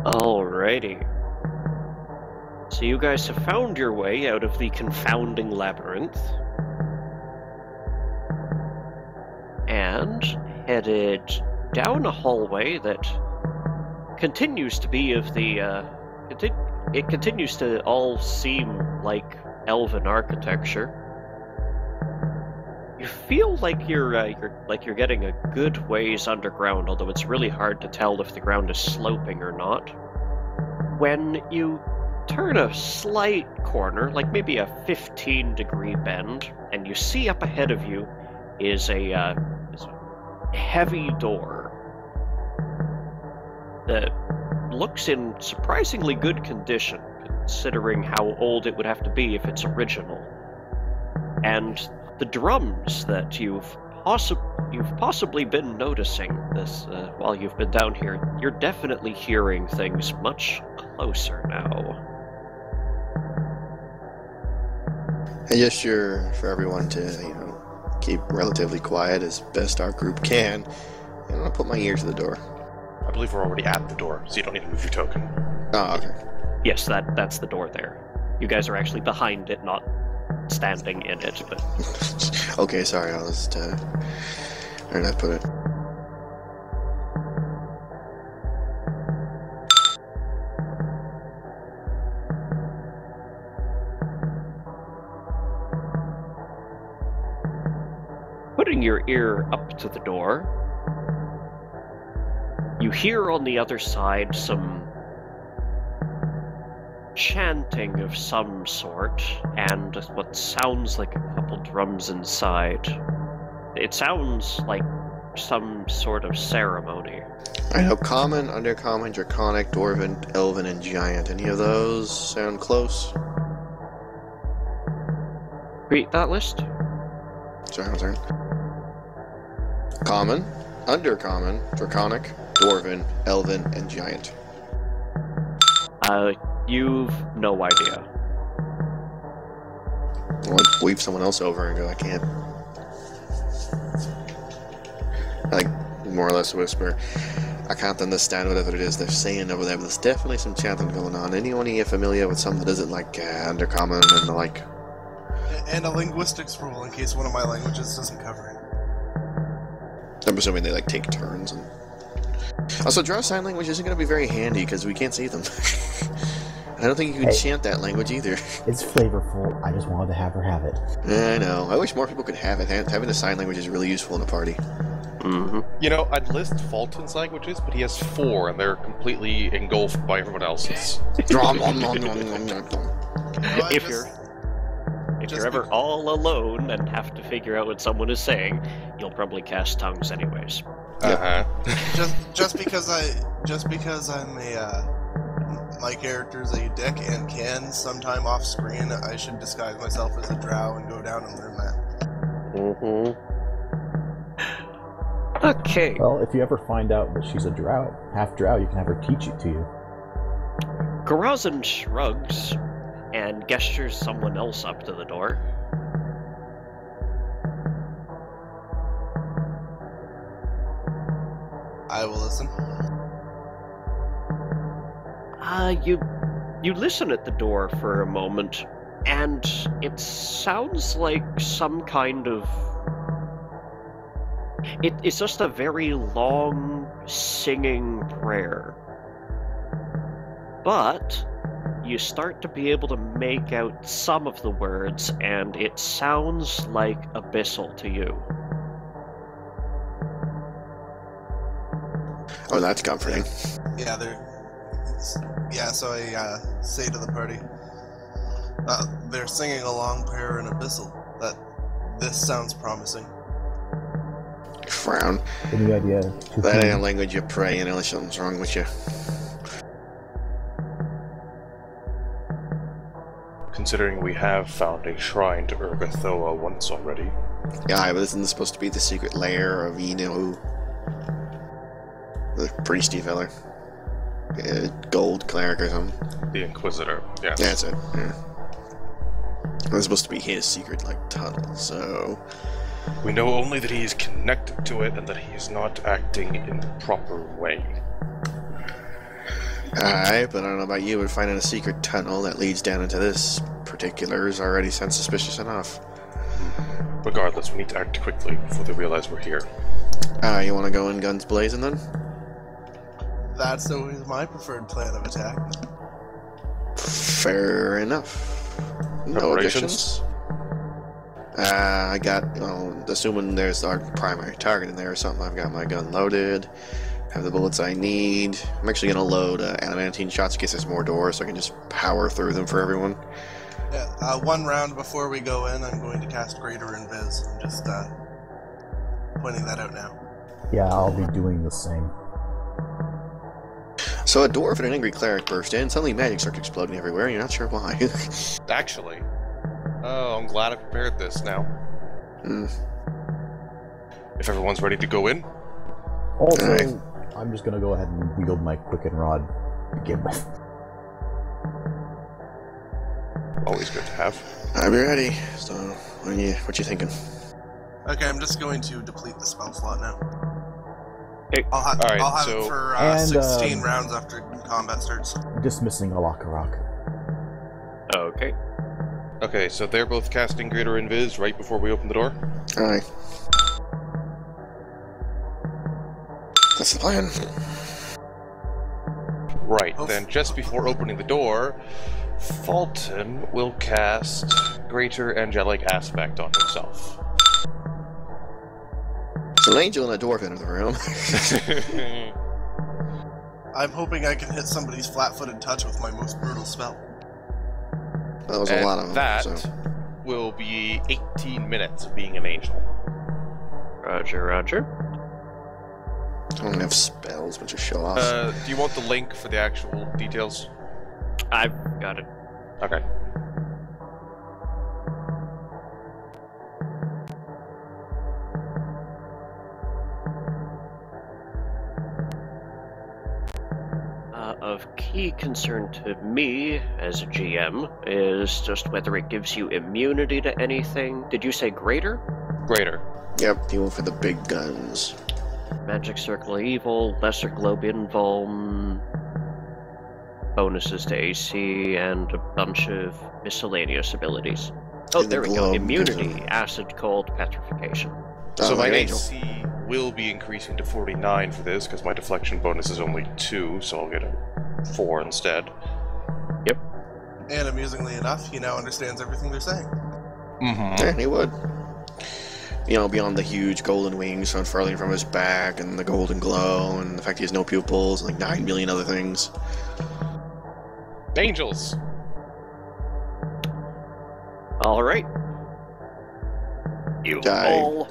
Alrighty. So you guys have found your way out of the confounding labyrinth. And headed down a hallway that continues to be of the, it continues to all seem like elven architecture. You feel like you're getting a good ways underground, although it's really hard to tell if the ground is sloping or not. When you turn a slight corner, like maybe a 15-degree bend, and you see up ahead of you is a heavy door that looks in surprisingly good condition, considering how old it would have to be if it's original. And the drums that you've possibly been noticing this while you've been down here, you're definitely hearing things much closer now. I gesture for everyone to, keep relatively quiet as best our group can, and I'll put my ear to the door. I believe we're already at the door, so you don't need to move your token. Oh, okay. Yes, that's the door there. You guys are actually behind it, not standing in it, but... Okay, sorry, I was, where did I put it? Putting your ear up to the door, you hear on the other side some chanting of some sort, and what sounds like a couple drums inside. It sounds like some sort of ceremony. I know common, undercommon, draconic, dwarven, elven, and giant. Any of those sound close? Read that list? Sorry. Common, undercommon, draconic, dwarven, elven, and giant. You've no idea. Well, I'd wave someone else over and go, I can't. More or less whisper. I can't understand whatever it is they're saying over there, but there's definitely some chanting going on. Anyone here familiar with something that isn't undercommon and the like? And a linguistics rule in case one of my languages doesn't cover it. I'm assuming they take turns. And... Also, Drow sign language isn't going to be very handy because we can't see them. I don't think you can chant that language either. It's flavorful. I just wanted to have her have it. I know. I wish more people could have it. Having a sign language is really useful in a party. Mm-hmm. I'd list Fulton's languages, but he has 4, and they're completely engulfed by everyone else's. If you're ever all alone and have to figure out what someone is saying, you'll probably cast tongues anyways. Just because I'm my character's a dick and can sometime off screen, I should disguise myself as a drow and go down and learn that. Mm-hmm. Okay. Well, if you ever find out that she's a drow, half drow, you can have her teach it to you. Garazan shrugs and gestures someone else up to the door. I will listen. You listen at the door for a moment, and it sounds like some kind of... It's just a very long, singing prayer. But you start to be able to make out some of the words, and it sounds like abyssal to you. Oh, that's comforting. So I say to the party, they're singing a long prayer in abyssal. This sounds promising. Frown. Any idea? That ain't a language you pray in unless something's wrong with you. Considering we have found a shrine to Urgathoa once already. Yeah, but isn't this supposed to be the secret lair of the priesty fella? Gold cleric or something? The Inquisitor, yes. Yeah, that's it. Yeah. It's supposed to be his secret, tunnel, so... We know only that he is connected to it and that he is not acting in the proper way. Alright, but I don't know about you, but finding a secret tunnel that leads down into this particulars already sounds suspicious enough. Regardless, we need to act quickly before they realize we're here. You want to go in guns blazing then? That's always my preferred plan of attack. Fair enough. No Preparations? objections? I got, assuming there's our primary target in there or something, I've got my gun loaded, have the bullets I need. I'm actually going to load adamantine shots in case there's more doors so I can just power through them for everyone. Yeah, one round before we go in, I'm going to cast Greater Invis. I'm just pointing that out now. Yeah, I'll be doing the same. So a dwarf and an angry cleric burst in, suddenly magic starts exploding everywhere, and you're not sure why. Actually. Oh, I'm glad I prepared this now. If everyone's ready to go in. Also, Alright. I'm just gonna go ahead and wield my quicken rod to begin with. Always good to have. I'll be ready. So, what you thinking? Okay, I'm just going to deplete the spell slot now. Okay. I'll have so- it for And, 16 rounds after combat starts. Dismissing Alakarok. Okay. Okay, so they're both casting Greater Invis right before we open the door? Aye. That's the plan. Right, Oh, then just before opening the door, Fulton will cast Greater Angelic Aspect on himself. So an angel and a dwarf enter the room. I'm hoping I can hit somebody's flat-footed touch with my most brutal spell. That was And a lot of them. that So. will be 18 minutes of being an angel. Roger, roger. I don't have spells, bunch of show-offs. Do you want the link for the actual details? I've got it. Okay. Of key concern to me as a GM is just whether it gives you immunity to anything. Did you say greater? Greater. Yep, he went for the big guns. Magic Circle of Evil, Lesser Globe Invuln, bonuses to AC, and a bunch of miscellaneous abilities. Oh, And the there we go. globe Immunity, gives Acid, Cold, Petrification. So my like an angel. AC will be increasing to 49 for this, because my deflection bonus is only 2, so I'll get a 4 instead. And amusingly enough, he now understands everything they're saying. Mm-hmm. Yeah, he would. You know, beyond the huge golden wings unfurling from his back, and the golden glow, and the fact he has no pupils, and like 9 million other things. Angels! Alright. You Die. all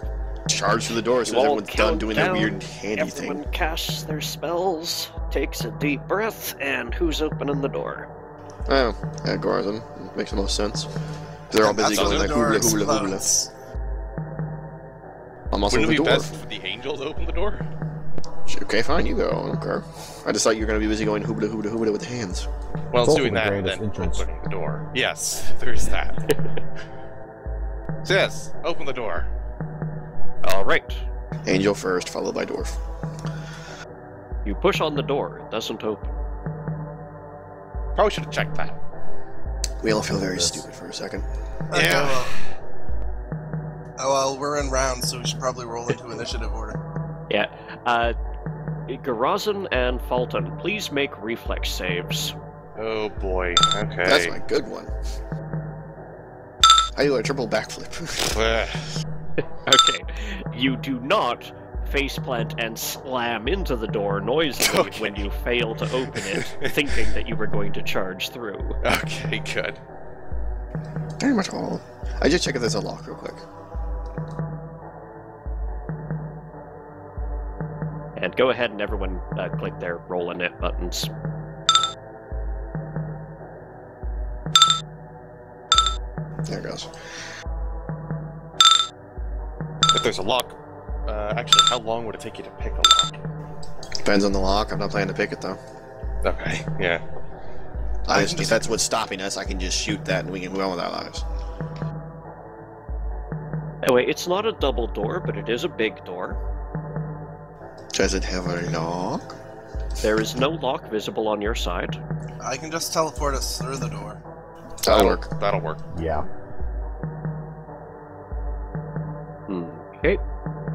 Charge through the door as soon You as all everyone's done count doing their down, weird handy everyone thing. casts their spells, takes a deep breath, and who's opening the door? Oh, yeah, Gorazon. Makes the most sense. They're all And busy that's going when like the door hoobla hoobla hoobla. explodes. I'm also Wouldn't it the be dwarf. best for the angel to open the door? Okay, fine, you go. I don't care. I just thought you were going to be busy going hoobla hoobla hoobla with the hands. Well, It's also doing the that and greatest then entrance. opening the door. Yes, there's that. Sis, open the door. Alright. Angel first, followed by dwarf. You push on the door, it doesn't open. Probably should have checked that. We all feel very Yes. stupid for a second. Okay, Yeah. well. Oh, well, we're in rounds, so we should probably roll into initiative order. Yeah. Garazan and Fulton, please make reflex saves. Oh boy, okay. That's my good one. I do a triple backflip. Okay. You do not faceplant and slam into the door noisily Okay. when you fail to open it, thinking that you were going to charge through. Okay, good. Very much all. I just check if there's a lock real quick. And go ahead and everyone click their roll in it buttons. There it goes. If there's a lock, actually, how long would it take you to pick a lock? Depends on the lock. I'm not planning to pick it though. Okay, yeah. If that's what's stopping us, I can just shoot that and we can move on with our lives. Anyway, it's not a double door, but it is a big door. Does it have a lock? There is no lock visible on your side. I can just teleport us through the door. That'll work. That'll work. Yeah. Okay.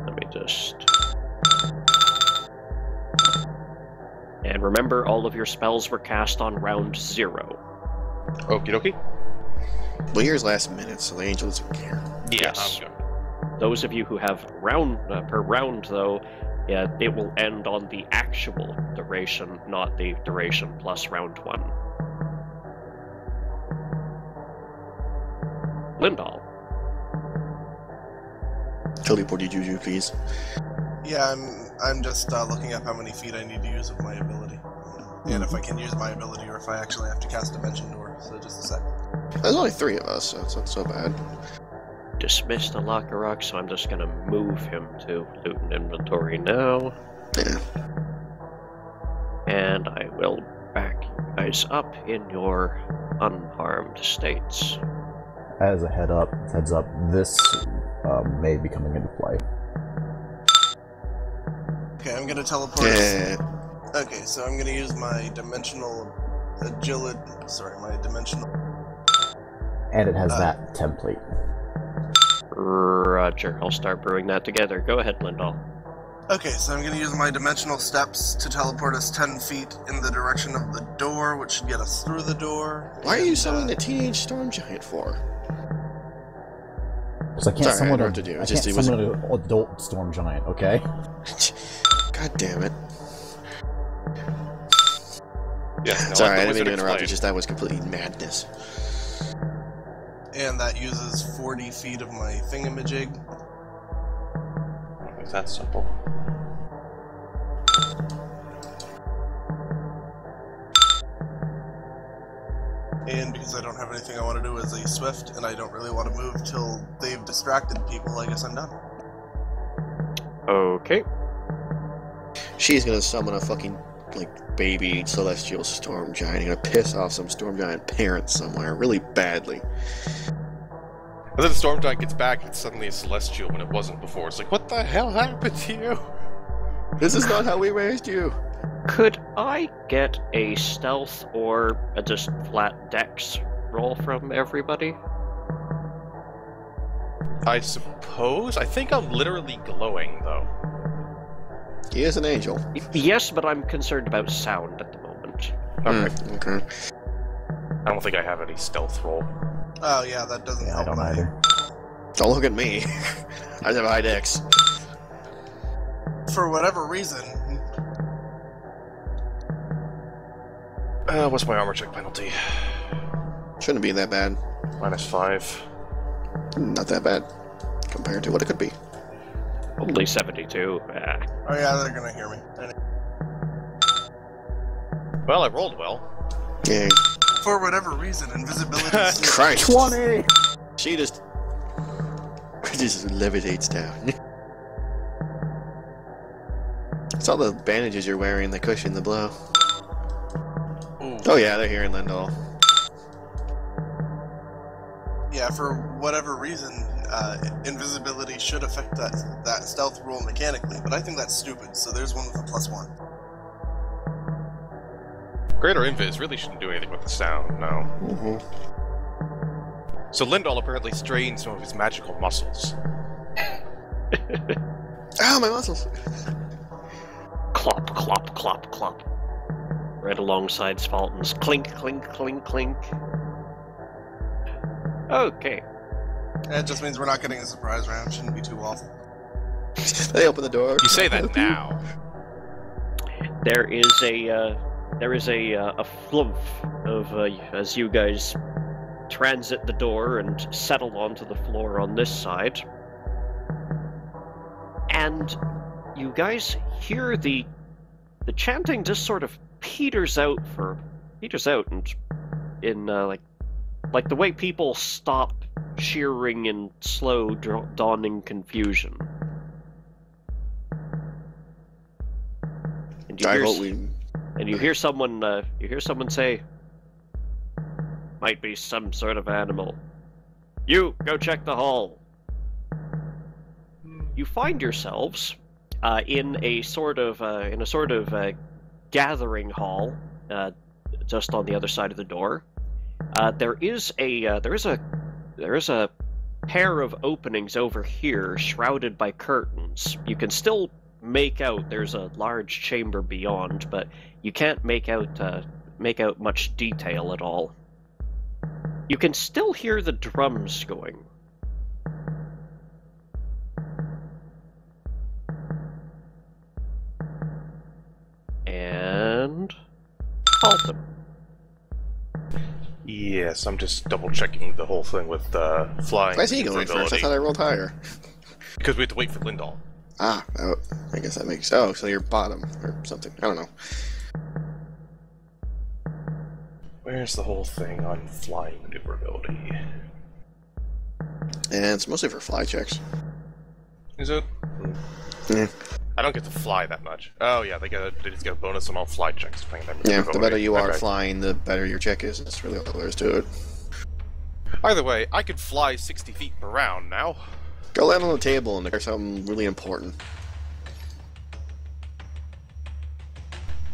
Let me just... And remember, all of your spells were cast on round 0. Okie dokie. Well, yours last minute, so the angel doesn't care. Yes. I'm good. Those of you who have per round, though, it will end on the actual duration, not the duration plus round 1. Lindahl. Teleporty Juju, please. Yeah, I'm just looking up how many feet I need to use of my ability. And if I can use my ability or if I actually have to cast Dimension Door. So just a sec. There's only 3 of us, so it's not so bad. Dismiss the Lockerrock, so I'm just gonna move him to loot and inventory now. Yeah. And I will back you guys up in your unharmed states. As a heads up, this may be coming into play. Okay, I'm gonna teleport us. Yeah. Okay, so I'm gonna use my dimensional agility. Sorry, my dimensional. And it has that template. Roger, I'll start brewing that together. Go ahead, Lindahl. Okay, so I'm gonna use my dimensional steps to teleport us 10 feet in the direction of the door, which should get us through the door. Why are you summoning a teenage storm giant for? Because I can't Sorry, I summon know what to do. I Just- can't it was- summon an adult storm giant, okay? God damn it. Yeah, Sorry, I didn't mean to interrupt. It's just that was completely madness. And that uses 40 feet of my thingamajig. Is that simple? And because I don't have anything I want to do as a swift, and I don't really want to move till they've distracted people, I guess I'm done. Okay. She's gonna summon a fucking, like, baby celestial storm giant. Gonna piss off some storm giant parents somewhere really badly. And then the storm giant gets back and it's suddenly a celestial when it wasn't before. It's like, what the hell happened to you? This is not how we raised you. Could I get a stealth or a just flat dex roll from everybody? I suppose. I think I'm literally glowing, though. He is an angel. Yes, but I'm concerned about sound at the moment. Okay. I don't think I have any stealth roll. Oh yeah, that doesn't Yeah, I help. don't my- either. Don't look at me. I have a high dex. For whatever reason, What's my armor check penalty? Shouldn't be that bad. -5. Not that bad. Compared to what it could be. Only 72. oh yeah, they're gonna hear me. Well, I rolled well. Yeah. For whatever reason, invisibility. Christ. 20! She just levitates down. It's all the bandages you're wearing that cushion the blow. Ooh. Oh yeah, they're hearing Lindell. Yeah, for whatever reason, invisibility should affect that stealth roll mechanically, but I think that's stupid. So there's one with a +1. Greater Invis really shouldn't do anything with the sound, no. Mm-hmm. So Lindahl apparently strained some of his magical muscles. Ow, my muscles! Clop, clop, clop, clop. Right alongside Spalton's clink, clink, clink, clink. Okay. It just means we're not getting a surprise round. Shouldn't be too awful. They open the door. You say that now. There is a flump of as you guys transit the door and settle onto the floor on this side, and you guys hear the chanting just sort of peters out, and in like the way people stop cheering in slow dawning confusion. And I hope we. And you hear someone say, "Might be some sort of animal. You go check the hall." You find yourselves in a sort of gathering hall, just on the other side of the door. There is a pair of openings over here, shrouded by curtains. You can still make out there's a large chamber beyond, but you can't make out much detail at all. You can still hear the drums going. And Halton. Yes, I'm just double checking the whole thing with flying. Why is he going first? I thought I rolled higher. Because we have to wait for Lindahl. Ah, oh, I guess that makes... Oh, so you're bottom or something. I don't know. Where's the whole thing on flying maneuverability? And it's mostly for fly checks. Is it? Yeah. I don't get to fly that much. Oh yeah, they just get a bonus on all fly checks. Yeah, the better you are flying, the better your check is. That's really all there is to it. Either way, I could fly 60 feet per round now. Go land on the table and declare something really important.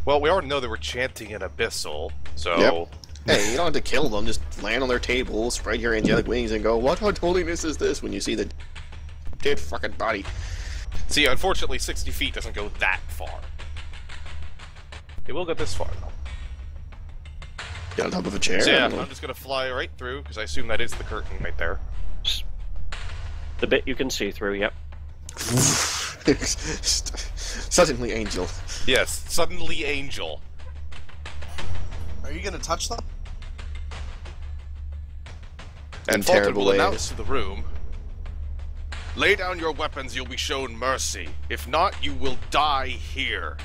Well, we already know they were chanting in Abyssal, so... Yep. Hey, you don't have to kill them, just land on their table, spread your angelic wings, and go, what unholiness is this, when you see the dead fucking body. See, unfortunately, 60 feet doesn't go that far. It will go this far, though. Get on top of a chair? So yeah, I'm just gonna fly right through, because I assume that is the curtain right there. The bit you can see through, yep. Suddenly angel. Yes, suddenly angel. Are you gonna touch them? And Fulton terrible will ways. announce to the room, lay down your weapons, you'll be shown mercy. If not, you will die here.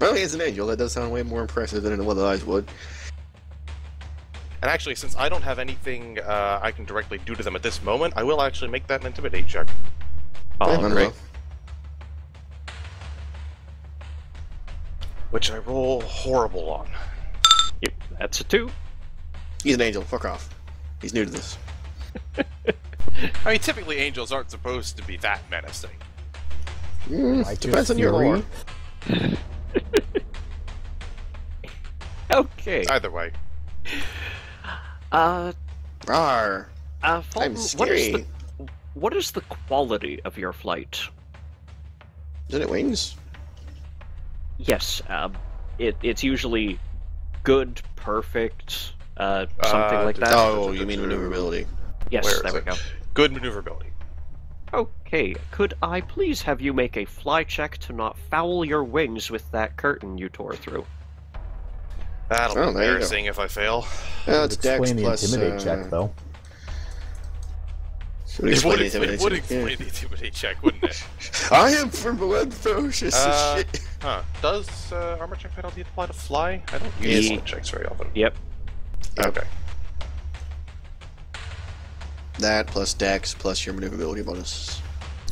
Well, he's an angel. That does sound way more impressive than it otherwise would. And actually, since I don't have anything I can directly do to them at this moment, I will actually make that an intimidate check. Oh, great. Which I roll horrible on. Yep, that's a 2. He's an angel. Fuck off. He's new to this. I mean, typically angels aren't supposed to be that menacing. Depends on your lore. Okay. Either way. Rawr. Fulton, I'm scary. what is the quality of your flight? Isn't it wings? Yes, it's usually good, perfect, something like that. Oh, you mean maneuverability. Yes, Where there is we it? go. Good maneuverability. Okay, could I please have you make a fly check to not foul your wings with that curtain you tore through? That'll be Oh, there you go. embarrassing if I fail. It's Dex Explain the plus... intimidate check, though. Would explain the It would intimidation. explain the intimidate check, wouldn't it? I am from blood ferocious as shit. Huh. Does armor check penalty apply to fly? I don't use armor checks very often. Yep. Okay. That plus Dex plus your maneuverability bonus.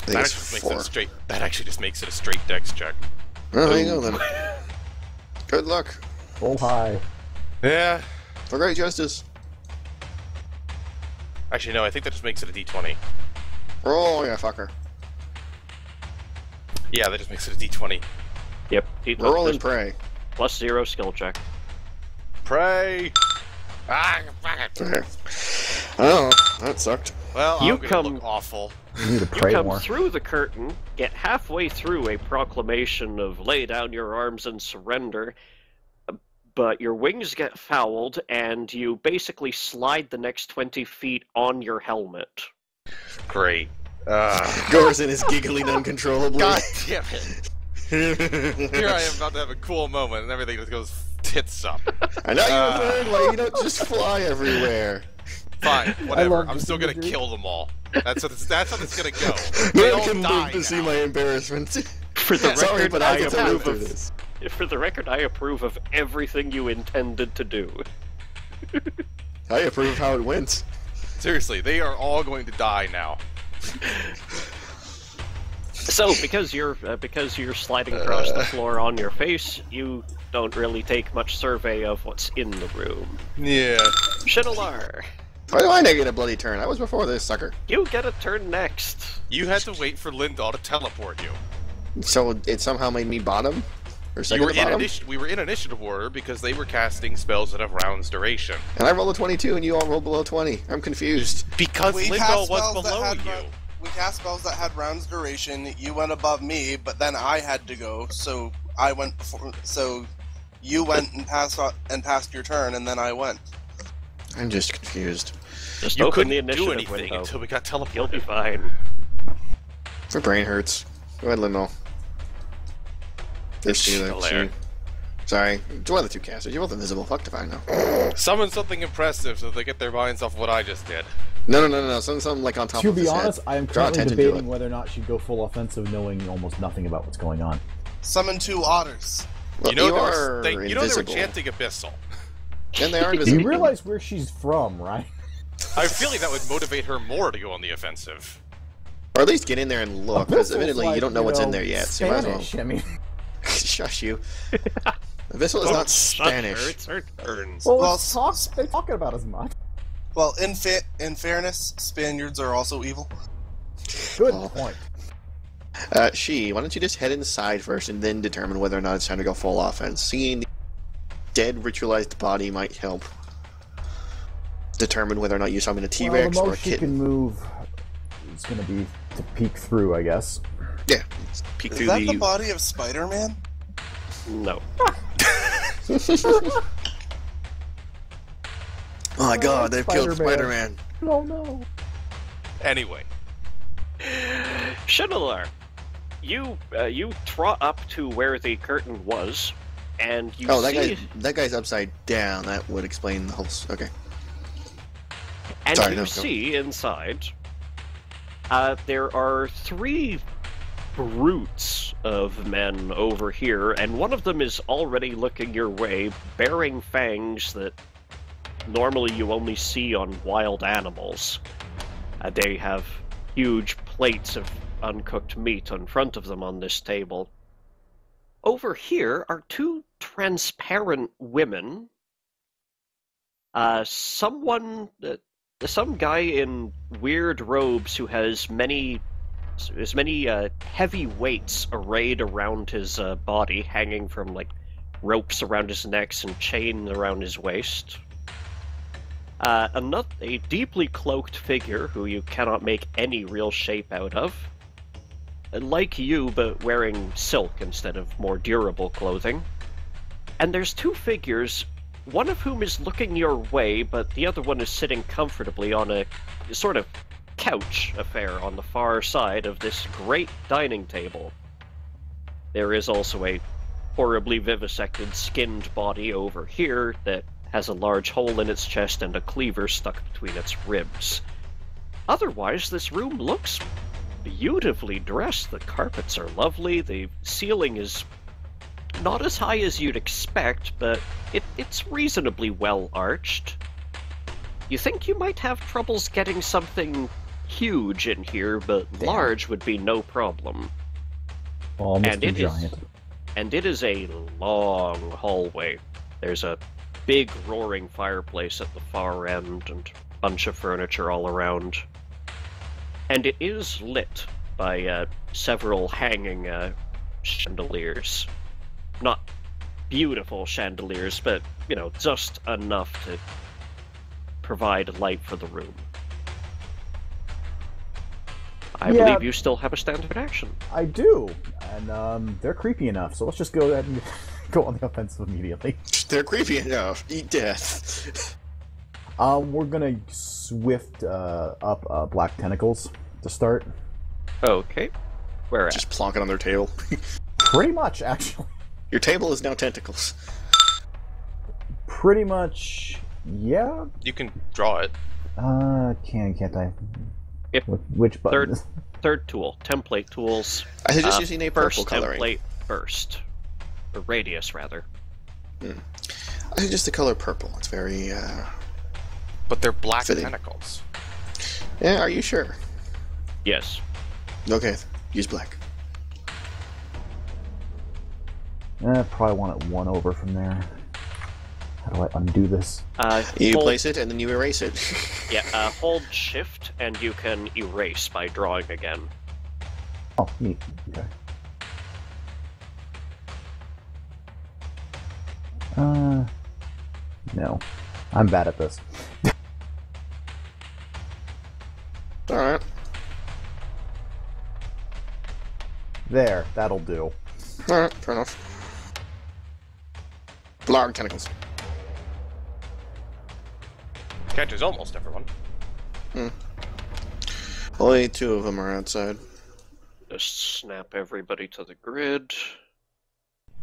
I think That it's actually, 4. that actually just makes it a straight dex check. Well, there you go then. Good luck. Full high. Yeah. For great justice. Actually, no, I think that just makes it a d20. Oh, yeah, fucker. Yeah, that just makes it a d20. Yep. Roll and pray. Plus 0 skill check. Pray! Ah, fuck it. Okay. Oh, that sucked. Well, You I'm gonna come- look awful. You need to You pray come more. through the curtain, get halfway through a proclamation of lay down your arms and surrender, but your wings get fouled, and you basically slide the next 20 feet on your helmet. Great. Gorson is giggling uncontrollably. God damn it. Here I am about to have a cool moment, and everything just goes tits up. I know you were learning why you don't just fly everywhere. Fine, whatever. love I'm still gonna this kill them all. That's how it's gonna go. No They one all can die live to see now. my embarrassment. For the Sorry, record, but I get to live approve through of this. For the record, I approve of everything you intended to do. I approve how it went. Seriously, they are all going to die now. So, because you're sliding across the floor on your face, you don't really take much survey of what's in the room. Yeah. Shinolar, Why do I not get a bloody turn? I was before this sucker. you get a turn next. You had to wait for Lindahl to teleport you. So it somehow made me bottom? Or second to bottom? We were in initiative order because they were casting spells that have rounds duration. And I rolled a 22 and you all rolled below 20. I'm confused. Because We Lindo cast was spells that below had you. We cast spells that had rounds duration. You went above me, but then I had to go, so I went before. So you went and passed your turn, and then I went. I'm just confused. Just You open the couldn't do initiative anything window. until we got teleported. You'll be fine. My brain hurts. Go ahead, Lindell. There's Sheila. Hilarious. Sorry. It's one of the two casters. You're both invisible. Fucked if I know. Summon something impressive so they get their minds off what I just did. No. Something like on top To of his be honest, head. I am Draw currently attention to debating it. whether or not she'd go full offensive, knowing almost nothing about what's going on. Summon 2 otters. Well, You know are they were invisible. chanting Abyssal. And they are Do invisible. you realize where she's from, right? I feel like that would motivate her more to go on the offensive. Or at least get in there and look, because Abyssal's admittedly like, you don't know what's in there yet, so you might as well... Spanish, I mean, Shush you. Abyssal is not Spanish. It's her turn. well, Well, they're talking about as much. Well, in fairness, Spaniards are also evil. Good Oh. point. Why don't you just head inside first and then determine whether or not it's time to go full offense? Seeing the dead ritualized body might help determine whether or not you summon a Well, T-Rex the or a most she kitten. can move is going to be to peek through, I guess. Yeah, peek Is through that the body of Spider-Man? No. Oh my god, they've killed Spider-Man. Spider-Man. Oh no. Anyway, Shinolar, you trot up to where the curtain was, and you Oh, see, that guy's upside down. That would explain the whole... Okay. and Sorry, you no, go. see inside. There are 3 brutes of men over here, and one of them is already looking your way, bearing fangs that normally you only see on wild animals. They have huge plates of uncooked meat in front of them on this table. Over here are 2 transparent women. Some guy in weird robes who has many heavy weights arrayed around his body, hanging from like ropes around his neck and chains around his waist. A deeply cloaked figure who you cannot make any real shape out of. Like you, but wearing silk instead of more durable clothing. And there's 2 figures, one of whom is looking your way, but the other one is sitting comfortably on a sort of couch affair on the far side of this great dining table. There is also a horribly vivisected skinned body over here that has a large hole in its chest and a cleaver stuck between its ribs. Otherwise, this room looks beautifully dressed. The carpets are lovely, the ceiling is not as high as you'd expect, but it's reasonably well arched. You think you might have troubles getting something huge in here, but large would be no problem. Almost And a it is- giant. And it is a long hallway. There's a big roaring fireplace at the far end and a bunch of furniture all around. And it is lit by several hanging chandeliers. Not beautiful chandeliers, but, just enough to provide light for the room. I Yeah. believe you still have a standard action. I do, and they're creepy enough, so let's just go ahead and go on the offensive immediately. They're creepy enough. Eat death. We're gonna swift up black tentacles to start. Okay. Where at? Just plonk it on their table. Pretty much, actually. Your table is now tentacles. Pretty much, yeah. you can draw it. Can't I? Yep. Which button? Third tool. Template tools. I suggest using a purple First coloring. template burst. Or radius, rather. I suggest the color purple. It's very, But they're black Fitting. tentacles. Yeah, are you sure? Yes. Okay, use black. Probably want it 1 over from there. How do I undo this? You Hold- place it and then you erase it. Yeah, hold shift and you can erase by drawing again. Oh, neat. Okay. No. I'm bad at this. Alright. There, that'll do. Alright, fair enough. Large tentacles. Catches almost everyone. Only 2 of them are outside. Just snap everybody to the grid.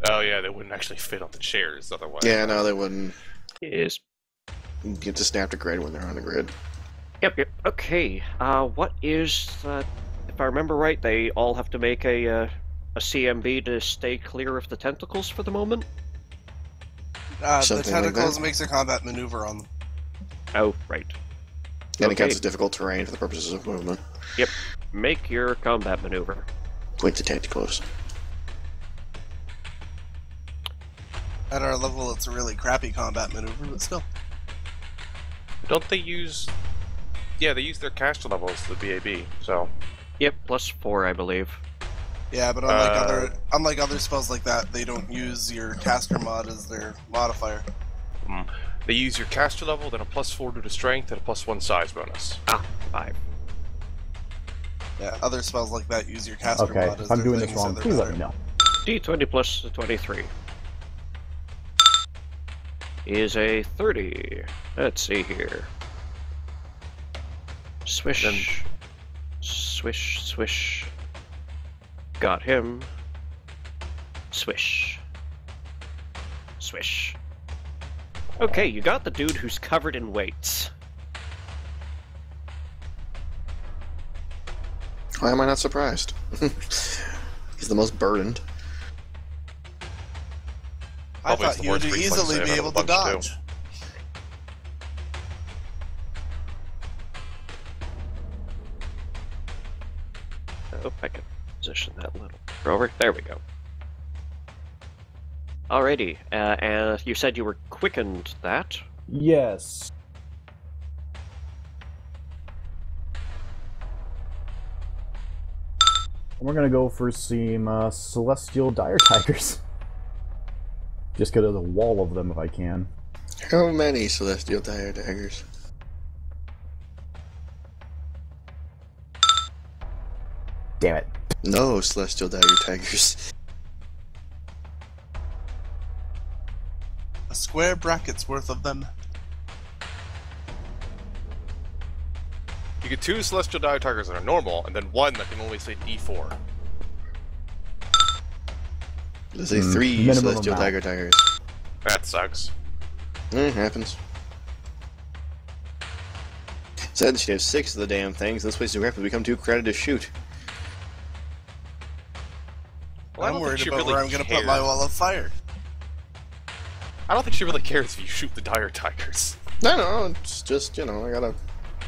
Oh yeah, they wouldn't actually fit on the chairs otherwise. Yeah, no, they wouldn't Yes. get to snap the grid when they're on the grid. Yep. Okay. What is if I remember right, they all have to make a CMB to stay clear of the tentacles for the moment? The Something like tentacles that. makes a combat maneuver on them. Oh, right. And it counts Okay. as difficult terrain for the purposes of movement. Yep. Make your combat maneuver. Point to tentacles. At our level, it's a really crappy combat maneuver, but still. Don't they use... Yeah, they use their caster levels, the BAB, so... Yep, +4, I believe. Yeah, but unlike other spells like that, they don't use your caster mod as their modifier. They use your caster level, then a +4 due to strength, and a +1 size bonus. 5. Yeah, other spells like that use your caster Okay, mod as if I'm their doing this thing, so wrong, they're please let better. me know. D20 plus 23 is a 30. Let's see here. Swish. Then- Swish, swish. Got him. Swish. Swish. Okay, you got the dude who's covered in weights. Why am I not surprised? He's the most burdened. I Probably thought the you would worst reflex easily save be out of able the to bunch, dodge. I hope I can position that little over. There we go. Alrighty, and you said you were quickened that. Yes. We're gonna go for some celestial dire tigers. Just get a wall of them if I can. How many celestial dire daggers? Damn it. No celestial dire tigers. A square bracket's worth of them. You get 2 Celestial Dire Tigers that are normal, and then 1 that can only say D4. There's say 3 minimum celestial amount. tiger tigers. That sucks. It happens. Said she'd have 6 of the damn things. This place is rapidly become too crowded to shoot. Well, I I'm don't think worried she about really where I'm going to put my cares. wall of fire. I don't think she really cares if you shoot the Dire Tigers. No, it's just, I gotta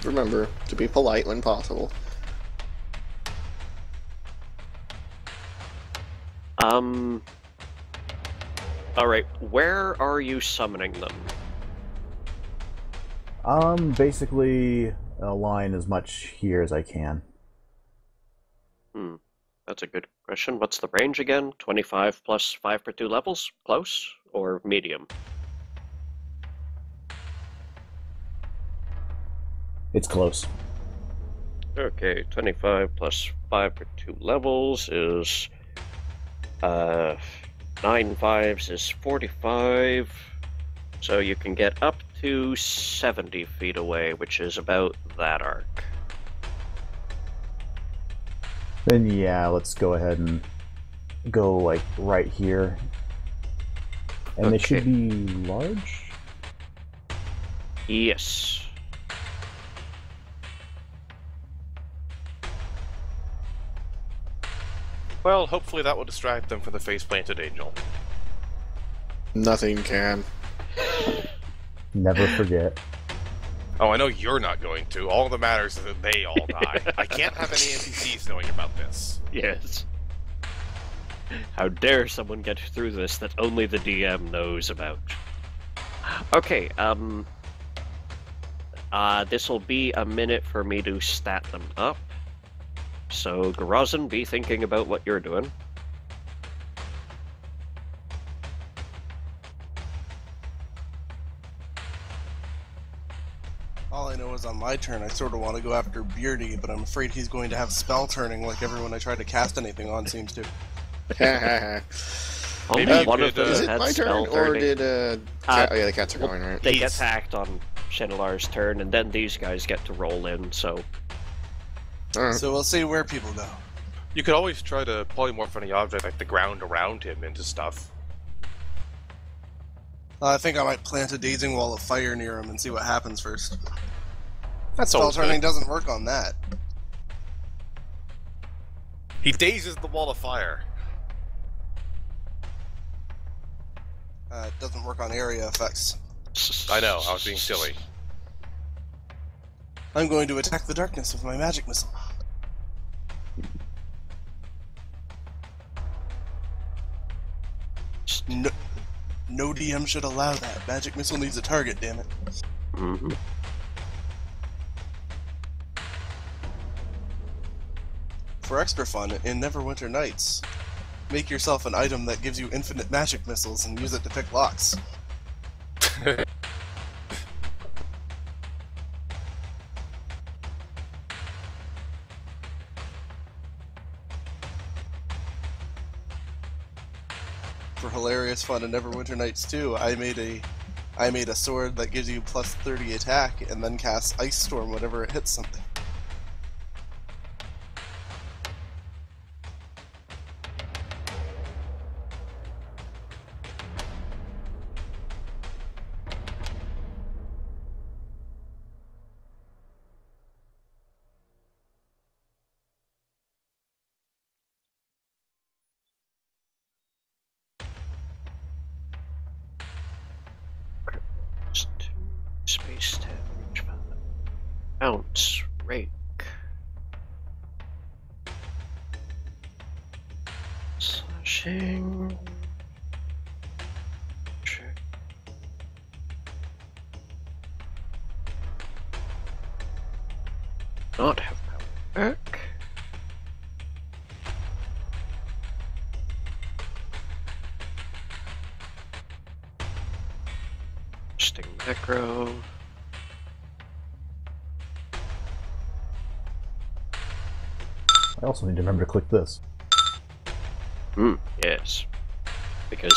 remember to be polite when possible. Alright, where are you summoning them? Basically align as much here as I can. That's a good question. What's the range again? 25 plus 5 per 2 levels? Close? Or medium? It's close. Okay, 25 plus 5 per 2 levels is 9 5s is 45. So you can get up to 70 feet away, which is about that arc. Then yeah, let's go ahead and go like right here. And they should Okay. be large? Yes. Well, hopefully that will distract them from the face-planted angel. Nothing can. Never forget. Oh, I know you're not going to. All that matters is that they all die. I can't have any NPCs knowing about this. Yes. How dare someone get through this that only the DM knows about? Okay, this'll be a minute for me to stat them up. So, Garazin, be thinking about what you're doing. I know is on my turn, I sort of want to go after Beardy, but I'm afraid he's going to have spell turning like everyone I try to cast anything on seems to. Only Maybe you one of could, them Is it had my turn, spell or turning. did oh yeah, the cats are well, going, right? They get He's- hacked on Shenilar's turn, and then these guys get to roll in, so... Alright. So we'll see where people go. You could always try to polymorph any object, like the ground around him, into stuff. I think I might plant a dazing wall of fire near him and see what happens first. That's Spell always turning good. doesn't work on that. He dazes the wall of fire. It doesn't work on area effects. I know, I was being silly. I'm going to attack the darkness with my magic missile. No, no DM should allow that. Magic missile needs a target, damn it. Mm-hmm. For extra fun, in Neverwinter Nights, make yourself an item that gives you infinite magic missiles and use it to pick locks. For hilarious fun in Neverwinter Nights 2, I made a sword that gives you plus 30 attack and then casts Ice Storm whenever it hits something. Space damage. Bounce. Rake. Slashing. Check. Not have power back. Sting macro. I also need to remember to click this. Yes. Because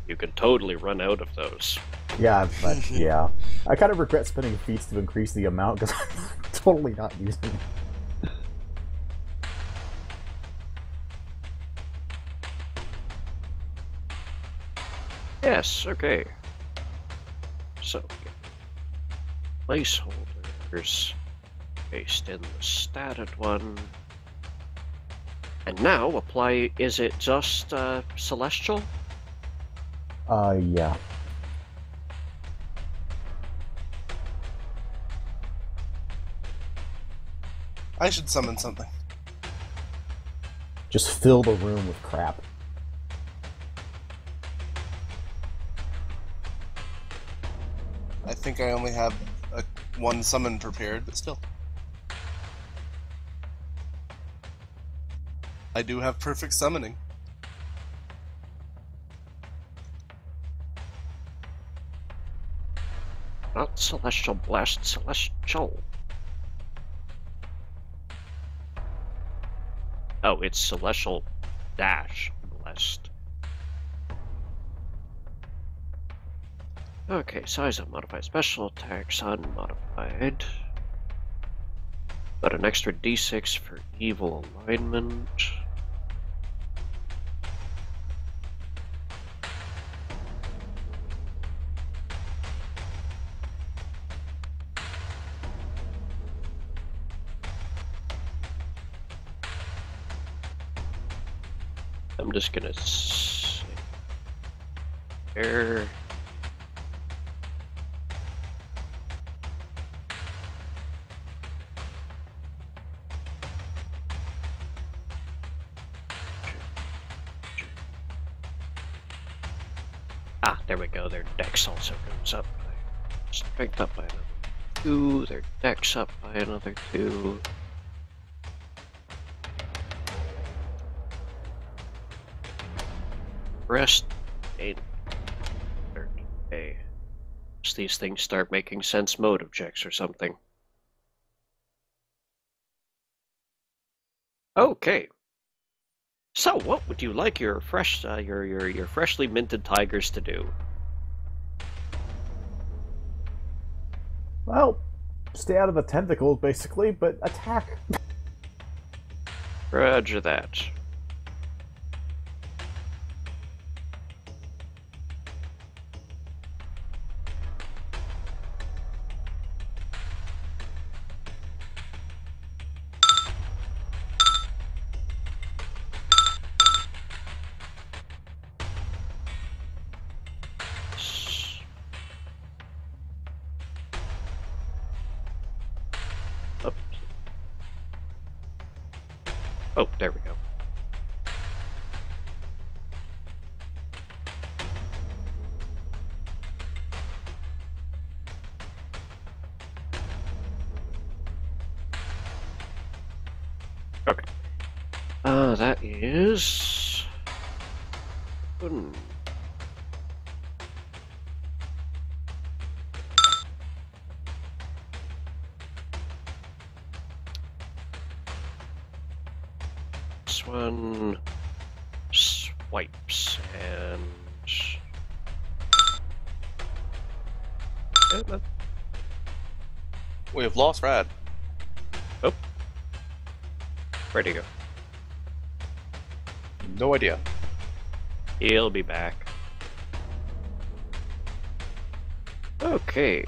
you can totally run out of those. Yeah, but yeah. I kind of regret spending feats to increase the amount because I'm totally not using it. Yes, okay. So, placeholders based in the statted one. And now apply, is it just Celestial? Yeah. I should summon something. Just fill the room with crap. I think I only have one summon prepared, but still. I do have perfect summoning. Not Celestial Blast, Celestial. Oh, it's Celestial Dash Blessed. Okay, size unmodified, special attacks unmodified. But an extra d6 for evil alignment. I'm just gonna say there. Ah, there we go. Their dex also goes up by strength up by another 2. Their dex up by another 2. Rest ain't 30. So these things start making sense motive checks or something. Okay. So, what would you like your your freshly minted tigers to do? Well, stay out of the tentacles, basically, but attack. Roger that. Oops. Oh, there we go. Okay. That is... This one swipes and... Yeah, We have lost Brad. oh. Where'd he go? No idea. He'll be back. Okay.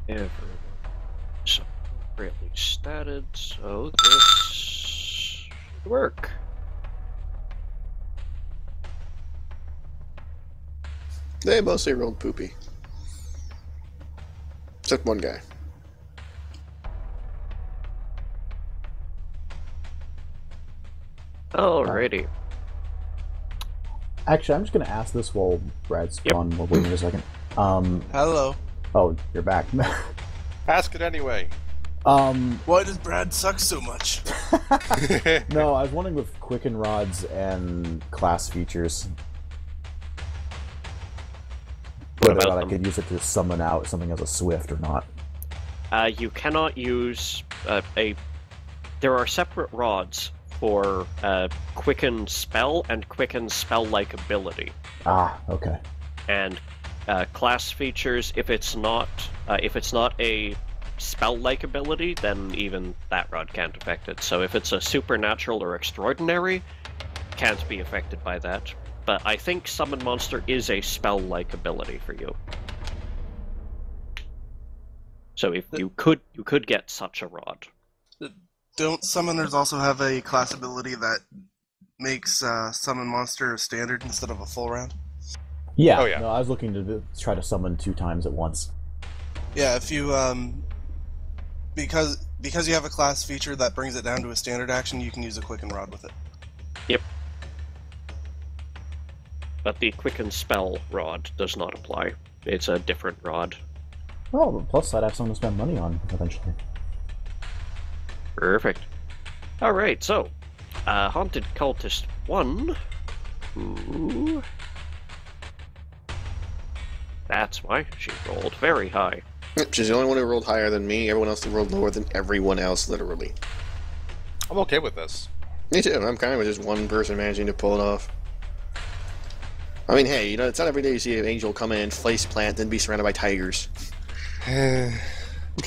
Everyone is appropriately statted, so this should work. They mostly rolled poopy. Except one guy. Alrighty. Actually, I'm just gonna ask this while Brad's gone. We'll wait a second. Hello. Oh, you're back. Ask it anyway. Why does Brad suck so much? No, I was wondering with Quicken Rods and class features, whether or about not I them? could use it to summon out something as a Swift or not. You cannot use There are separate rods for Quicken Spell and Quicken Spell-like ability. Ah, okay. And class features, if it's not a spell-like ability, then even that rod can't affect it. So if it's a supernatural or extraordinary, can't be affected by that. But I think Summon Monster is a spell-like ability for you. So if you could get such a rod. Don't summoners also have a class ability that makes Summon Monster a standard instead of a full round? Yeah. Oh, yeah. No, I was looking to try to summon 2 times at once. Yeah, if you because you have a class feature that brings it down to a standard action, you can use a Quicken Rod with it. Yep. But the Quicken Spell rod does not apply. It's a different rod. Oh, but plus I'd have something to spend money on eventually. Perfect. Alright, so, Haunted Cultist 1. Ooh. That's why she rolled very high. Yep, she's the only one who rolled higher than me. Everyone else rolled lower than everyone else, literally. I'm okay with this. Me too. I'm kind of just one person managing to pull it off. I mean, hey, it's not every day you see an angel come in, face plant, then be surrounded by tigers. Kind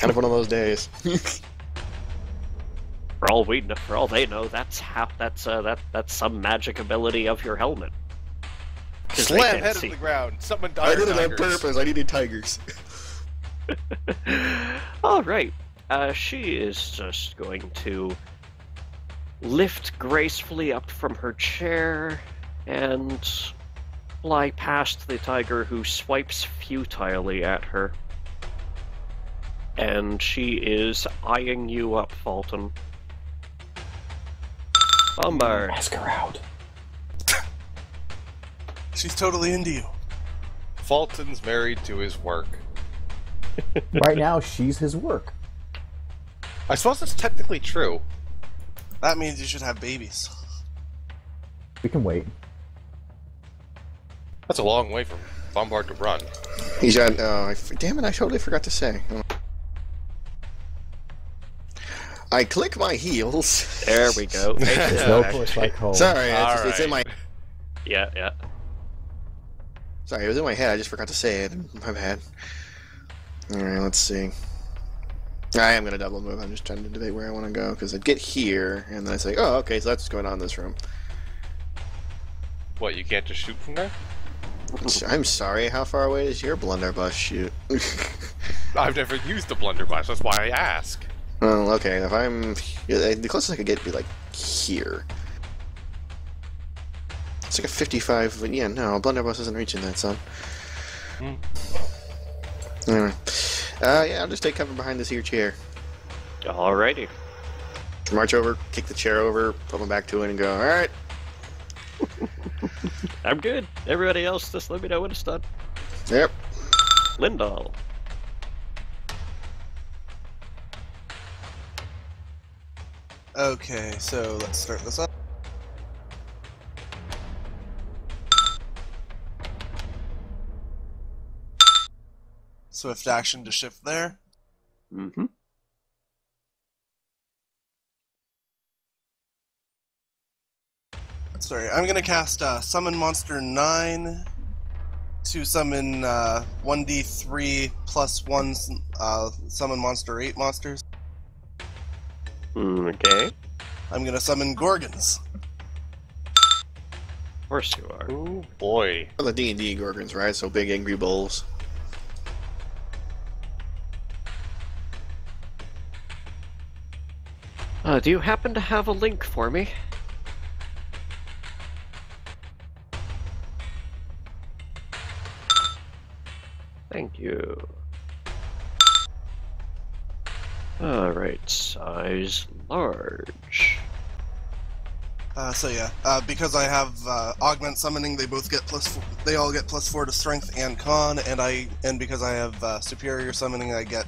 of one of those days. For all they know, that's some magic ability of your helmet. 'Cause they Slam can't head see. into the ground. Summon I dire did it on tigers. purpose. I needed tigers. Alright, she is just going to lift gracefully up from her chair and fly past the tiger, who swipes futilely at her. And she is eyeing you up, Fulton. Bombard. Ask her out. She's totally into you. Fulton's married to his work. Right now, she's his work. I suppose that's technically true. That means you should have babies. We can wait. That's a long way from Bombard to run. He's got. Damn it! I totally forgot to say. I click my heels. There we go. There's no place like home. Sorry, All it's in my. Yeah, yeah. Sorry, it was in my head. I just forgot to say it. My bad. All right, let's see. I am gonna double move. I'm just trying to debate where I want to go because I'd get here and then I say, oh, okay, so that's what's going on in this room. What, you can't just shoot from there? I'm sorry. How far away does your blunderbuss shoot? I've never used the blunderbuss. That's why I ask. Well, okay. If I'm the closest I could get would be like here. It's like a 55. But yeah, no, a blunderbuss isn't reaching that, son. Anyway, yeah, I'll just take cover behind this here chair. Alrighty. March over, kick the chair over, put my back to it, and go. All right. I'm good. Everybody else, just let me know when it's done. Yep. Lindahl. Okay, so let's start this up. Swift action to shift there. Mm-hmm. Sorry, I'm gonna cast Summon Monster 9 to summon 1d3 plus 1 Summon Monster 8 monsters. Okay. I'm gonna summon Gorgons. Of course you are. Oh boy. The D&D Gorgons, right? So big angry bulls. Do you happen to have a link for me? Thank you. Alright, size large. So yeah, because I have augment summoning, they both get they all get +4 to strength and con, and because I have superior summoning, I get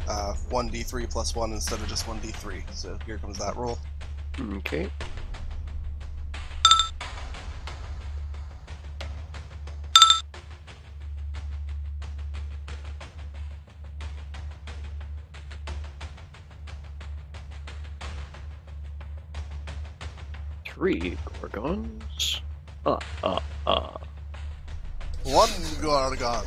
1d3 plus 1 instead of just 1d3. So here comes that roll. Okay. Three Gorgons. One Gorgon.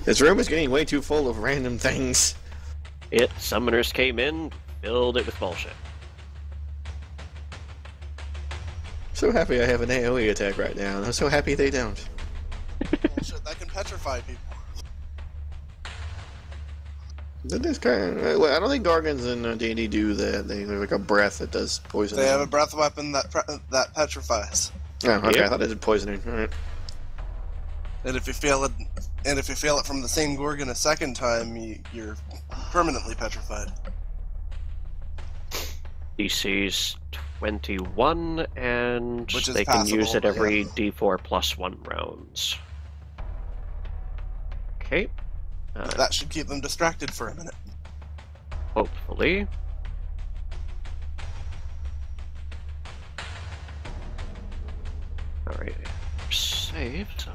This room is getting way too full of random things. Summoners came in, filled it with bullshit. So happy I have an AoE attack right now, and I'm so happy they don't. Bullshit, that can petrify people. This kind of, I don't think Gorgons in D&D do that. They have like a breath that does poisoning. They have a breath weapon that petrifies. Oh, okay. Yeah. I thought it did poisoning. All right. And if you fail it from the same Gorgon a second time, you're permanently petrified. DC's 21, and Which is they can use it passable, every yeah. D4 plus 1 rounds. Okay. That should keep them distracted for a minute. Hopefully. Alright, saved.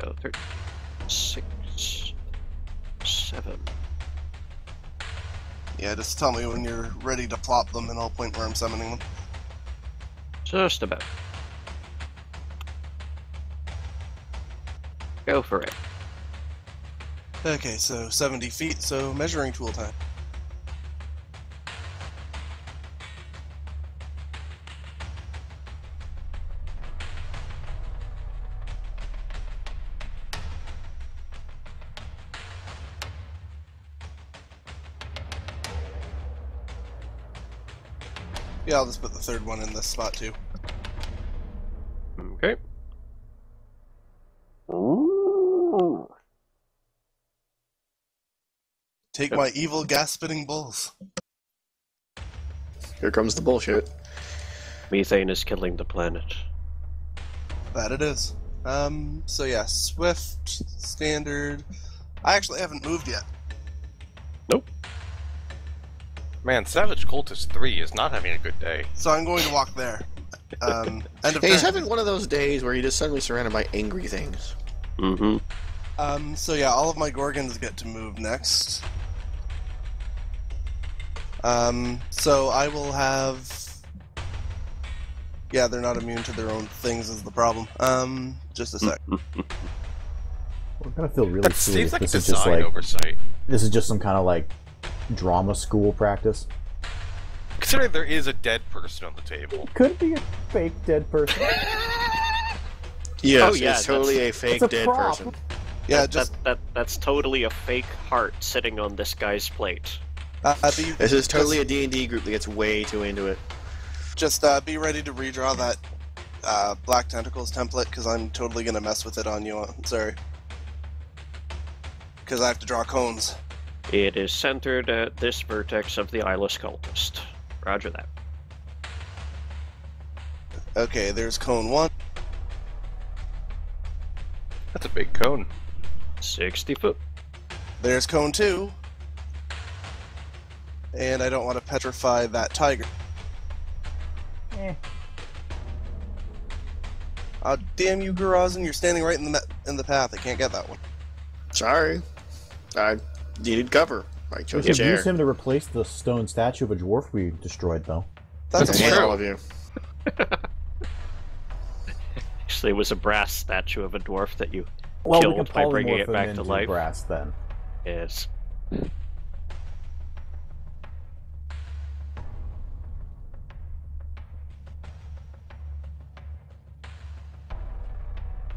Oh, 13, 6, 7. Yeah, just tell me when you're ready to plop them, and I'll point where I'm summoning them. Just about. Go for it. Okay, so 70 feet, so measuring tool time. Yeah, I'll just put the third one in this spot too. Okay. Ooh. Take my evil gas-spitting bulls. Here comes the bullshit. Methane is killing the planet. That it is. So yeah, swift, standard. I actually haven't moved yet. Nope. Man, Savage Cultist 3 is not having a good day. So I'm going to walk there. End of Hey, he's turn. having one of those days where you're just suddenly surrounded by angry things. Mm-hmm. So yeah, all of my Gorgons get to move next. So I will have... Yeah, they're not immune to their own things is the problem. Just a sec. We're gonna feel really That silly seems if like a this is just design like oversight. this is just some kind of like drama school practice. Considering there is a dead person on the table. Could be a fake dead person. Yes, Oh, yeah, it's totally a fake It's a dead prop. person. Yeah, That's totally a fake heart sitting on this guy's plate. This is totally a D&D group that gets way too into it. Just be ready to redraw that Black Tentacles template, because I'm totally going to mess with it on you. Sorry. Because I have to draw cones. It is centered at this vertex of the eyeless cultist. Roger that. Okay, there's cone 1. That's a big cone. 60 foot. There's cone 2. And I don't want to petrify that tiger. Oh, damn you, Gurazin, you're standing right in the path. I can't get that one. Sorry. I needed cover. I We chose a should chair. use him to replace the stone statue of a dwarf we destroyed, though. That's Damn true. all of you. Actually, it was a brass statue of a dwarf that you Well, we can killed by bringing polymorph it him back to into life. brass then. Yes.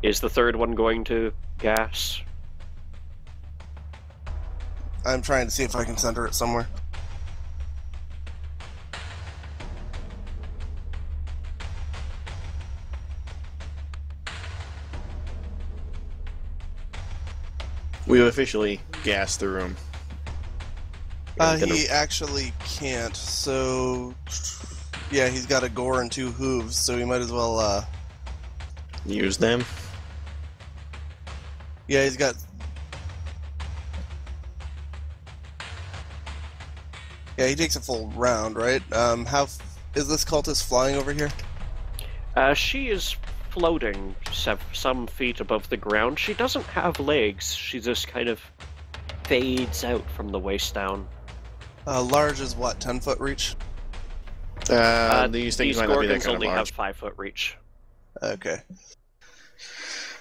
Is the third one going to gas? I'm trying to see if I can center it somewhere. We've officially gassed the room. He actually can't, so... Yeah, he's got a gore and 2 hooves, so he might as well, Use them. Yeah, he's got... Yeah, he takes a full round, right? Is this cultist flying over here? She is floating some feet above the ground. She doesn't have legs. She just kind of fades out from the waist down. Large is what, 10-foot reach? These things might not be that Gorgons kind of only have large. 5-foot reach. Okay.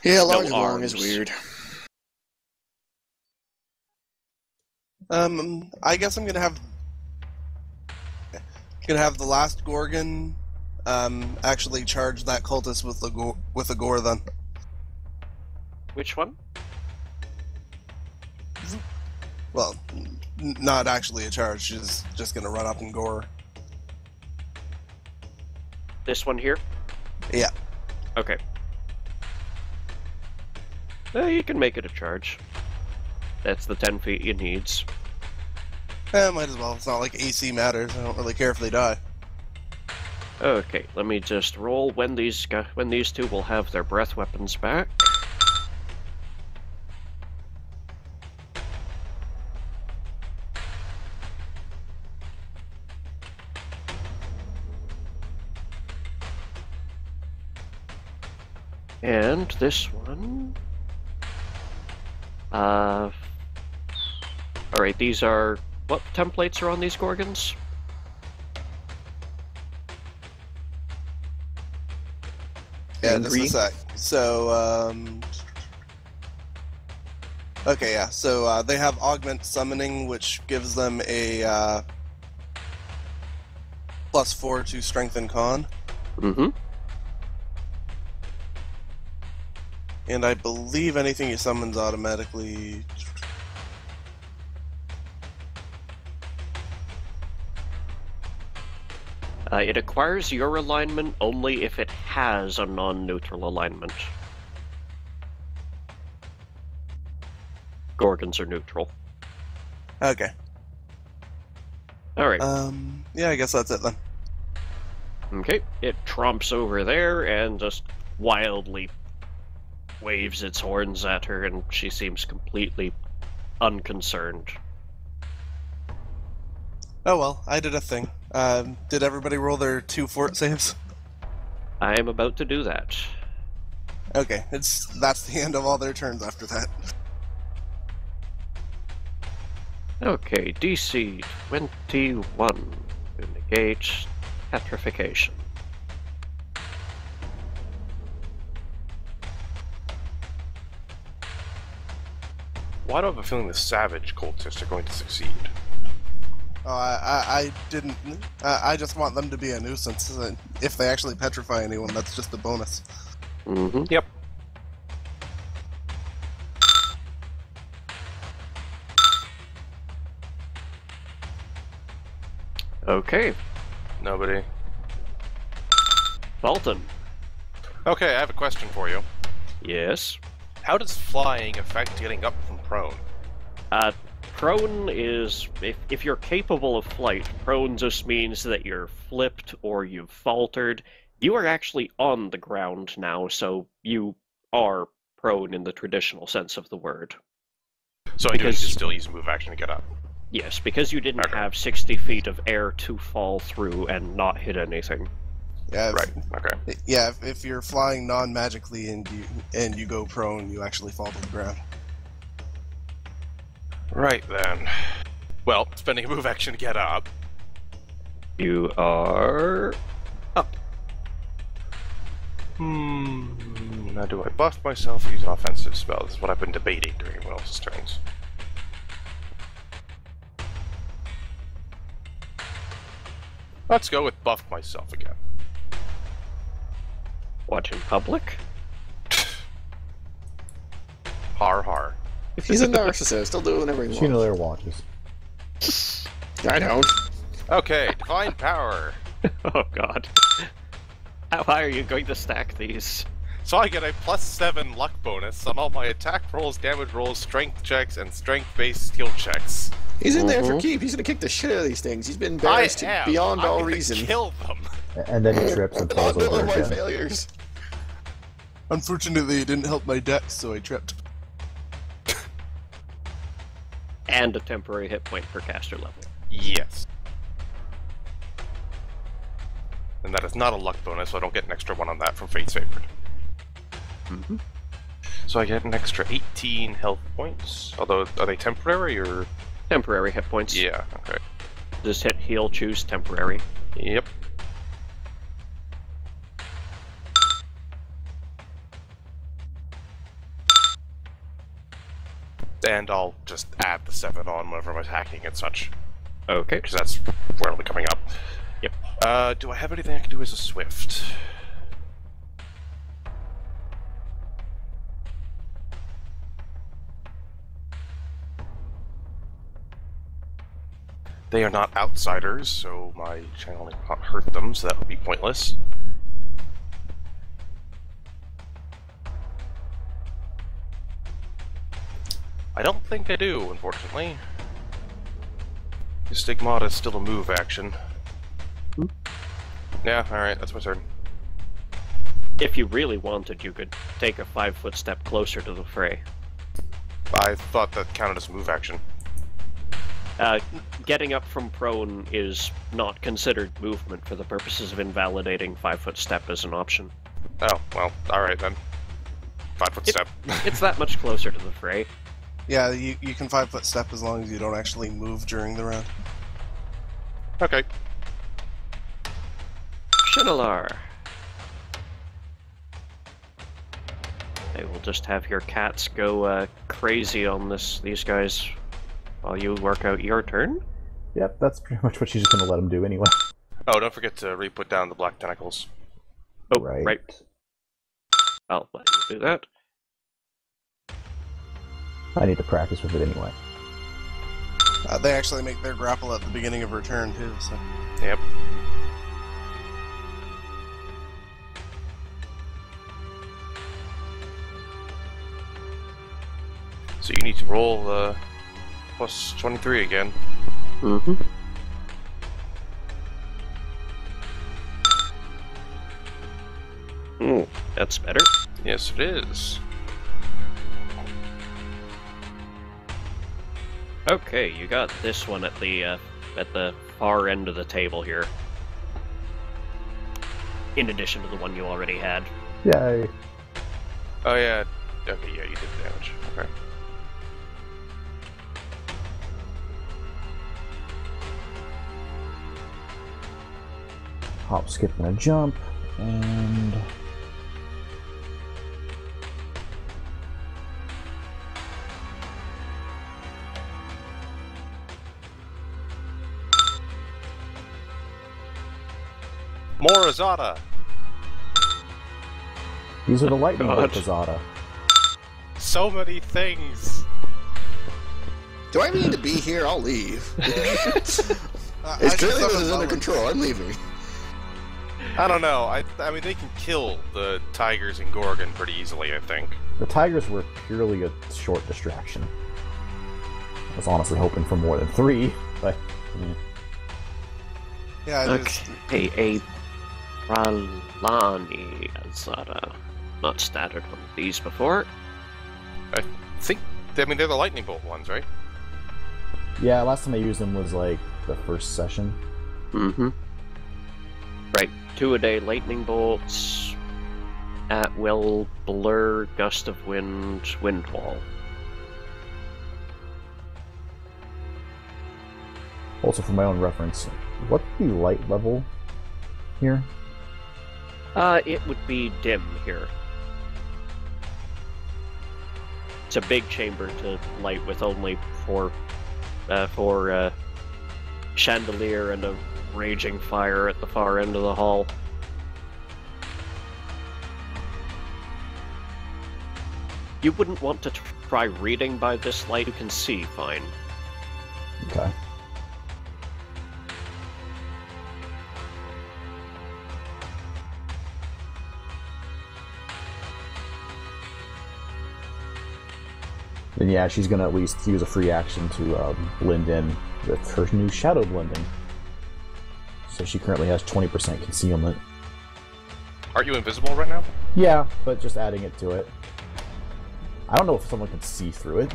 Yeah, large and long arms. is weird. I guess I'm gonna have the last Gorgon actually charge that cultist with a gore then. Which one? Well, not actually a charge. She's just gonna run up and gore. This one here? Yeah. Okay. You can make it a charge. That's the 10 feet you needs. Might as well. It's not like AC matters. I don't really care if they die. Okay, let me just roll when these two will have their breath weapons back. And this one... Alright, these are... What templates are on these Gorgons? Yeah, Angry. just a sec. So, okay, yeah. So, they have Augment Summoning, which gives them a, +4 to Strength and Con. Mm-hmm. And I believe anything he summons automatically... It acquires your alignment only if it has a non-neutral alignment. Gorgons are neutral. Okay. Alright, Yeah, I guess that's it then. okay. It tromps over there and just wildly waves its horns at her, and she seems completely unconcerned. Oh well, I did a thing. Did everybody roll their 2 fort saves? I am about to do that. Okay, that's the end of all their turns after that. Okay, DC 21 to negate petrification. Why do I have a feeling the savage cultists are going to succeed? Oh, I didn't. I just want them to be a nuisance. And if they actually petrify anyone, that's just a bonus. Mm-hmm. Yep. Okay, Nobody. Fulton. Okay, I have a question for you. Yes. How does flying affect getting up from prone? Prone is, if you're capable of flight, prone just means that you're flipped or you've faltered. You are actually on the ground now, so you are prone in the traditional sense of the word. So I do need to still use move action to get up. Yes, because you didn't Okay. have 60 feet of air to fall through and not hit anything. Yeah. Right, okay. Yeah. If you're flying non-magically and you go prone, you actually fall to the ground. Right then. Well, spending a move action to get up. You are up. Now do I buff myself or use an offensive spell? This is what I've been debating during everyone else's turns. Let's go with buff myself again. Watching public? Har har. He's a narcissist. He'll do whatever he wants. Chenalier watches. I don't. Okay, divine power. Oh god. How high are you going to stack these? So I get a +7 luck bonus on all my attack rolls, damage rolls, strength checks, and strength-based skill checks. He's in there for keep. He's gonna kick the shit out of these things. He's been I embarrassed am. beyond I'm all gonna reason. Kill them. And then he trips and falls All over of my again. failures. Unfortunately, it didn't help my dex, so I tripped. And a temporary hit point per caster level. Yes. And that is not a luck bonus, so I don't get an extra one on that from Fate's Favored. Mm-hmm. So I get an extra 18 health points. Although, are they temporary or? Temporary hit points. Yeah, okay. Just hit heal, choose temporary. Yep. And I'll just add the 7 on whenever I'm attacking and such, Okay. because that's where it'll be coming up. Yep. Do I have anything I can do as a Swift? They are not outsiders, so my channeling will not hurt them, so that would be pointless. I don't think I do, unfortunately. Stigmata is still a move action. Yeah, alright, that's my turn. If you really wanted, you could take a 5-foot step closer to the fray. I thought that counted as a move action. Getting up from prone is not considered movement for the purposes of invalidating 5-foot step as an option. Oh, well, alright then. 5-foot step. It's that much closer to the fray. Yeah, you can 5-foot step as long as you don't actually move during the round. Okay. Shinalar. I will just have your cats go crazy on these guys while you work out your turn. Yep, that's pretty much what she's just gonna let him do anyway. Oh, don't forget to re-put down the black tentacles. Oh, right. I'll let you do that. I need to practice with it anyway. They actually make their grapple at the beginning of her turn too. So Yep. So you need to roll plus 23 again. Mm-hmm. That's better. Yes, it is. Okay, you got this one at the far end of the table here. in addition to the one you already had. Yay. Oh yeah. Okay, yeah, you did damage. Okay. Hop, skip, and a jump, and More Azada! these are the lightning God. bolt Azada. So many things! Do I even need to be here? I'll leave. It's I clearly just this is under control. I'm leaving. I don't know. I mean, they can kill the tigers in Gorgon pretty easily, I think. The tigers were purely a short distraction. I was honestly hoping for more than 3, but Yeah, it is. Okay, a Ralani Azada. Not started one of these before. I think, I mean, they're the lightning bolt ones, right? yeah, last time I used them was like the first session. Mm-hmm. Right, 2-a-day lightning bolts, at will, blur, gust of wind, wind wall. Also, for my own reference, what's the light level here? It would be dim here. It's a big chamber to light with only four chandelier and a raging fire at the far end of the hall. You wouldn't want to try reading by this light. You can see fine. Okay. Then yeah, she's gonna at least use a free action to blend in with her new shadow blending. So she currently has 20% concealment. Aren't you invisible right now? Yeah, but just adding it to it. I don't know if someone can see through it.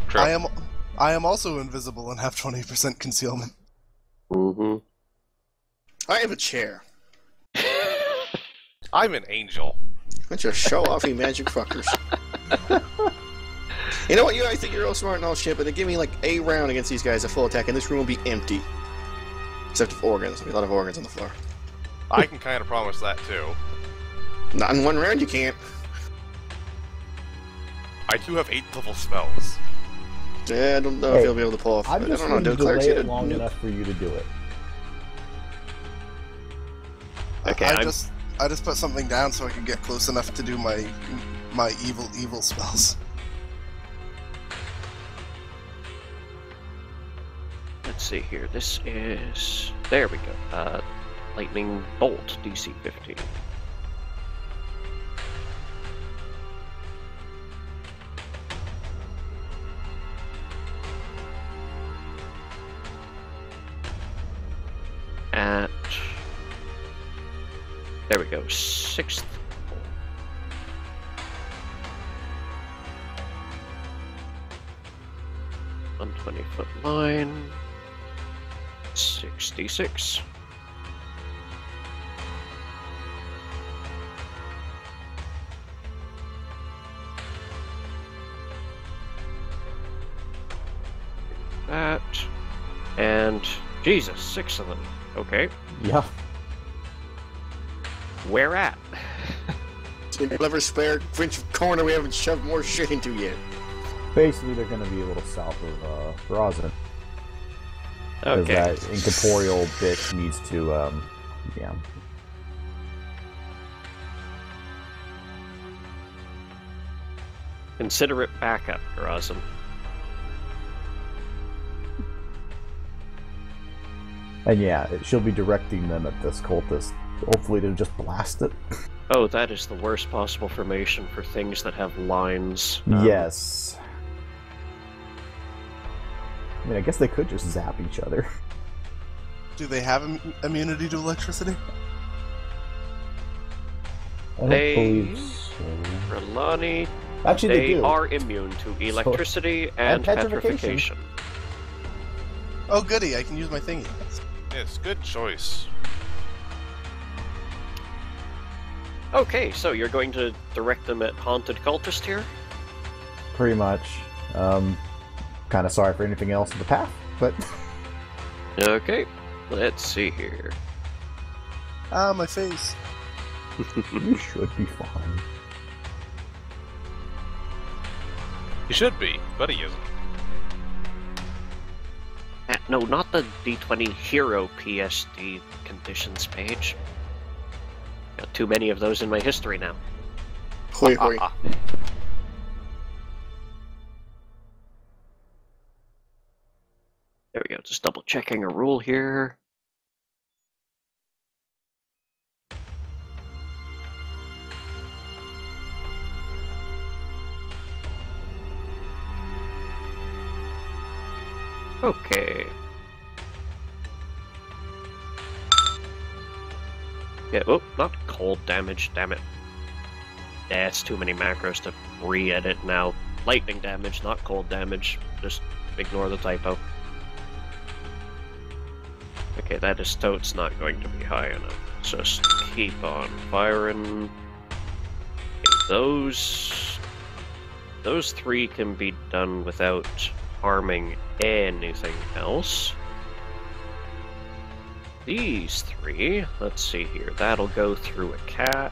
True. I am also invisible and have 20% concealment. Mm-hmm. I have a chair. I'm an angel. Bunch of show-offy magic fuckers. You know what? You guys think you're all smart and all shit, but they give me like a round against these guys at full attack, and this room will be empty. Except for organs. There'll be a lot of organs on the floor. I can kind of promise that too. Not in one round, you can't. I do have 8th level spells. Yeah, I don't know if you'll be able to pull off. I'm I just don't know. going to Do clerics delay get it long enough for you to do it. Okay, I just put something down so I can get close enough to do my evil spells. Let's see here. This is... There we go. Lightning Bolt, DC 15. At... There we go. 6th. 120-foot line. 66. That. And Jesus, 6 of them. Okay. Yeah. Where at? Clever spare inch of corner we haven't shoved more shit into yet. Basically, they're going to be a little south of Verizon. Because Okay. that incorporeal bit needs to, yeah. Consider it backup, Horizon. And yeah, she'll be directing them at this cultist. Hopefully to just blast it. Oh, that is the worst possible formation for things that have lines. Yes. I mean, I guess they could just zap each other. Do they have immunity to electricity? I don't They- believe so. Relani, Actually, they do. are immune to electricity and petrification. Oh, goody! I can use my thingy. Yes, good choice. Okay, so you're going to direct them at Haunted Cultist here? Pretty much. Kind of sorry for anything else in the path, but Okay, let's see here. Ah, my face. you should be fine. He should be, but he isn't. No, not the D20 Hero PSD conditions page. Got too many of those in my history now. Hoi hoi. There we go, just double checking a rule here. Okay. Yeah, oh, not cold damage, damn it. That's too many macros to re-edit now. Lightning damage, not cold damage. Just ignore the typo. Okay, that is totes not going to be high enough. Just keep on firing. Okay, those three can be done without harming anything else. These three, let's see here, that'll go through a cat.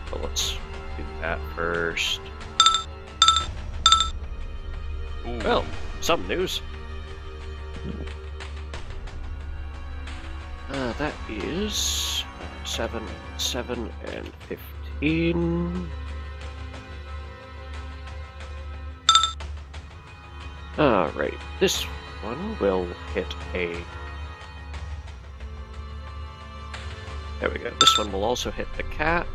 So let's do that first. Ooh. Well, some news. That is 7, 7, and 15. Alright, this one will hit a... There we go, this one will also hit the cat.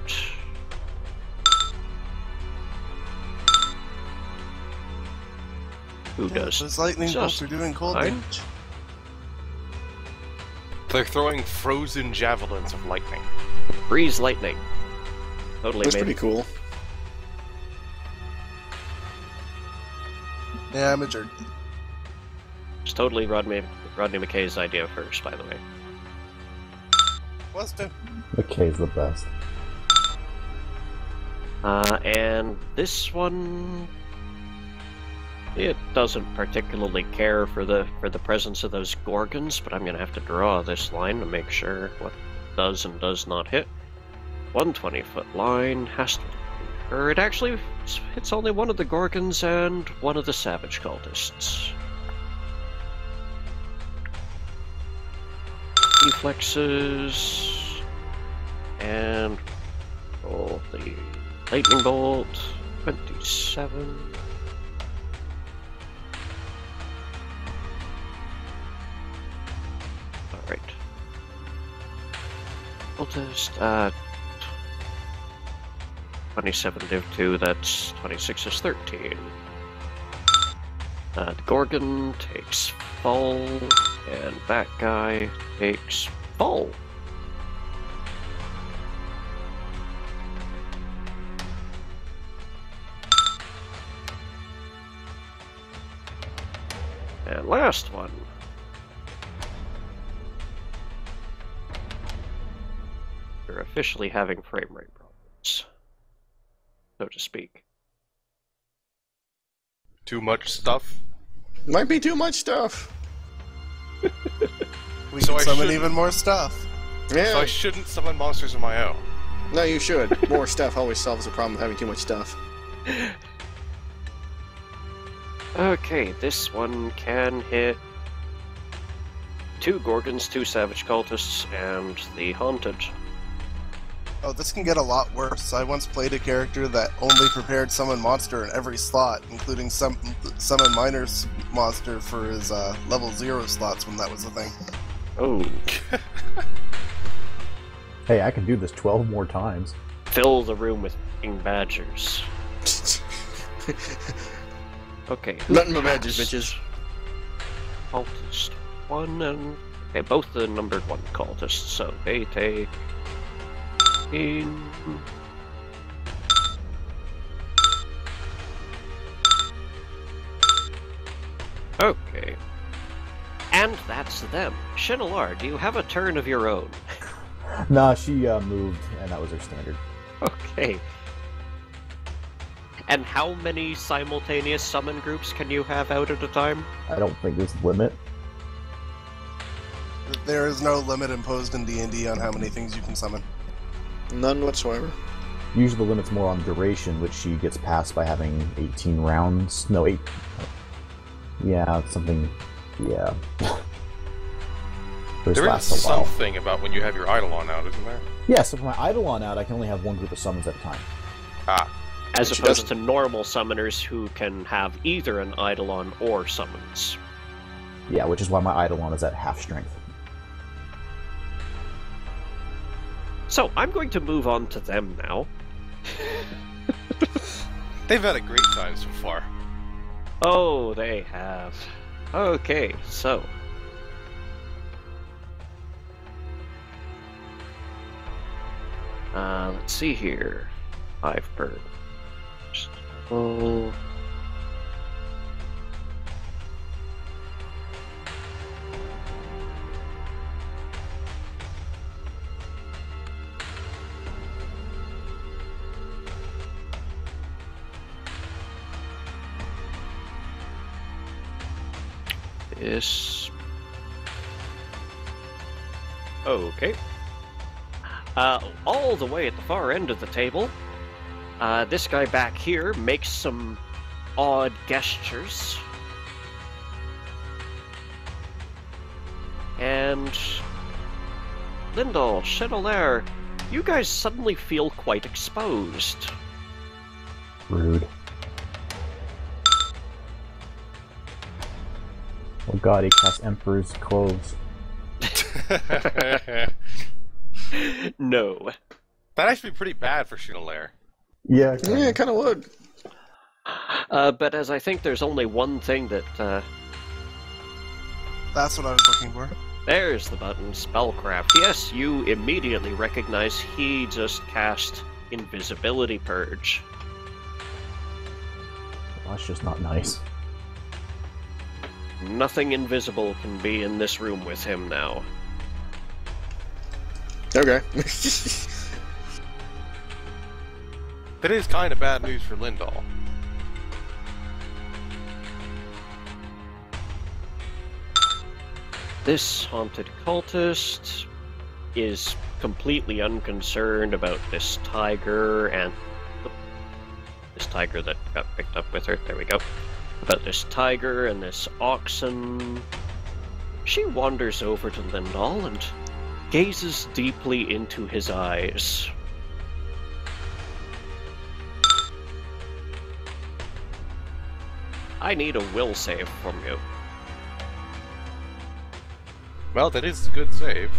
Who does? Those lightning bolts just are doing cold fine. damage. They're throwing frozen javelins of lightning. Freeze lightning. Totally That's made pretty cool. Yeah, I'm injured. It's totally Rodney McKay's idea first, by the way. Was too. McKay's the best. And this one, it doesn't particularly care for the presence of those gorgons, but I'm gonna have to draw this line to make sure what does and does not hit. 120-foot line has to. Or it actually hits only one of the gorgons and one of the savage cultists. Reflexes and roll the lightning bolt. 27. Alright. Cultist, 27 div 2, that's 26 is 13. The Gorgon takes fall, and that guy takes fall. And last one. We're officially having frame rate problems, so to speak. Too much stuff. Might be too much stuff. We So can I summon shouldn't- even more stuff. Yeah. So I shouldn't summon monsters of my own. No, you should. More stuff always solves the problem of having too much stuff. Okay, this one can hit 2 Gorgons, 2 Savage Cultists, and the Haunted. Oh, this can get a lot worse. I once played a character that only prepared summon monster in every slot, including summon miner's monster for his level 0 slots when that was a thing. Oh, Hey, I can do this 12 more times. fill the room with king badgers. Okay, who Nothing but badges, has bitches. Cultist 1 and... Okay, both the numbered 1 cultists, so they take... 15... Okay. And that's them. Shinalar, do you have a turn of your own? Nah, she moved, and that was her standard. Okay. And how many simultaneous summon groups can you have out at a time? I don't think there's a limit. There is no limit imposed in D&D on how many things you can summon. None whatsoever. Usually the limit's more on duration, which she gets past by having 18 rounds. No, 8. Yeah, something. Yeah. Those There is last a while. something about when you have your Eidolon out, isn't there? Yeah, so for my Eidolon out, I can only have one group of summons at a time. Ah, As She opposed doesn't. to normal summoners who can have either an Eidolon or summons. Yeah, which is why my Eidolon is at half strength. So, I'm going to move on to them now. they've had a great time so far. Oh, they have. Okay, so. Let's see here. 5 per. Oh. This. Okay. All the way at the far end of the table, this guy back here makes some odd gestures. And Lindal, Chandelier, you guys suddenly feel quite exposed. Rude. Oh god, he casts Emperor's Clothes. That'd No. actually be pretty bad for Chandelier. Yeah, Yeah, it kind of would. But as I think there's only one thing that, That's what I was looking for. there's the button, Spellcraft. Yes, you immediately recognize he just cast Invisibility Purge. Well, that's just not nice. Nothing invisible can be in this room with him now. Okay. That is kind of bad news for Lindal. This haunted cultist is completely unconcerned about this tiger and this tiger that got picked up with her. There we go. About this tiger and this oxen. She wanders over to Lindal and gazes deeply into his eyes. I need a will save from you. Well, that is a good save.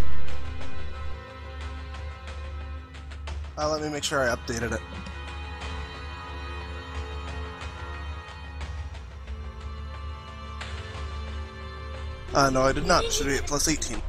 Let me make sure I updated it. No, I did not. It should be at plus 18.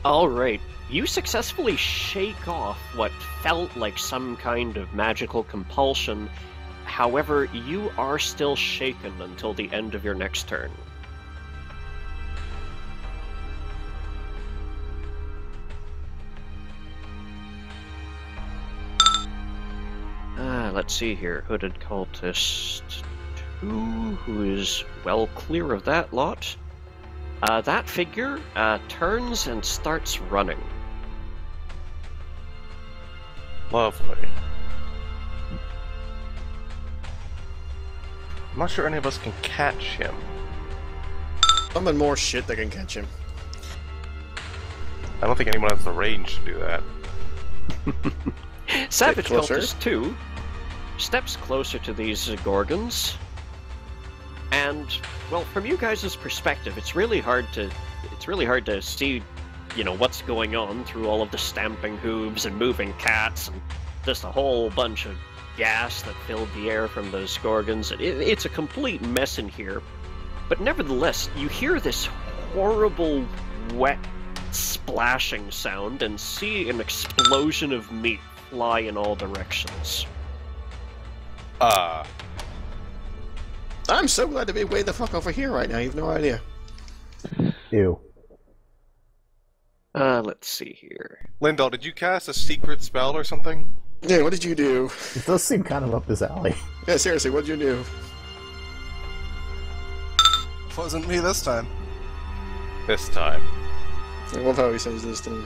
Alright, you successfully shake off what felt like some kind of magical compulsion. However, you are still shaken until the end of your next turn. Let's see here. Hooded Cultist 2, who is well clear of that lot. That figure turns and starts running. Lovely. I'm not sure any of us can catch him. Summon more shit that can catch him. I don't think anyone has the range to do that. Savage closer. Cultist 2 steps closer to these Gorgons, and, well, from you guys' perspective, it's really hard to see, you know, what's going on through all of the stamping hooves and moving cats and just a whole bunch of gas that filled the air from those Gorgons. It's a complete mess in here, but nevertheless, you hear this horrible, wet splashing sound and see an explosion of meat fly in all directions. I'm so glad to be way the fuck over here right now. You have no idea. Ew. Let's see here. Lindell, did you cast a secret spell or something? Yeah, what did you do? It does seem kind of up this alley. Yeah, seriously, what did you do? Wasn't me this time. This time. I love how he says this thing.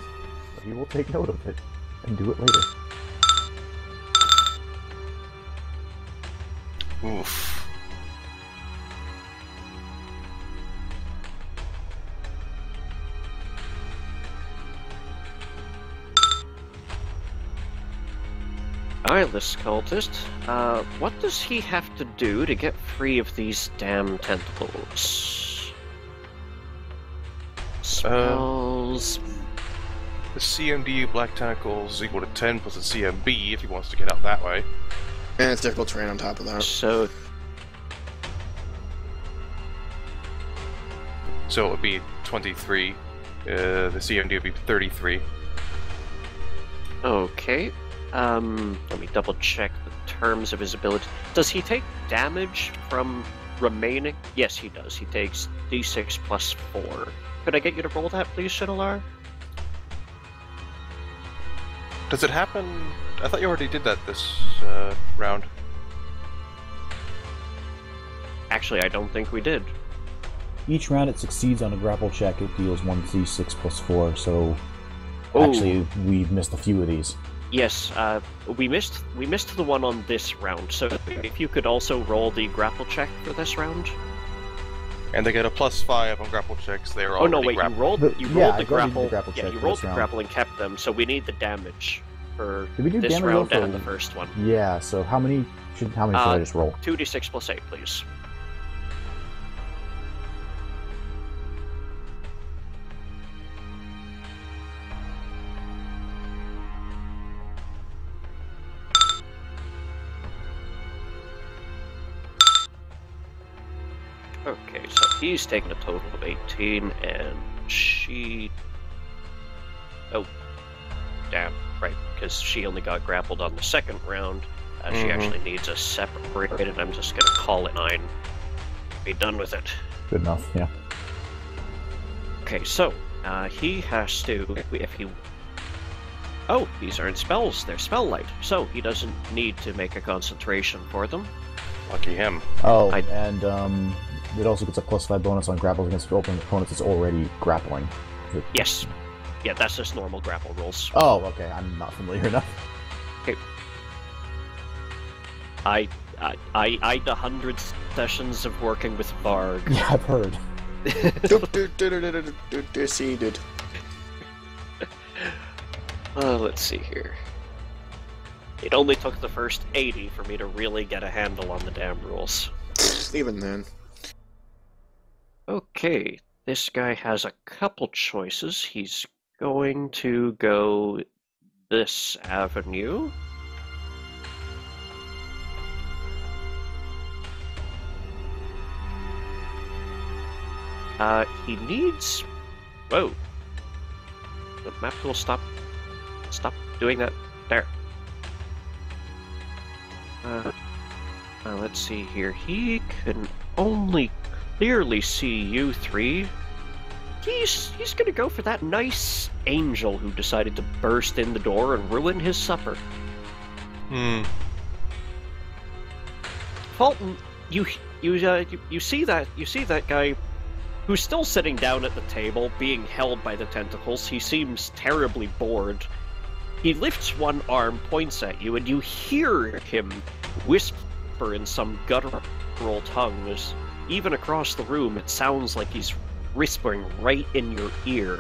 He will take note of it and do it later. Oof. Eyeless cultist, what does he have to do to get free of these damn tentacles? Spells... The CMD Black Tentacles is equal to 10 plus the CMB if he wants to get out that way. And it's difficult terrain on top of that. So, So it would be 23. The CMD would be 33. okay. Let me double check the terms of his ability. Does he take damage from remaining? Yes, he does. He takes d6 plus 4. Could I get you to roll that, please, Shinolar? Does it happen? I thought you already did that this round. Actually, I don't think we did. Each round it succeeds on a grapple check, it deals 1d6 plus 4, so... Ooh. Actually, we've missed a few of these. Yes, we missed the one on this round, so if you could also roll the grapple check for this round. And they get a +5 on grapple checks. They are Oh no, already wait, grappled. you rolled Yeah, the I already grapple. did the grapple Yeah, check you for rolled this the round. grapple and kept them, so we need the damage for Did we do this damage round roll and for- the first one. Yeah, so how many should I just roll? 2d6 plus 8, please. Okay, so he's taken a total of 18, and she... Oh, damn, right, because she only got grappled on the second round. She actually needs a separate, and I'm just gonna call it 9. Be done with it. Good enough, yeah. Okay, so, he has to, if he... Oh, these aren't spells, they're spell light, so he doesn't need to make a concentration for them. Lucky him. Oh, I- and it also gets a +5 bonus on grapples against open opponents that's already grappling. Yes. Yeah, that's just normal grapple rolls. Oh, okay, I'm not familiar enough. I 100 sessions of working with Varg. Yeah, I've heard. Seeded. Let's see here. It only took the first 80 for me to really get a handle on the damn rules. Even then. Okay, this guy has a couple choices. He's going to go this avenue. He needs... Whoa. The map tool, stop doing that. There. Let's see here. He can only clearly see you three. He's gonna go for that nice angel who decided to burst in the door and ruin his supper. Fulton, you see that guy who's still sitting down at the table, being held by the tentacles. He seems terribly bored. He lifts one arm, points at you, and you hear him whisper in some guttural tongue. As even across the room, it sounds like he's whispering right in your ear.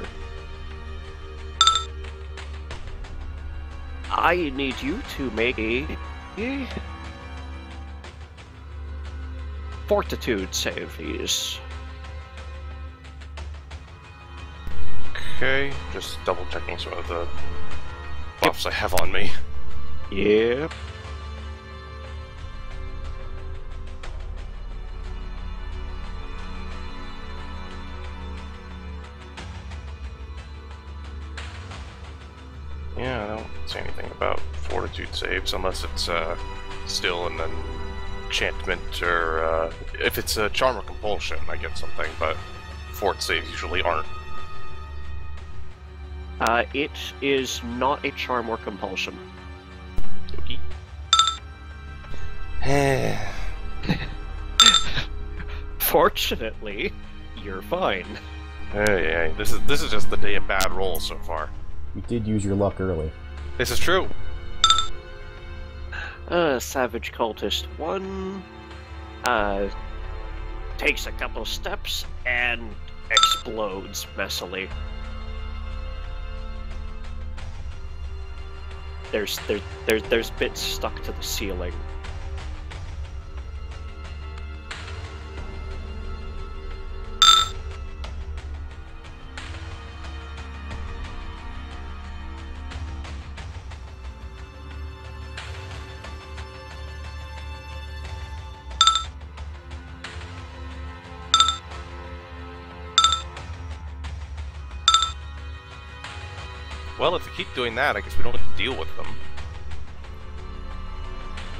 I need you to make a fortitude save, please. Okay, just double checking some of the buffs I have on me. Yep. Yeah, I don't say anything about fortitude saves unless it's still an enchantment or if it's a charm or compulsion, I get something, but fort saves usually aren't. It is not a charm or compulsion. Okay. Fortunately, you're fine. Hey, this is just the day of bad rolls so far. You did use your luck early. This is true. Savage Cultist 1 takes a couple steps and explodes messily. There's bits stuck to the ceiling. Well, if they keep doing that, I guess we don't have to deal with them.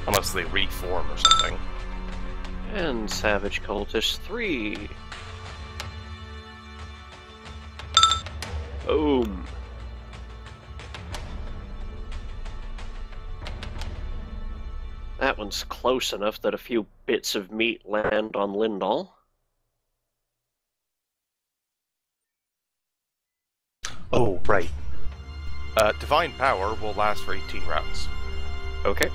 Unless they reform or something. And Savage Cultist 3. Boom. That one's close enough that a few bits of meat land on Lindahl. Oh, right. Divine Power will last for 18 rounds. Okay.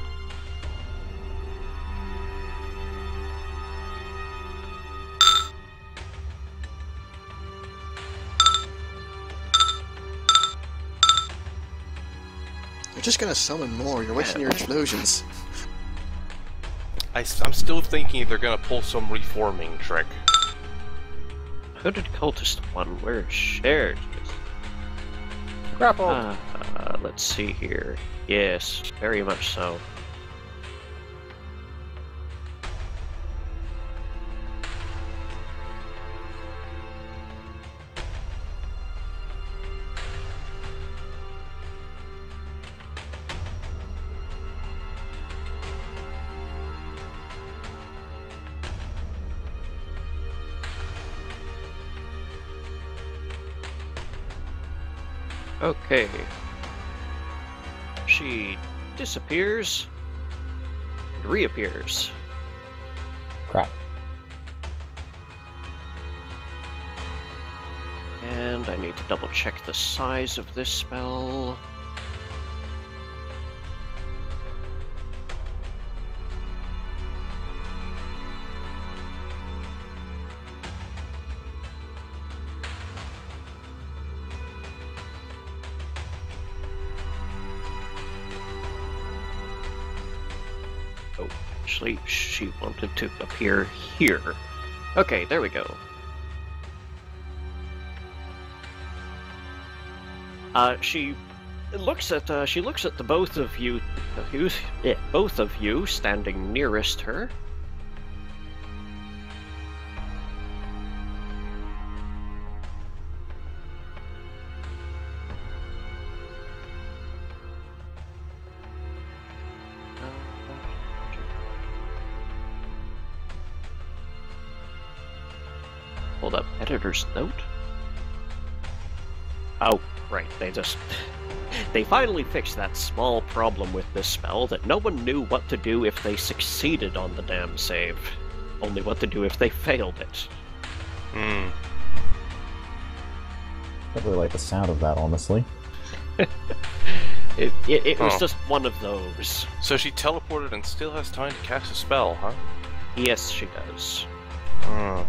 You're just gonna summon more. You're wasting your explosions. I'm still thinking they're gonna pull some reforming trick. Hooded Cultist 1, where is shared? Grapple! Let's see here. Yes, very much so. Okay. She disappears and reappears. Crap. And I need to double check the size of this spell. Actually, she wanted to appear here. Okay, there we go. She looks at the both of you standing nearest her. Hold up, editor's note? Oh, right, they finally fixed that small problem with this spell that no one knew what to do if they succeeded on the damn save. Only what to do if they failed it. Hmm. I really like the sound of that, honestly. It was just one of those. So she teleported and still has time to cast a spell, huh? Yes, she does. Hmm.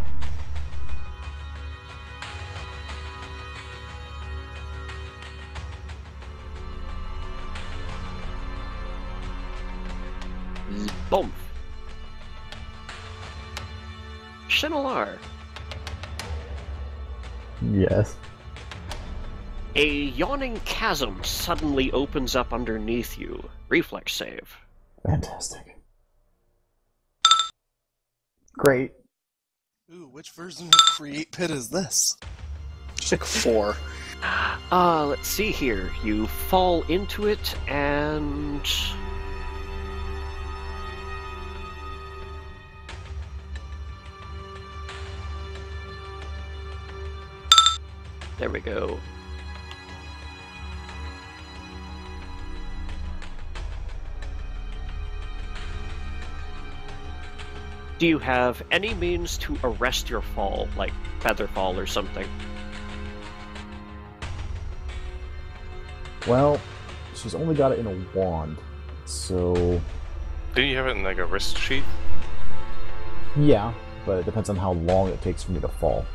Boom. Shinalar. Yes. A yawning chasm suddenly opens up underneath you. Reflex save. Fantastic. Great. Ooh, which version of Create Pit is this? Just like 4. Let's see here. You fall into it, and... There we go. Do you have any means to arrest your fall, like feather fall or something? Well, she's only got it in a wand, so... Didn't you have it in like a wrist sheath? Yeah, but it depends on how long it takes for me to fall.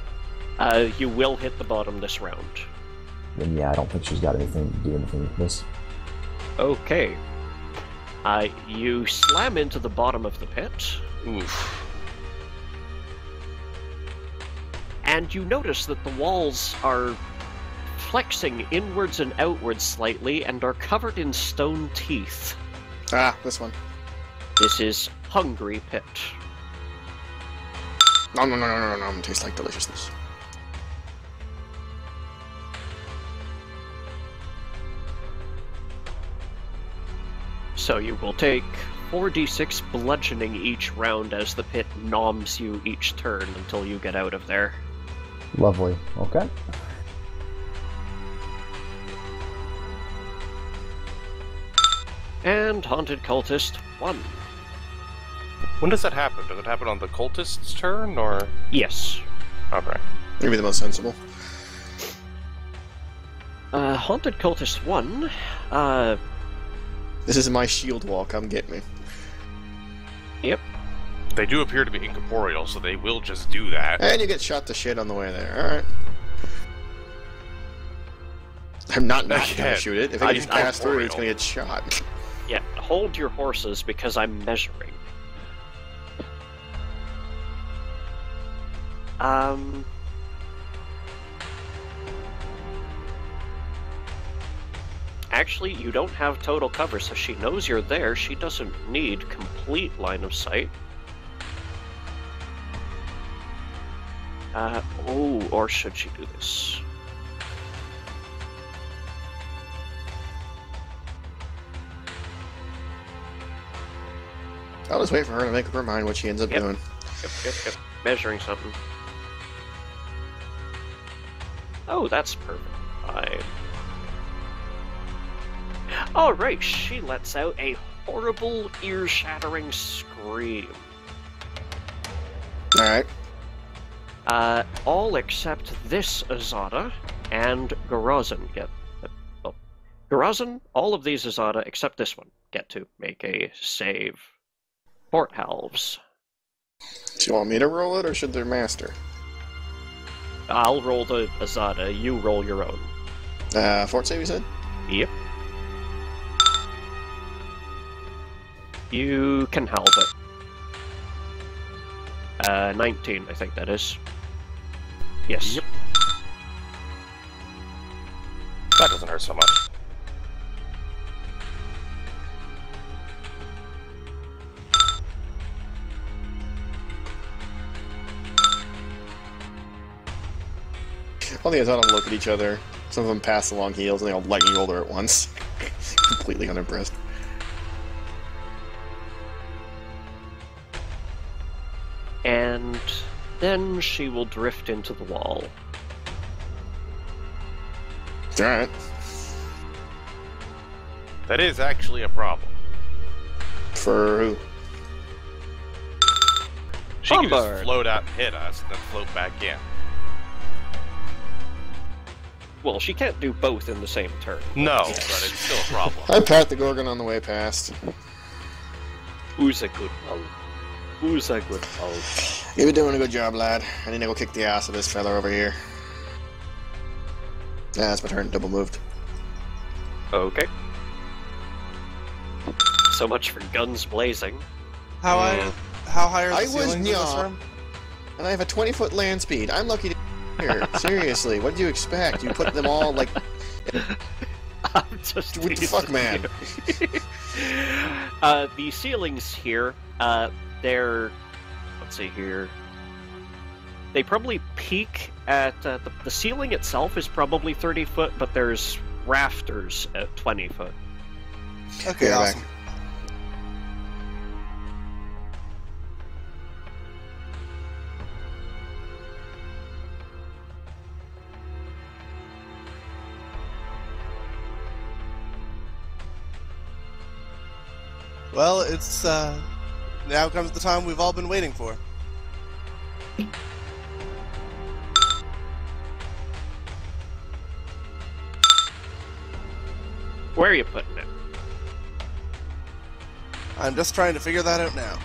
You will hit the bottom this round. Then yeah, I don't think she's got anything to do anything with this. Okay. You slam into the bottom of the pit. Oof. And you notice that the walls are flexing inwards and outwards slightly and are covered in stone teeth. Ah, this one. This is Hungry Pit. Nom. Tastes like deliciousness. So you will take 4d6 bludgeoning each round as the pit noms you each turn until you get out of there. Lovely. Okay. And Haunted Cultist 1. When does that happen? Does it happen on the cultist's turn, or...? Yes. Okay. Maybe the most sensible. Haunted Cultist 1, This is my shield wall, come get me. Yep. They do appear to be incorporeal, so they will just do that. And you get shot to shit on the way there, alright. I'm not gonna shoot it. If it just pass through, it's gonna get shot. Yeah, hold your horses because I'm measuring. Actually, you don't have total cover, so she knows you're there. She doesn't need complete line of sight. Or should she do this? I'll just wait for her to make up her mind what she ends up doing. Yep. Measuring something. Oh, that's perfect. Fine. Alright, she lets out a horrible, ear-shattering scream. Alright. All except this Azada and Garazan get... Garazan, all of these Azada except this one get to make a save. Fort halves. Do you want me to roll it, or should their master? I'll roll the Azada, you roll your own. Fort save, you said? Yep. You can halve it. 19, I think that is. Yes. Yep. That doesn't hurt so much. All the Azada look at each other. Some of them pass along heels, and they all lightning bolt her at once. Completely unimpressed. And then she will drift into the wall. Alright. That is actually a problem. For who? She can Bombard. just float out and hit us, and then float back in. Well, she can't do both in the same turn. No, but it's still a problem. I pat the Gorgon on the way past. Who's a good one? Who's a good one? You've been doing a good job, lad. I need to go kick the ass of this fella over here. Yeah, that's my turn. Double moved. Okay. So much for guns blazing. How high are the I was ceilings in this not. room? And I have a 20-foot land speed. I'm lucky to here. Seriously, what did you expect? You put them all, like... I'm just What the fuck, man? The ceilings here, they're... Let's see here. they probably peak at the ceiling itself is probably 30 foot, but there's rafters at 20 foot. Okay, Yeah, awesome. back. Well, it's now comes the time we've all been waiting for. Where are you putting it? I'm just trying to figure that out now.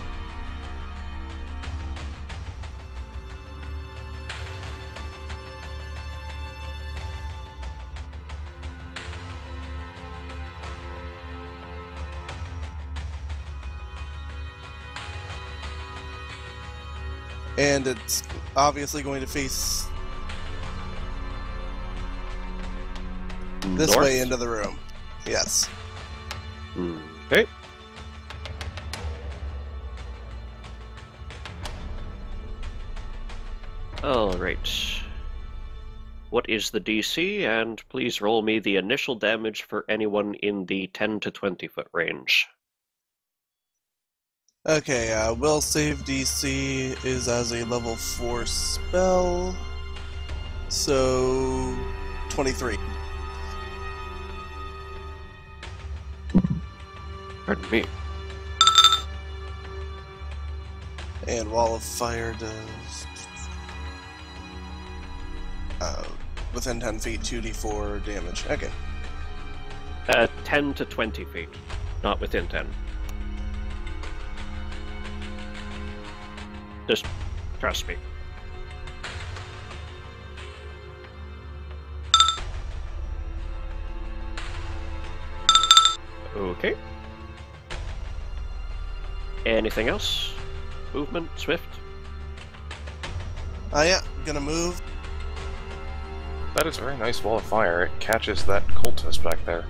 And it's obviously going to face this North? way into the room. Yes. Okay. Alright. What is the DC? And please roll me the initial damage for anyone in the 10 to 20 foot range. Okay, will save DC is as a level 4 spell. So 23. Pardon me. And Wall of Fire does within 10 feet 2d4 damage. Okay. 10 to 20 feet, not within 10. Just trust me. Okay. Anything else? Movement, swift? Yeah, gonna move. That is a very nice wall of fire. It catches that cultist back there.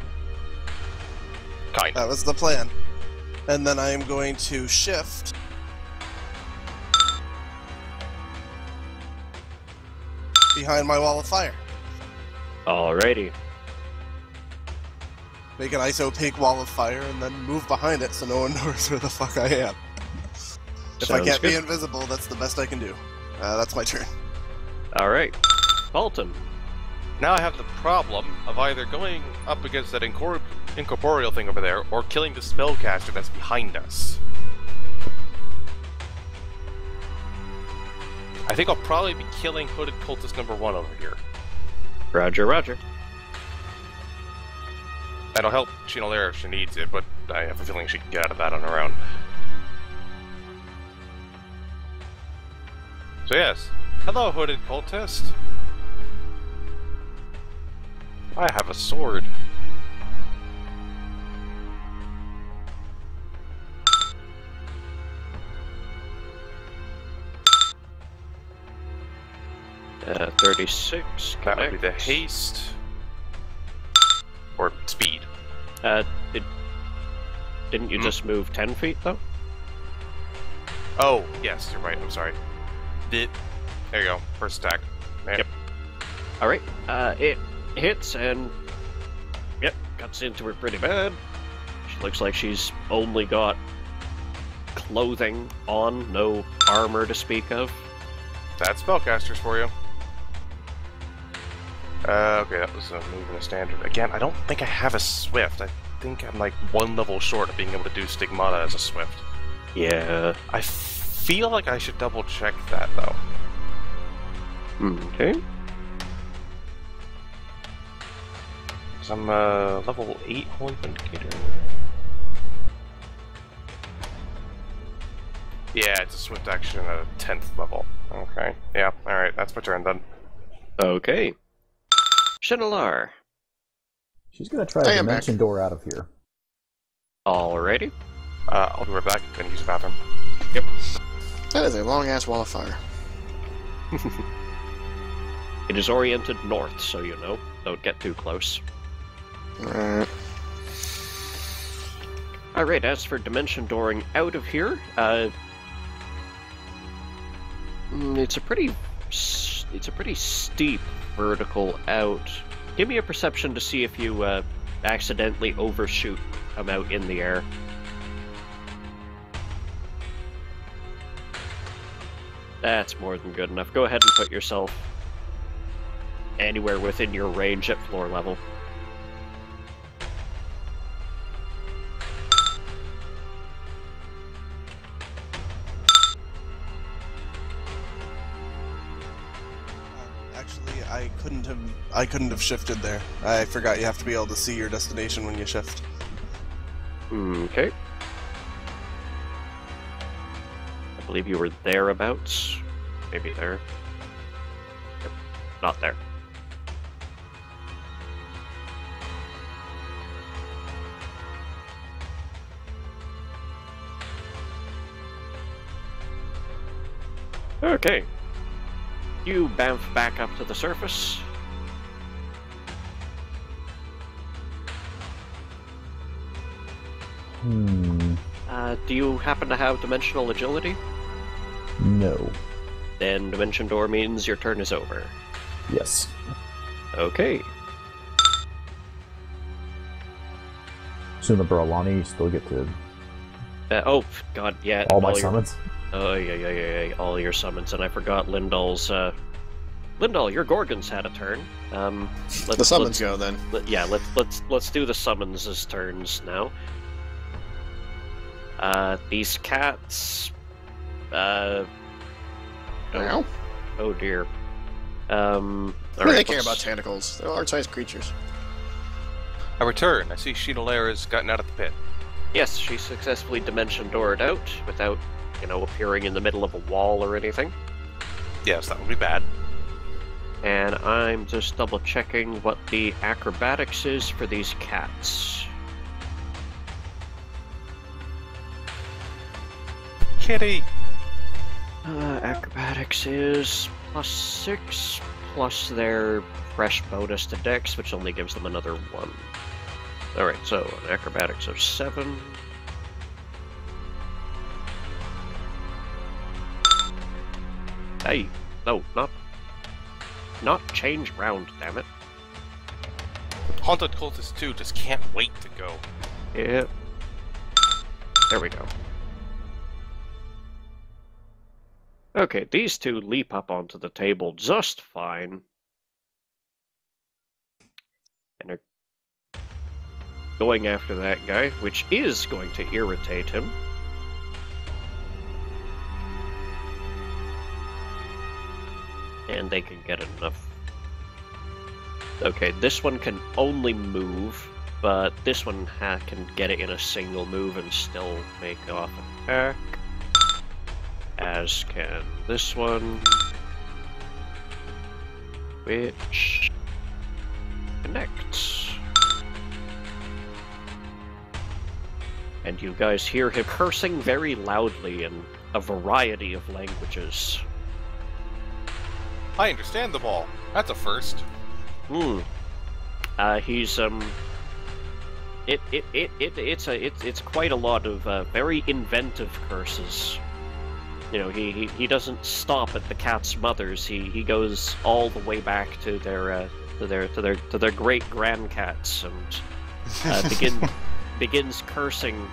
Kind That of. was the plan. And then I am going to shift. Behind my wall of fire. Alrighty. Make an ice opaque wall of fire and then move behind it so no one knows where the fuck I am. If I Sounds can't be good. invisible, that's the best I can do. That's my turn. Alright. Bolton. Now I have the problem of either going up against that incorporeal thing over there, or killing the spellcaster that's behind us. I think I'll probably be killing Hooded Cultist number 1 over here. Roger, roger. That'll help Chinolera if she needs it, but I have a feeling she can get out of that on her own. So yes, hello Hooded Cultist. I have a sword. Uh, 36. That would be the connects. haste. Or speed. Didn't you just move 10 feet, though? Oh, yes, you're right, I'm sorry. There you go, first attack. Man. Yep. Alright, it hits and... Yep, cuts into her pretty bad. She looks like she's only got clothing on, no armor to speak of. That's spellcasters for you. Okay, that was a move and a standard. Again, I don't think I have a swift. I think I'm like 1 level short of being able to do stigmata as a swift. Yeah. I feel like I should double check that though. Okay. So I'm level 8 Holy Vindicator. Yeah, it's a swift action at a 10th level. Okay, yeah, alright, that's my turn then. Okay. Shinalar. She's gonna try I a am dimension door out of here. Alrighty. I'll be right back. Gonna use the bathroom. That is a long ass wall of fire. It is oriented north, so you know. Don't get too close. Alright. Alright, as for dimension dooring out of here, it's a pretty it's a pretty steep vertical out. Give me a perception to see if you accidentally overshoot them out in the air. That's more than good enough. Go ahead and put yourself anywhere within your range at floor level. Actually, I couldn't have shifted there. I forgot you have to be able to see your destination when you shift. Okay. I believe you were thereabouts. Maybe there. Yep. Not there. Okay. You bounce back up to the surface. Do you happen to have dimensional agility? No. Then dimension door means your turn is over. Yes. Okay. Soon the Baralani, you still get to Oh, God, yeah. all my summons. Oh, yeah. All your summons, and I forgot Lindall's, Lindall, your Gorgons had a turn. The summons go, then. Let's do the summons as turns now. These cats... Ow. Oh dear. They care about tentacles. They're large-sized creatures. I return. I see Sheena has gotten out of the pit. Yes, she successfully dimension doored out without, appearing in the middle of a wall or anything. Yes, that would be bad. And I'm just double checking what the acrobatics is for these cats. Kitty! Acrobatics is +6 plus their fresh bonus to Dex, which only gives them another 1. Alright, so an acrobatics of 7. Hey, no, not change round, damn it. Haunted Cultist 2 just can't wait to go. Yeah. There we go. Okay, these two leap up onto the table just fine. And are going after that guy, which is going to irritate him. And they can get enough. Okay, this one can only move, but this one can get it in a single move and still make off an attack. As can this one, which connects. And you guys hear him cursing very loudly in a variety of languages. I understand them all. That's a first. He's it's quite a lot of very inventive curses. He doesn't stop at the cat's mothers. He goes all the way back to their great grandcats and begins cursing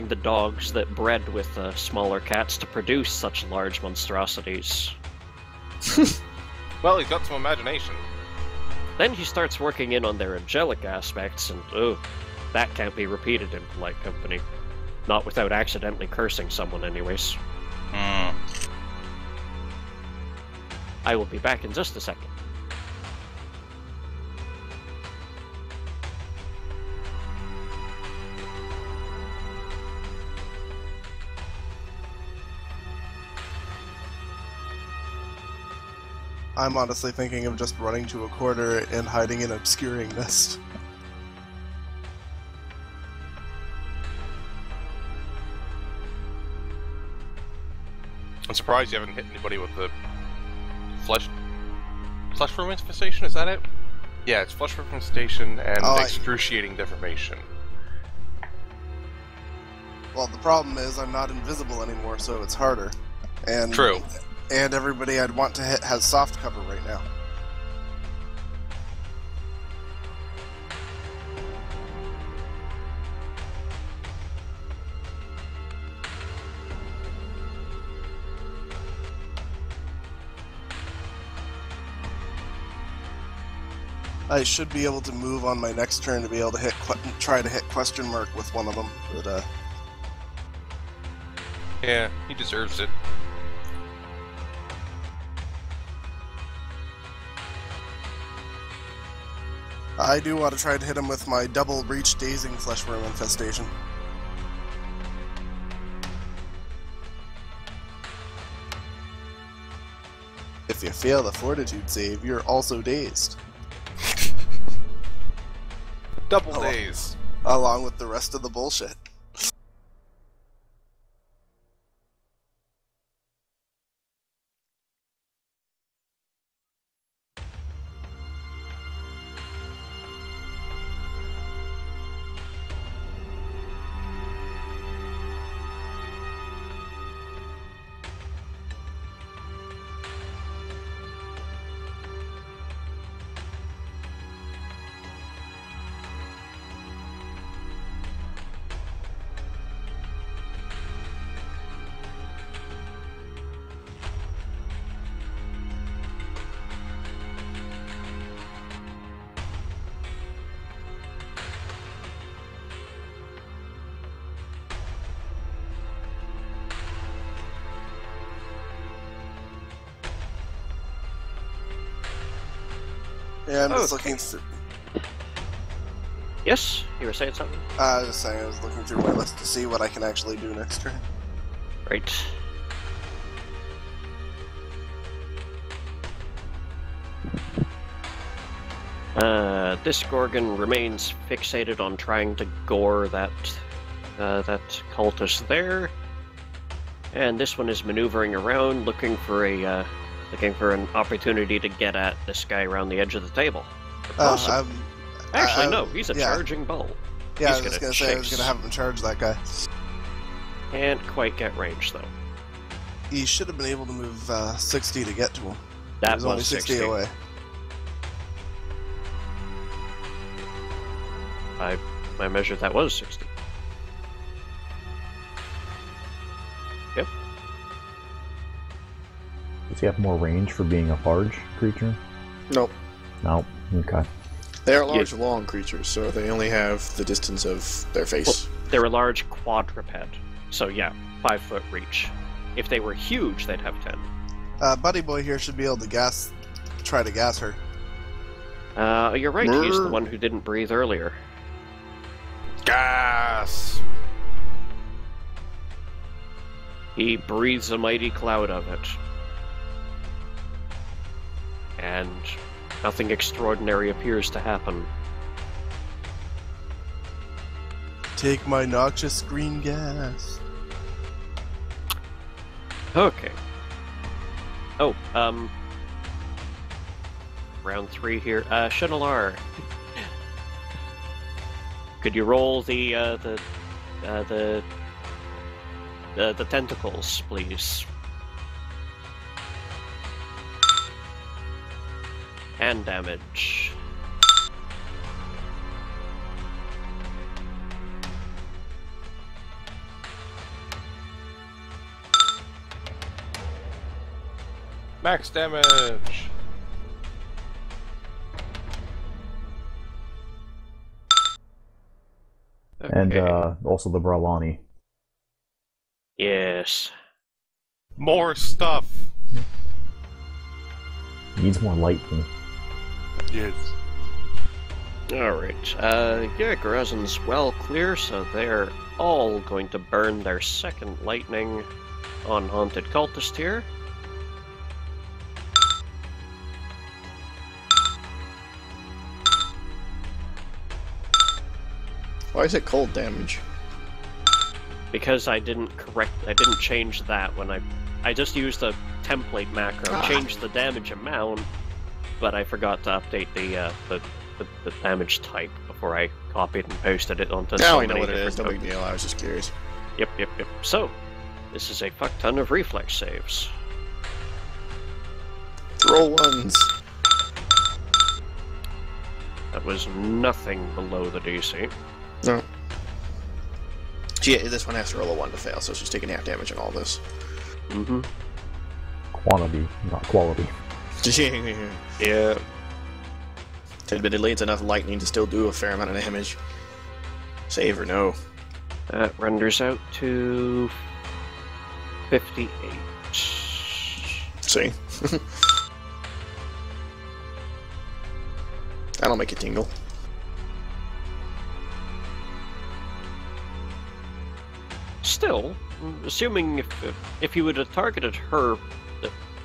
the dogs that bred with smaller cats to produce such large monstrosities. Well, he's got some imagination. Then he starts working in on their angelic aspects, and that can't be repeated in polite company. Not without accidentally cursing someone, anyways. I will be back in just a second. I'm honestly thinking of just running to a corner and hiding in obscuring mist. I'm surprised you haven't hit anybody with the flesh room infestation, is that it? Yeah, it's flesh room infestation and excruciating deformation. Well, the problem is I'm not invisible anymore, so it's harder. And True. And everybody I'd want to hit has soft cover right now. I should be able to move on my next turn to be able to try to hit question mark with one of them, but Yeah, he deserves it. I do want to try to hit him with my double breach dazing fleshworm infestation. If you fail the fortitude save, you're also dazed. Double days. Along with the rest of the bullshit. Yeah, I'm just looking through. Yes, you were saying something? I was just saying, I was looking through my list to see what I can actually do next turn. Right. This Gorgon remains fixated on trying to gore that cultist there, and this one is maneuvering around, looking for an opportunity to get at this guy around the edge of the table. Actually, no, he's a charging bull. Yeah, He's I was gonna gonna say I was chase. gonna have him charge that guy. Can't quite get range though. He should have been able to move 60 to get to him. That He was only was 60 away. I measured that was 60. Yep. Does he have more range for being a large creature? Nope. No. Okay. They are large, long creatures, so they only have the distance of their face. Well, they're a large quadruped, so yeah, 5 foot reach. If they were huge, they'd have 10. Buddy Boy here should be able to try to gas her. You're right, he's the one who didn't breathe earlier. Gas! He breathes a mighty cloud of it. And nothing extraordinary appears to happen. Take my noxious green gas. Okay. Oh, round 3 here. Shanalar. Could you roll the tentacles, please? And damage. Max damage! And Okay. also the Bralani. Yes. More stuff! Needs more lightning. Yes. Alright. Yeah, Garazen's well clear, so they're all going to burn their second lightning on Haunted Cultist here. Why is it cold damage? Because I didn't change that when I just used a template macro, changed the damage amount, but I forgot to update the damage type before I copied and pasted it onto Now so I know many what it is, no different big deal, I was just curious. Yep. So, this is a fuck ton of reflex saves. Roll ones. That was nothing below the DC. No. This one has to roll a 1 to fail, so she's taking half damage on all this. Mm-hmm. Quantity, not quality. Yeah. Admittedly, it's enough lightning to still do a fair amount of damage. Save or no. That renders out to 58. See? That'll make it tingle. Still, assuming if you would have targeted her,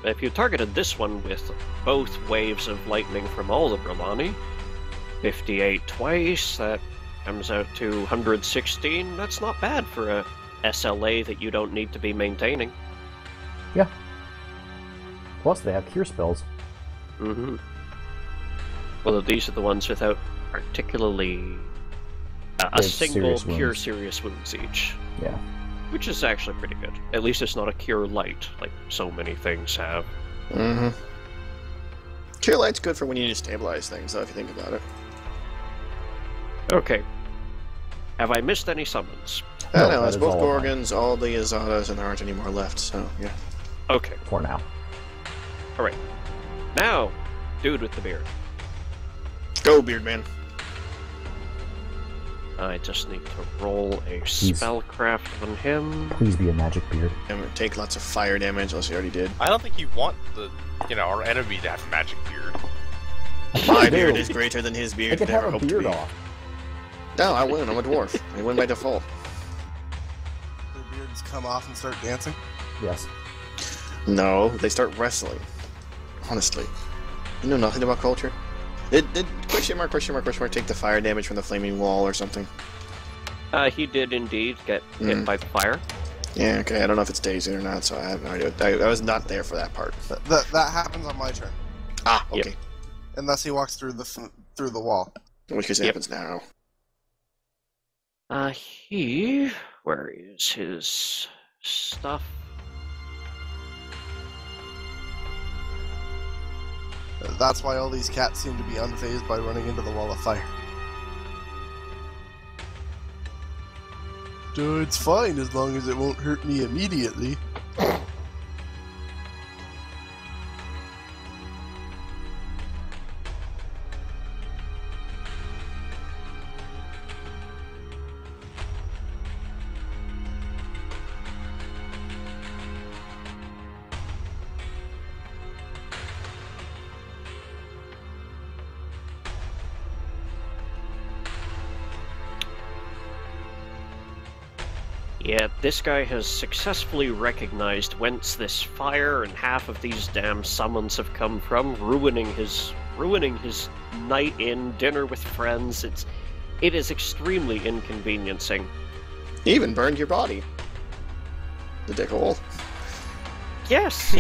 if you targeted this one with both waves of lightning from all the Brillani, 58 twice, that comes out to 116. That's not bad for a SLA that you don't need to be maintaining. Yeah. Plus, they have cure spells. Mm-hmm. Although these are the ones without particularly a single serious cure wounds. serious wounds each. Yeah. Which is actually pretty good. At least it's not a cure light, like so many things have. Mm-hmm. Cure Light's good for when you need to stabilize things, though, if you think about it. Okay. Have I missed any summons? I don't No, know, that it's is both all of mine. Gorgons, all the Azadas, and there aren't any more left, so yeah. Okay. For now. Alright. Now, dude with the beard. Go, Beardman. I just need to roll a spellcraft on him. Please be a magic beard. And take lots of fire damage, unless you already did. I don't think you want our enemy to have magic beard. My Dude. beard is greater than his I beard. could Never have a hoped to beard be. off. No, I win. I'm a dwarf. I win by default. Their beards come off and start dancing. Yes. No, they start wrestling. Honestly. You know nothing about culture? Did question mark, take the fire damage from the flaming wall or something? He did indeed get hit by the fire. Yeah, okay, I don't know if it's dazing or not, so I have no idea. I was not there for that part. That happens on my turn, Ah, okay. Yep. unless he walks through the wall. In which case it happens now. Where is his stuff? That's why all these cats seem to be unfazed by running into the wall of fire. Dude, it's fine as long as it won't hurt me immediately. Yeah, this guy has successfully recognized whence this fire and half of these damn summons have come from, ruining his night in, dinner with friends. It is extremely inconveniencing. You even burned your body. The dickhole. Yes,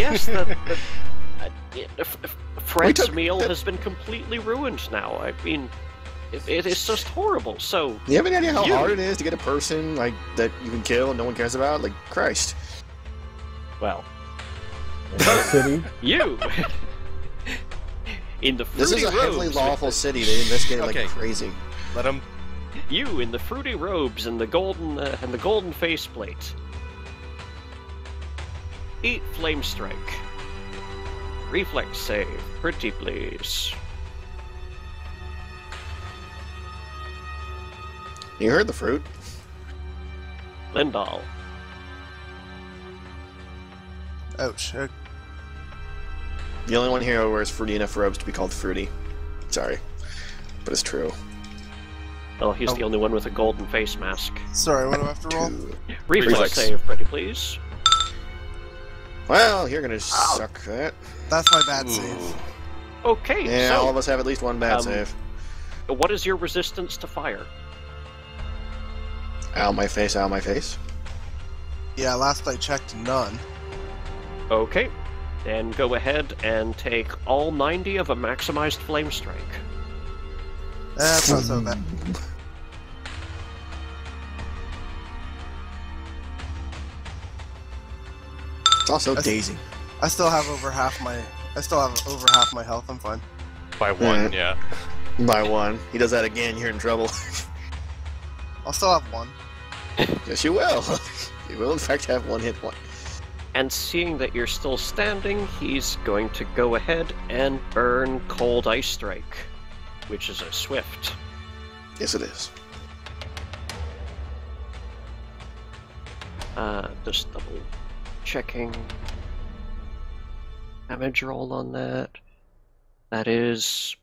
Fred's meal has been completely ruined now. I mean, it is just horrible. So You have any idea how hard it is to get a person like that you can kill and no one cares about? Like, Christ. well, In the city, you in the This fruity is a heavily robes lawful city. They investigate it Okay. like crazy. Let him. You in the fruity robes and the golden faceplate. Eat flame strike. Reflex save, pretty please. You heard the fruit. Lindahl. Ouch. The only one here who wears fruity enough robes to be called fruity. Sorry. But it's true. Well, he's the only one with a golden face mask. Sorry, what do I have to roll? Reflex Reflex. save, pretty please. Well, you're gonna suck that. That's my bad save. Okay, Yeah, all of so us have at least one bad save. what is your resistance to fire? Ow, my face, ow, my face. Yeah, last I checked, none. Okay, then go ahead and take all 90 of a maximized flame strike. That's not so bad. It's also Daisy. I still have over half my I still have over half my health. I'm fine. By one, yeah. By one. He does that again, you're in trouble. I'll still have one. Yes, you will. You will, in fact, have one hit point. And seeing that you're still standing, he's going to go ahead and burn Cold Ice Strike, which is a swift. Yes, it is. Just double checking damage roll on that. That is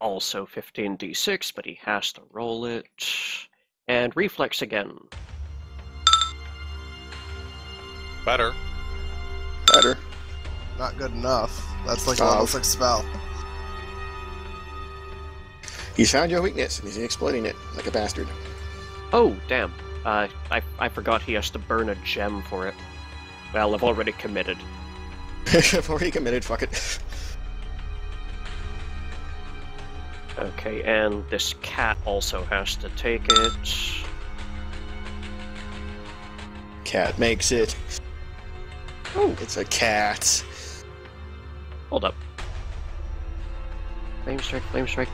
also 15d6, but he has to roll it. And reflex again. Better. Better. Not good enough. That's like a level 6 spell. He's found your weakness, and he's exploiting it like a bastard. Oh, damn. I forgot he has to burn a gem for it. Well, I've already committed. I've already committed, fuck it. Okay, and this cat also has to take it. Cat makes it. Oh, It's a cat. hold up. Flame strike, flame strike.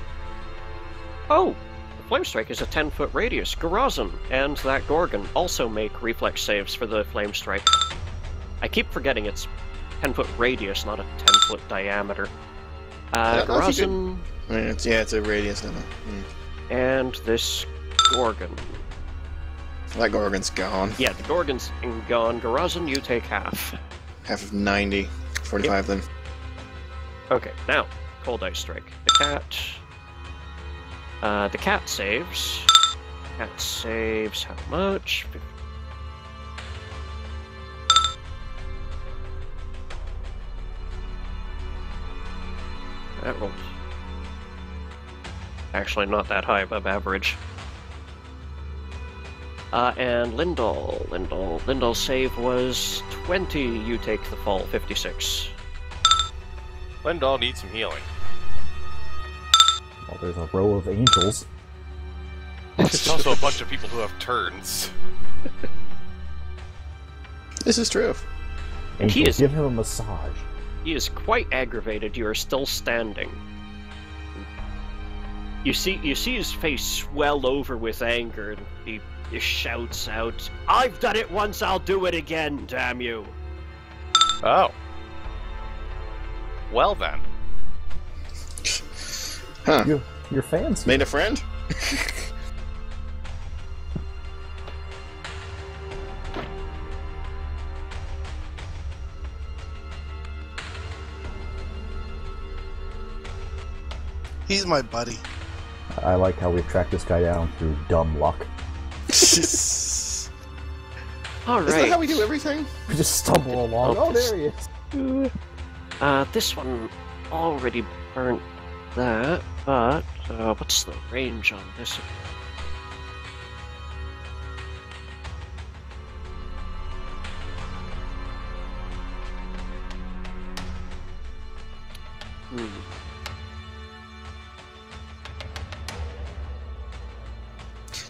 Oh! The flame strike is a 10-foot radius. Garazan and that Gorgon also make reflex saves for the flame strike. I keep forgetting it's 10-foot radius, not a 10-foot diameter. Garazan It's a radius number. and this Gorgon. That Gorgon's gone. Yeah, the Gorgon's gone. Garazan, you take half. Half of 90. 45 then. Okay, now, Cold Ice Strike. The cat saves. Cat saves how much? That rolled. Actually, not that high above average. And Lindall's save was 20. You take the fall, 56. Lindall needs some healing. Well, there's a row of angels. There's also a bunch of people who have turns. This is true. And he Angels, is- give him a massage. He is quite aggravated. You are still standing. You see his face swell over with anger, and he shouts out, "I've done it once, I'll do it again, damn you!" Oh. Well then. Huh. Your fans. Made a friend? He's my buddy. I like how we've tracked this guy down through dumb luck. Isn't All that right. how we do everything? We just stumble along. Oh, there he is. This one already burnt that, but what's the range on this?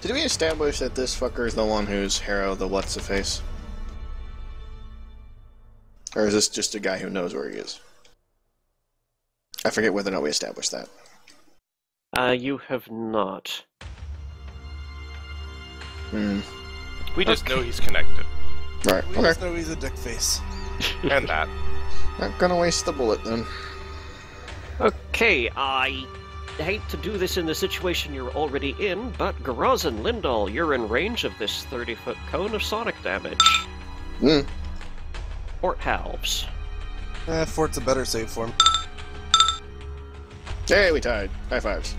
Did we establish that this fucker is the one who's Harrow the what's-a-face? Or is this just a guy who knows where he is? I forget whether or not we established that. You have not. We just know he's connected. Right, We okay. just know he's a dick face. And that. Not gonna waste the bullet then. Okay, I hate to do this in the situation you're already in, but Garazan, Lindall, you're in range of this 30-foot cone of sonic damage. Fort halves. Fort's a better save for him. Hey, we tied. High fives.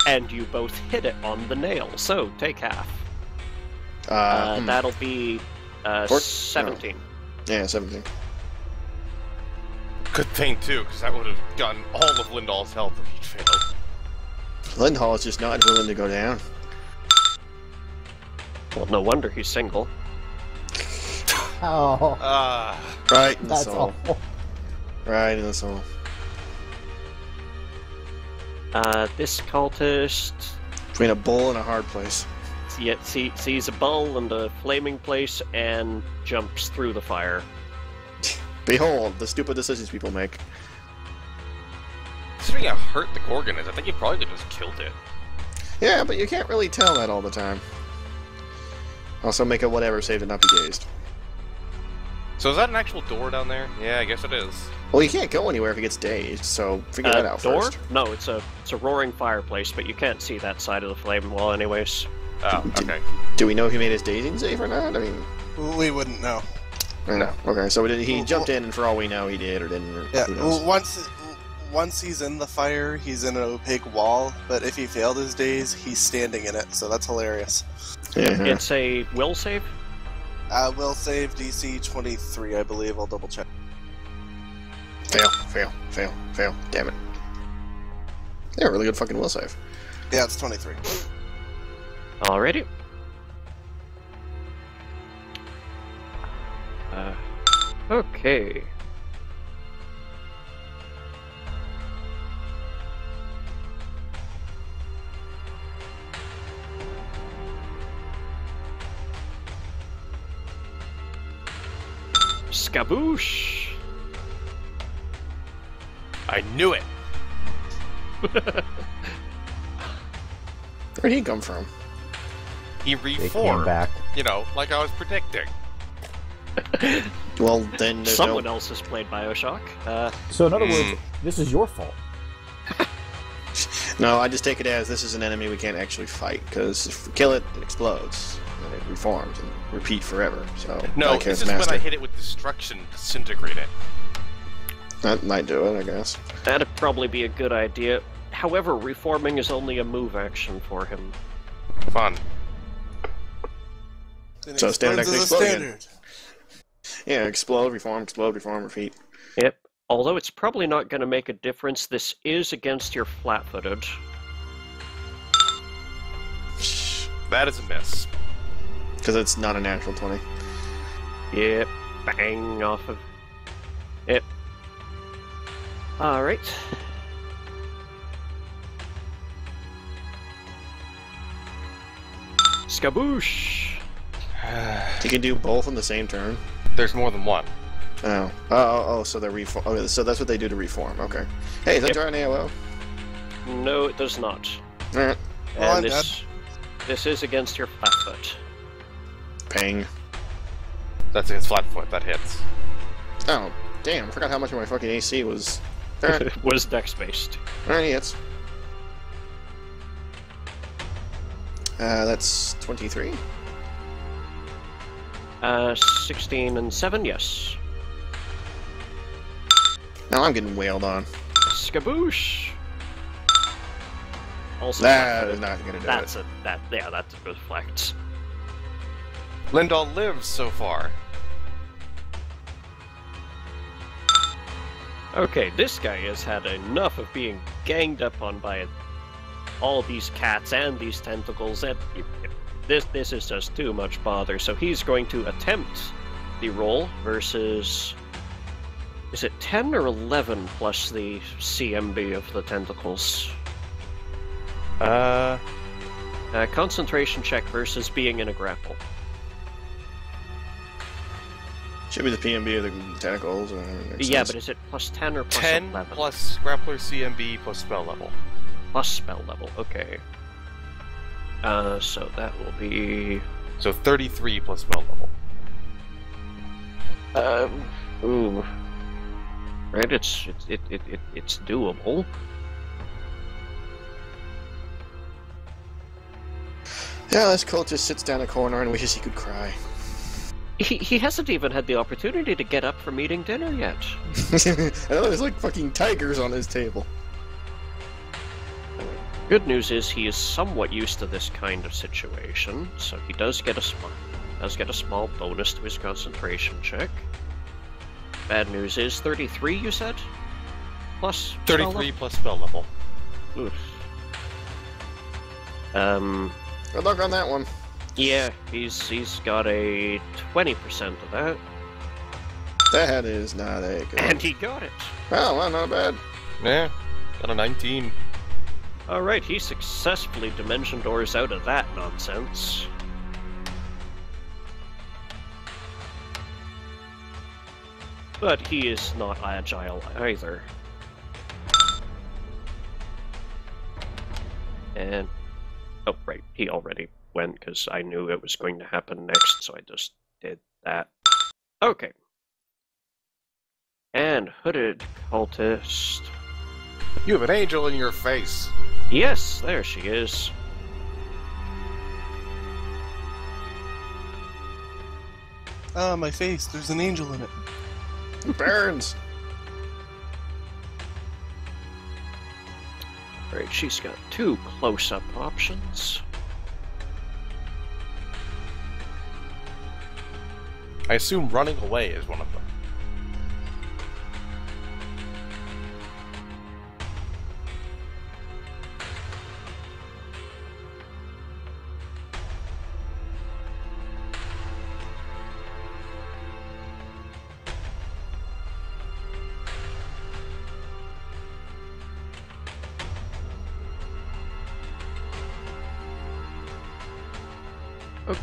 And you both hit it on the nail, so take half. Hmm. That'll be Fort? 17. Yeah, 17. Good thing too, because that would have gotten all of Lindall's health if he'd failed. Lindhall is just not willing to go down. Well, no wonder he's single. Oh, Right in the that's soul. awful. Right in the soul. This cultist Between a bull and a hard place. sees a bull and a flaming place and jumps through the fire. Behold, the stupid decisions people make. Considering how hurt the Gorgon is, I think he probably could just killed it. Yeah, but you can't really tell that all the time. Also, make a whatever save to not be dazed. So is that an actual door down there? Yeah, I guess it is. Well, you can't go anywhere if it gets dazed, so figure that out door? first. No, it's a roaring fireplace, but you can't see that side of the flame wall anyways. Oh, okay. Do we know if he made his dazing save or not? I mean... We wouldn't know. No. Okay, so he jumped in, and for all we know, he did or didn't. Or Yeah, who knows? once he's in the fire, he's in an opaque wall, but if he failed his daze, he's standing in it, so that's hilarious. Yeah. It's a will save? Will save DC 23, I believe. I'll double check. Fail. Damn it. Yeah, really good fucking will save. Yeah, it's 23. Alrighty. Okay. Skaboosh! I knew it! Where'd he come from? He They reformed. came back. You know, like I was predicting. Well, then there's Someone no... else has played Bioshock. So in other words, this is your fault. No, I just take it as this is an enemy we can't actually fight, because if we kill it, it explodes, and it reforms and repeat forever, so... No, like this his is when master. I hit it with destruction, disintegrate it. That might do it, I guess. That'd probably be a good idea. However, reforming is only a move action for him. Fun. So standard action explode again. standard. Yeah, explode, reform, repeat. Yep. Although it's probably not going to make a difference, this is against your flat-footed. That is a miss. Because it's not a natural 20. Yep. Bang off of... Yep. Alright. Skaboosh! You can do both on the same turn. There's more than one. Oh, so they're reform. Okay, so that's what they do to reform. Okay. Hey, is that drawing AOO? No, it does not. Alright. Well, And I'm this is against your flat-foot. Ping. That's against Flatfoot, that hits. Oh, damn, I forgot how much of my fucking AC was. Alright, It was dex-based. alright, he hits. That's 23. 16 and 7, yes. Now I'm getting wailed on. Skaboosh! Also, That is not gonna do that's it. that's a reflect. Lindahl lives so far. Okay, this guy has had enough of being ganged up on by all these cats and these tentacles, and this is just too much bother. So he's going to attempt the roll versus... Is it 10 or 11 plus the CMB of the tentacles? Concentration check versus being in a grapple. Should be the PMB of the tentacles. Yeah, but is it plus 10 or plus 10 11? plus Grappler CMB plus spell level. Plus spell level, okay. So that will be... So 33 plus spell level. Ooh. Right, it's doable. Yeah, this cult just sits down in a corner and wishes he could cry. He hasn't even had the opportunity to get up from eating dinner yet. I know there's like fucking tigers on his table. Good news is he is somewhat used to this kind of situation, so he does get a small bonus to his concentration check. Bad news is 33, you said? Plus 33 plus spell level. Oof. Good luck on that one. Yeah, he's got a 20% of that. That is not a good. And he got it! Oh, well, not bad. Yeah, got a 19. Alright, he successfully dimension doors out of that nonsense. But he is not agile either. And... oh, right, he already went because I knew it was going to happen next, so I just did that. Okay. And hooded cultist. You have an angel in your face. Yes, there she is. Ah, my face. There's an angel in it. It burns. Right, she's got 2 close-up options. I assume running away is one of them.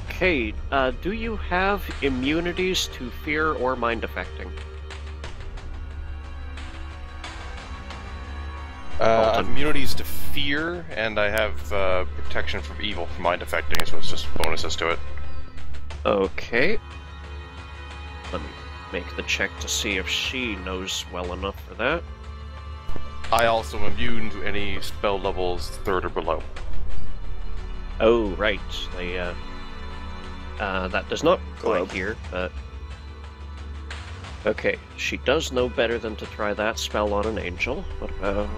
Okay, do you have immunities to fear or mind affecting? I have immunities to fear, and I have protection from evil from mind affecting, so it's just bonuses to it. Okay. Let me make the check to see if she knows well enough for that. I also am immune to any spell levels 3rd or below. Oh, right. They, that does not Globe. quite here, but... okay, she does know better than to try that spell on an angel. What about...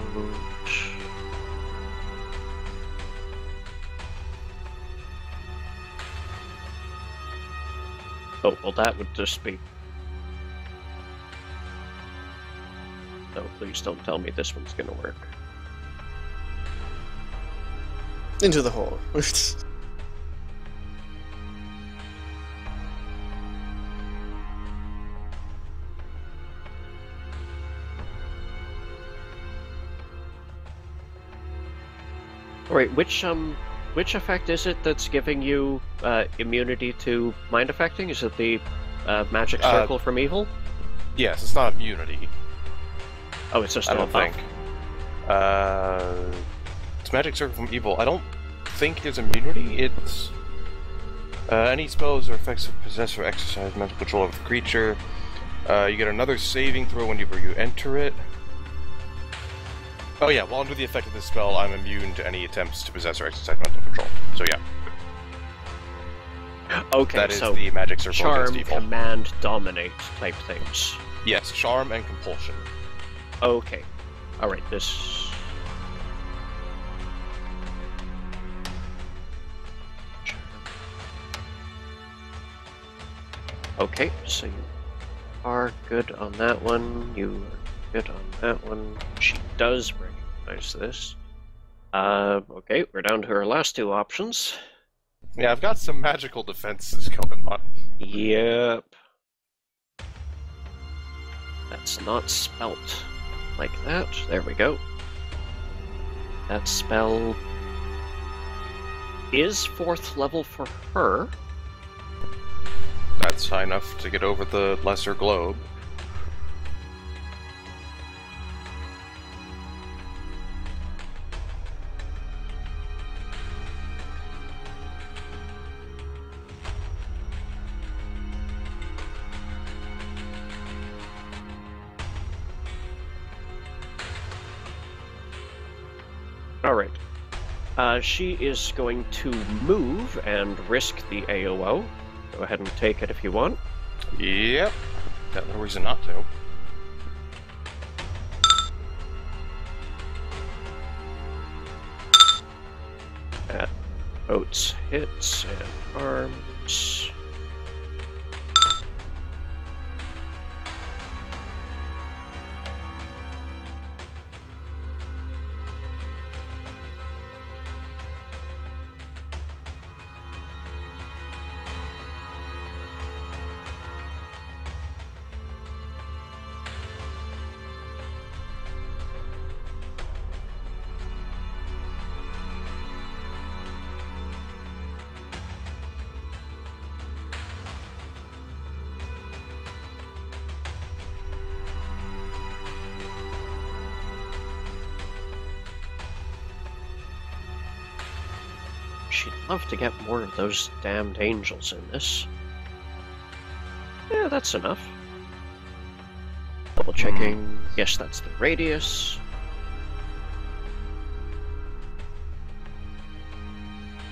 oh, well that would just be... no, please don't tell me this one's gonna work. Into the hole. Alright, which effect is it that's giving you immunity to mind affecting? Is it the magic circle from evil? Yes, it's not immunity. Oh, it's just I a don't buff. think. It's magic circle from evil. I don't think it's immunity. It's any spells or effects of possess or exercise mental control of the creature. You get another saving throw whenever you enter it. Oh yeah, while under the effect of this spell, I'm immune to any attempts to possess or exercise mental control. So yeah. Okay, That is so the magic circle charm, against evil. command, dominate type things. Yes, charm and compulsion. Okay. Alright, this... okay, so you are good on that one, you are good on that one. She does recognize this. Okay, we're down to our last 2 options. Yeah, I've got some magical defenses going on. Yep. That's not spelt like that. There we go. That spell is 4th level for her. That's high enough to get over the lesser globe. Alright. She is going to move and risk the AOO. Go ahead and take it if you want. Yep. Got no reason not to. That Oats hits and arms. she'd love to get more of those damned angels in this. Yeah, that's enough. Double checking. Yes, that's the radius.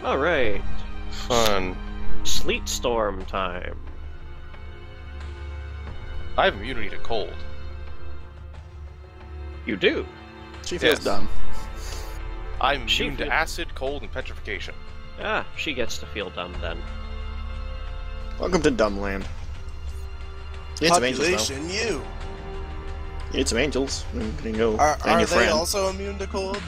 Alright. Fun. Sleet storm time. I have immunity to cold. You do. She feels Yes. dumb. I'm immune to feel- acid, cold, and petrification. Ah, she gets to feel dumb then. Welcome to Dumbland. You need some angels, though. Population, you. You need some angels. You can go. Are and your they friend. also immune to cold?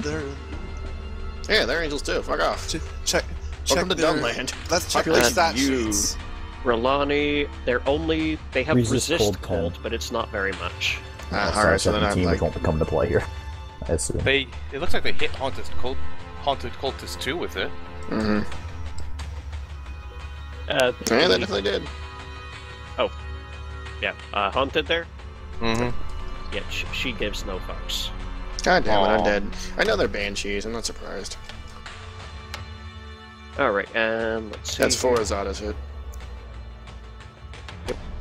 Yeah, they're angels too. Fuck off. Check. Welcome to their- Dumbland. Let's check their Population, stat you. sheets. Rolani, they have Resist resist cold, cold, but it's not very much. Alright, so then I'm 17, like. which won't come into play here. I assume. It looks like they hit Haunted Cultist 2 with it. Mm-hmm. Yeah, they definitely did. Yeah, Haunted there? Mm-hmm. Yeah, she gives no fucks. God damn it, I'm Aw. dead. I know they're banshees. I'm not surprised. Alright, and let's see. That's 4 Azada's hit.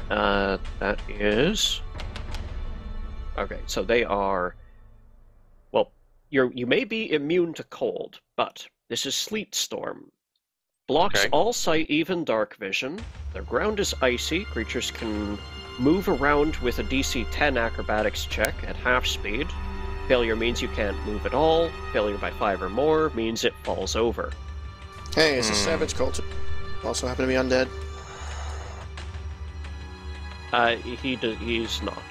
That is... Okay, so they are... Well, you may be immune to cold, but this is Sleet Storm. Blocks Okay. all sight, even dark vision. Their ground is icy. Creatures can move around with a DC 10 acrobatics check at half speed. Failure means you can't move at all. Failure by 5 or more means it falls over. Hey, is a savage cult also happen to be undead? He's not.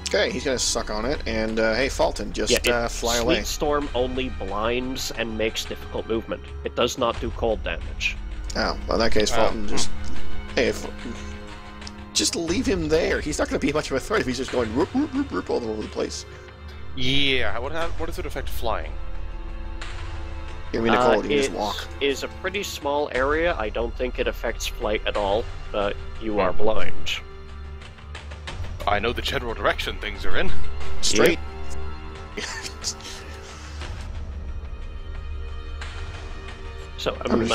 Okay, he's gonna suck on it, and hey, Fulton, just fly Sleet away. Storm only blinds and makes difficult movement. It does not do cold damage. Oh, well, in that case, Fulton, just leave him there. He's not gonna be much of a threat if he's just going whoop, whoop, whoop, whoop, all over the place. Yeah, what does it affect flying? I mean, cold, he can just It walk. is a pretty small area. I don't think it affects flight at all, but you are blind. I know the general direction things are in. Straight. So I'm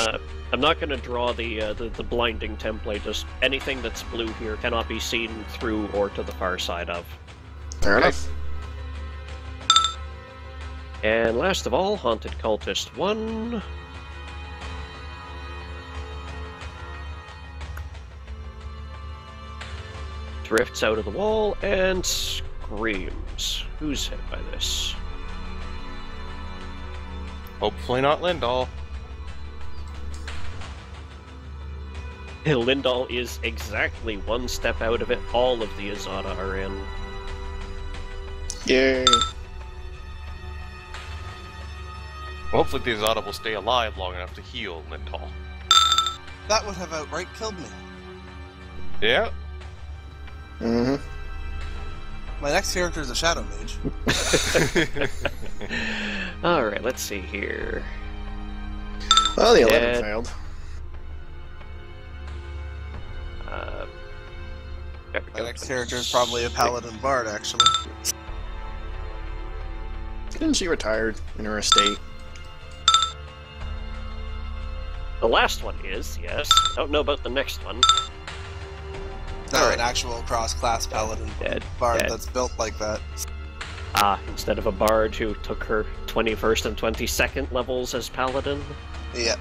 not going to draw the blinding template. Just anything that's blue here cannot be seen through or to the far side of. Fair Okay. enough. And last of all, Haunted Cultist 1. Drifts out of the wall and screams. Who's hit by this? Hopefully not Lindahl. Lindahl is exactly one step out of it. All of the Azada are in. Yay. Hopefully the Azada will stay alive long enough to heal Lindahl. That would have outright killed me. Yeah. Mm-hmm. My next character is a Shadow Mage. Alright, let's see here. Well, the 11 Dead. failed. There we My go. next character is probably a Paladin Bard, actually. Didn't she retired in her estate? The last one is, yes. Don't know about the next one. No, Alright. an actual cross-class Paladin Dead, Bard dead. that's built like that. Instead of a bard who took her 21st and 22nd levels as paladin. Yeah.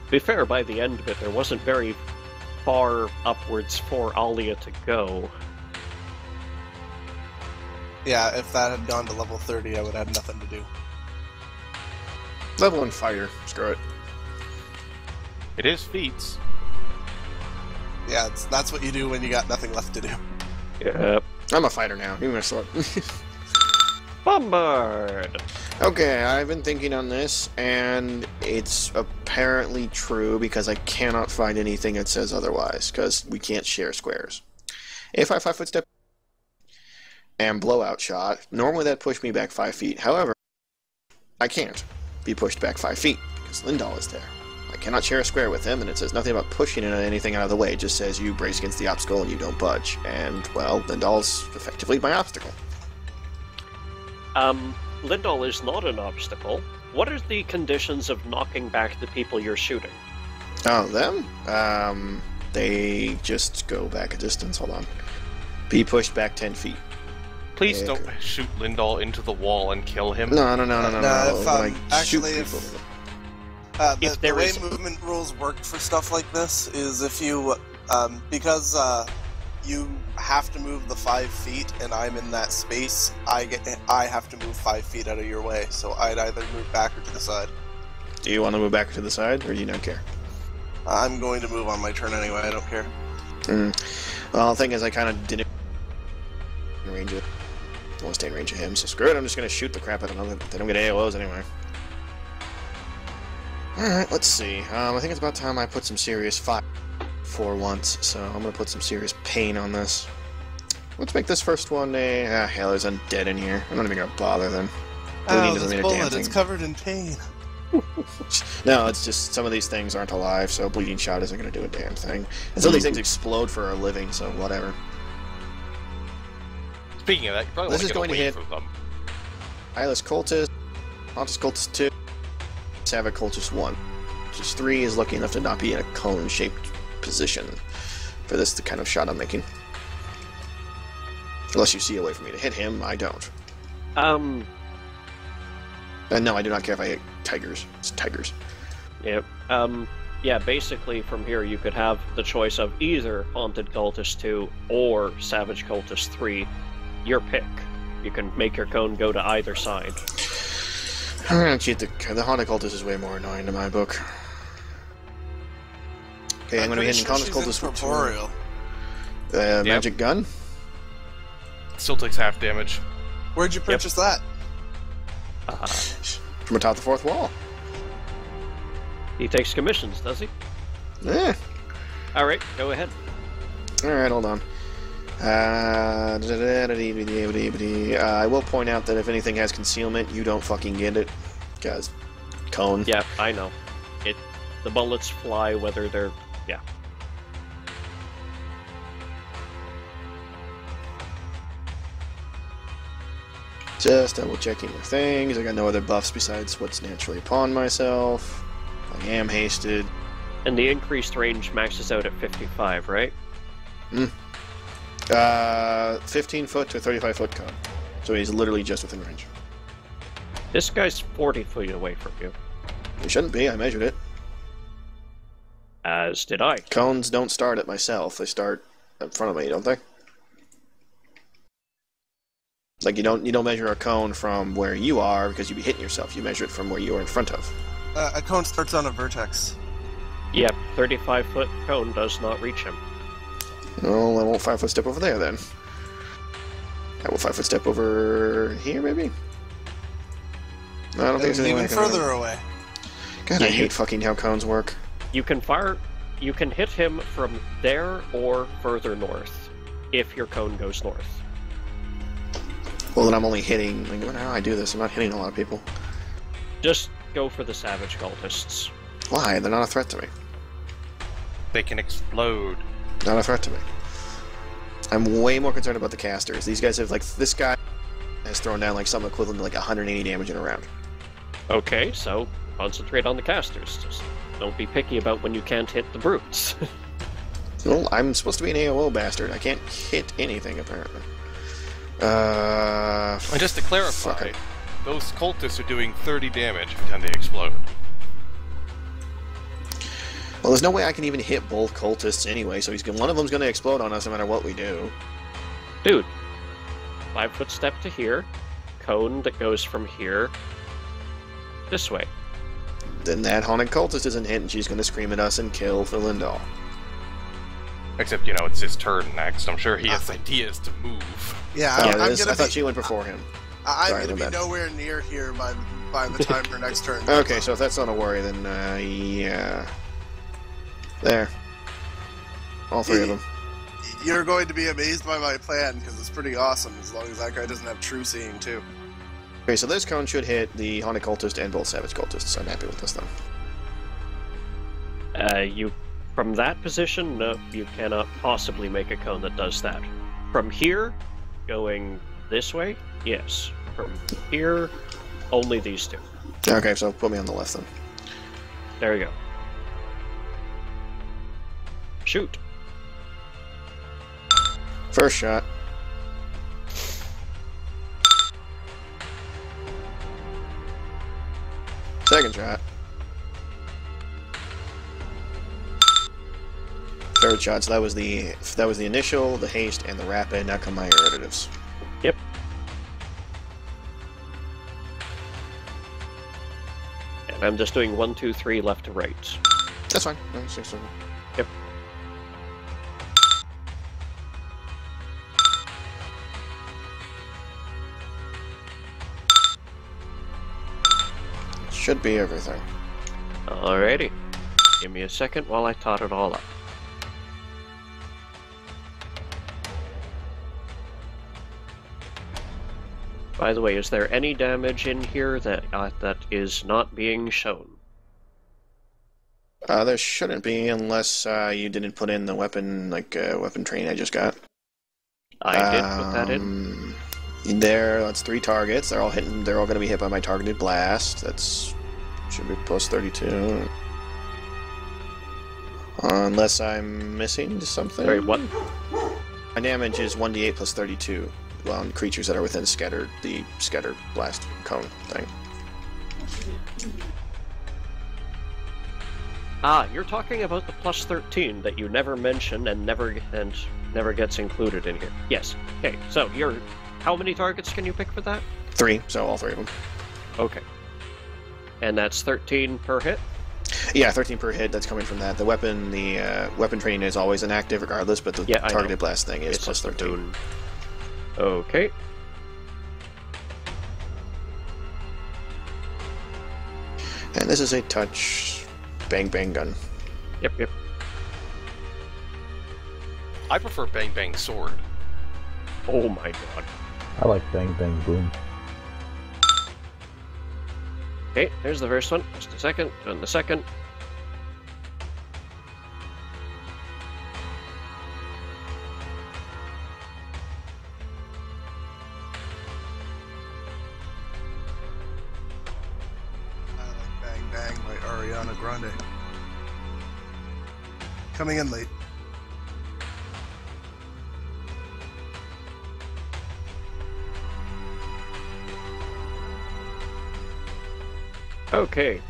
To be fair, by the end of it, there wasn't very far upwards for Alia to go. Yeah, if that had gone to level 30, I would have nothing to do. Level 1 fighter. Screw it. It is feats. Yeah, that's what you do when you got nothing left to do. Yep. I'm a fighter now. Give me a sword. Bombard! Okay, I've been thinking on this, and it's apparently true because I cannot find anything that says otherwise, because we can't share squares. If I 5-foot step and blowout shot, normally that pushed me back 5 feet. However, I can't be pushed back 5 feet because Lindahl is there. I cannot share a square with him, and it says nothing about pushing anything out of the way. It just says you brace against the obstacle and you don't budge. And, well, Lindahl's effectively my obstacle. Lindahl is not an obstacle. what are the conditions of knocking back the people you're shooting? Oh, them? They just go back a distance. Hold on. Be pushed back 10 feet. Please Yeah, don't shoot Lindahl into the wall and kill him. No. If, Like, actually, shoot if- people. The way movement rules work for stuff like this is if you, because you have to move the 5 feet, and I'm in that space, I have to move 5 feet out of your way, so I'd either move back or to the side. Do you want to move back to the side, or do you not care? I'm going to move on my turn anyway, I don't care. Well, the thing is, I kind of didn't range it. I want to stay in range of him, so screw it, I'm just going to shoot the crap out of them. They don't get AOs anyway. Alright, let's see. I think it's about time I put some serious fire for once, so I'm going to put some serious pain on this. Let's make this first one a... hell, there's undead in here. I'm not even going to bother then. Bleeding doesn't mean a damn bullet, thing. it's covered in pain. No, it's just some of these things aren't alive, so bleeding shot isn't going to do a damn thing. And some of these things explode for a living, so whatever. Speaking of that, you probably This want is to going to get away hit- from them. Eyeless Cultist, Haunted Cultist 2, Savage Cultist 1. Just 3 is lucky enough to not be in a cone-shaped position for this the kind of shot I'm making. Unless you see a way for me to hit him, I don't. And no, I do not care if I hit tigers. It's tigers. Yep. Yeah, basically from here you could have the choice of either Haunted Cultist 2 or Savage Cultist 3. Your pick. You can make your cone go to either side. I'm gonna cheat the Haunted Cultist is way more annoying in my book. Okay, I'm gonna be hitting Haunted Cultist with corporeal. magic gun. Still takes half damage. Where'd you purchase that? From atop the fourth wall. He takes commissions, does he? Eh. Alright, go ahead. Alright, hold on. I will point out that if anything has concealment, you don't fucking get it. Because cone. Yeah, I know. The bullets fly whether they're... yeah. Just double checking the things. I got no other buffs besides what's naturally upon myself. I am hasted. And the increased range maxes out at 55, right? 15 foot to 35 foot cone. So he's literally just within range. This guy's 40 feet away from you. He shouldn't be, I measured it. As did I. Cones don't start at myself, they start in front of me, don't they? Like you don't measure a cone from where you are because you'd be hitting yourself. You measure it from where you are in front of. A cone starts on a vertex. Yep, 35-foot cone does not reach him. Well, I won't 5-foot step over there then. I will 5-foot step over here, maybe? No, I don't think It's there's any way even I can- further away. God, I hate fucking how cones work. You can hit him from there or further north, if your cone goes north. Well, then I'm only hitting... Like, I don't know how I do this. I'm not hitting a lot of people. Just go for the Savage Cultists. Why? They're not a threat to me. They can explode. Not a threat to me. I'm way more concerned about the casters. These guys have, like... This guy has thrown down, like, something equivalent to, like, 180 damage in a round. Okay, so concentrate on the casters. Just don't be picky about when you can't hit the brutes. Well, I'm supposed to be an AOO bastard. I can't hit anything, apparently. And just to clarify, fuck it. those cultists are doing 30 damage every time they explode. Well, there's no way I can even hit both cultists anyway, so one of them's going to explode on us no matter what we do. Dude, 5-foot step to here, cone that goes from here this way. Then that haunted cultist isn't hit, and she's going to scream at us and kill Philindal. Except, you know, it's his turn next. I'm sure he has ideas to move. Yeah, Oh, I'm it is? gonna I thought be, she went before him. I'm Sorry, gonna my be bad. nowhere near here by the time her next turn. Okay, so if that's not a worry, then, yeah. There. All three of them. You're going to be amazed by my plan because it's pretty awesome. As long as that guy doesn't have true seeing too. Okay, so this cone should hit the haunted cultist and both savage cultists. I'm happy with this, then. From that position, no, you cannot possibly make a cone that does that. From here, going this way, yes. From here, only these two. Okay, so put me on the left then. There you go. Shoot. First shot. Second shot. Third shot. So that was the initial, the haste, and the rapid. Now come my irritatives. Yep. And I'm just doing 1, 2, 3 left to right. That's fine. No, 6, 7. Yep. Should be everything. Alrighty. Give me a second while I tot it all up. By the way, is there any damage in here that is not being shown? There shouldn't be unless you didn't put in the weapon, weapon training I just got. I did put that in. That's 3 targets. They're all hitting. They're all going to be hit by my targeted blast. That's should be plus 32. Unless I'm missing something. Sorry, what? My damage is 1d8 plus 32 on creatures that are within the scatter blast cone thing. Ah, you're talking about the plus 13 that you never mention and never gets included in here. Yes. Okay. So how many targets can you pick for that? 3. So all 3 of them. Okay. And that's 13 per hit? Yeah, 13 per hit. That's coming from that. The weapon training is always inactive regardless, but the targeted blast thing is plus 13. Okay. And this is a touch bang bang gun. Yep. I prefer bang bang sword. Oh my god. I like bang bang boom. Okay, there's the first one. Just a second. And the second. I like Bang Bang by Ariana Grande. Coming in late. Okay.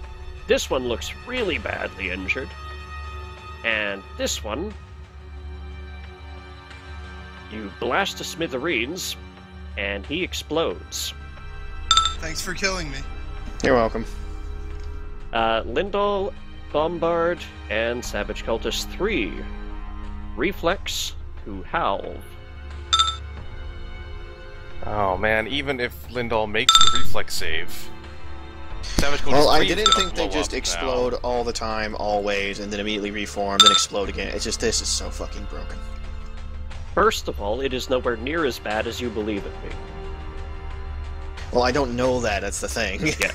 This one looks really badly injured. And this one, you blast to smithereens, and he explodes. Thanks for killing me. You're welcome. Lindal, Bombard, and Savage Cultist 3. Reflex to Howl. Oh man, even if Lindal makes the reflex save. Well, I didn't think they just explode all the time, always, and then immediately reform, then explode again. It's just, this is so fucking broken. First of all, it is nowhere near as bad as you believe it be. Well, I don't know that, that's the thing. Yeah.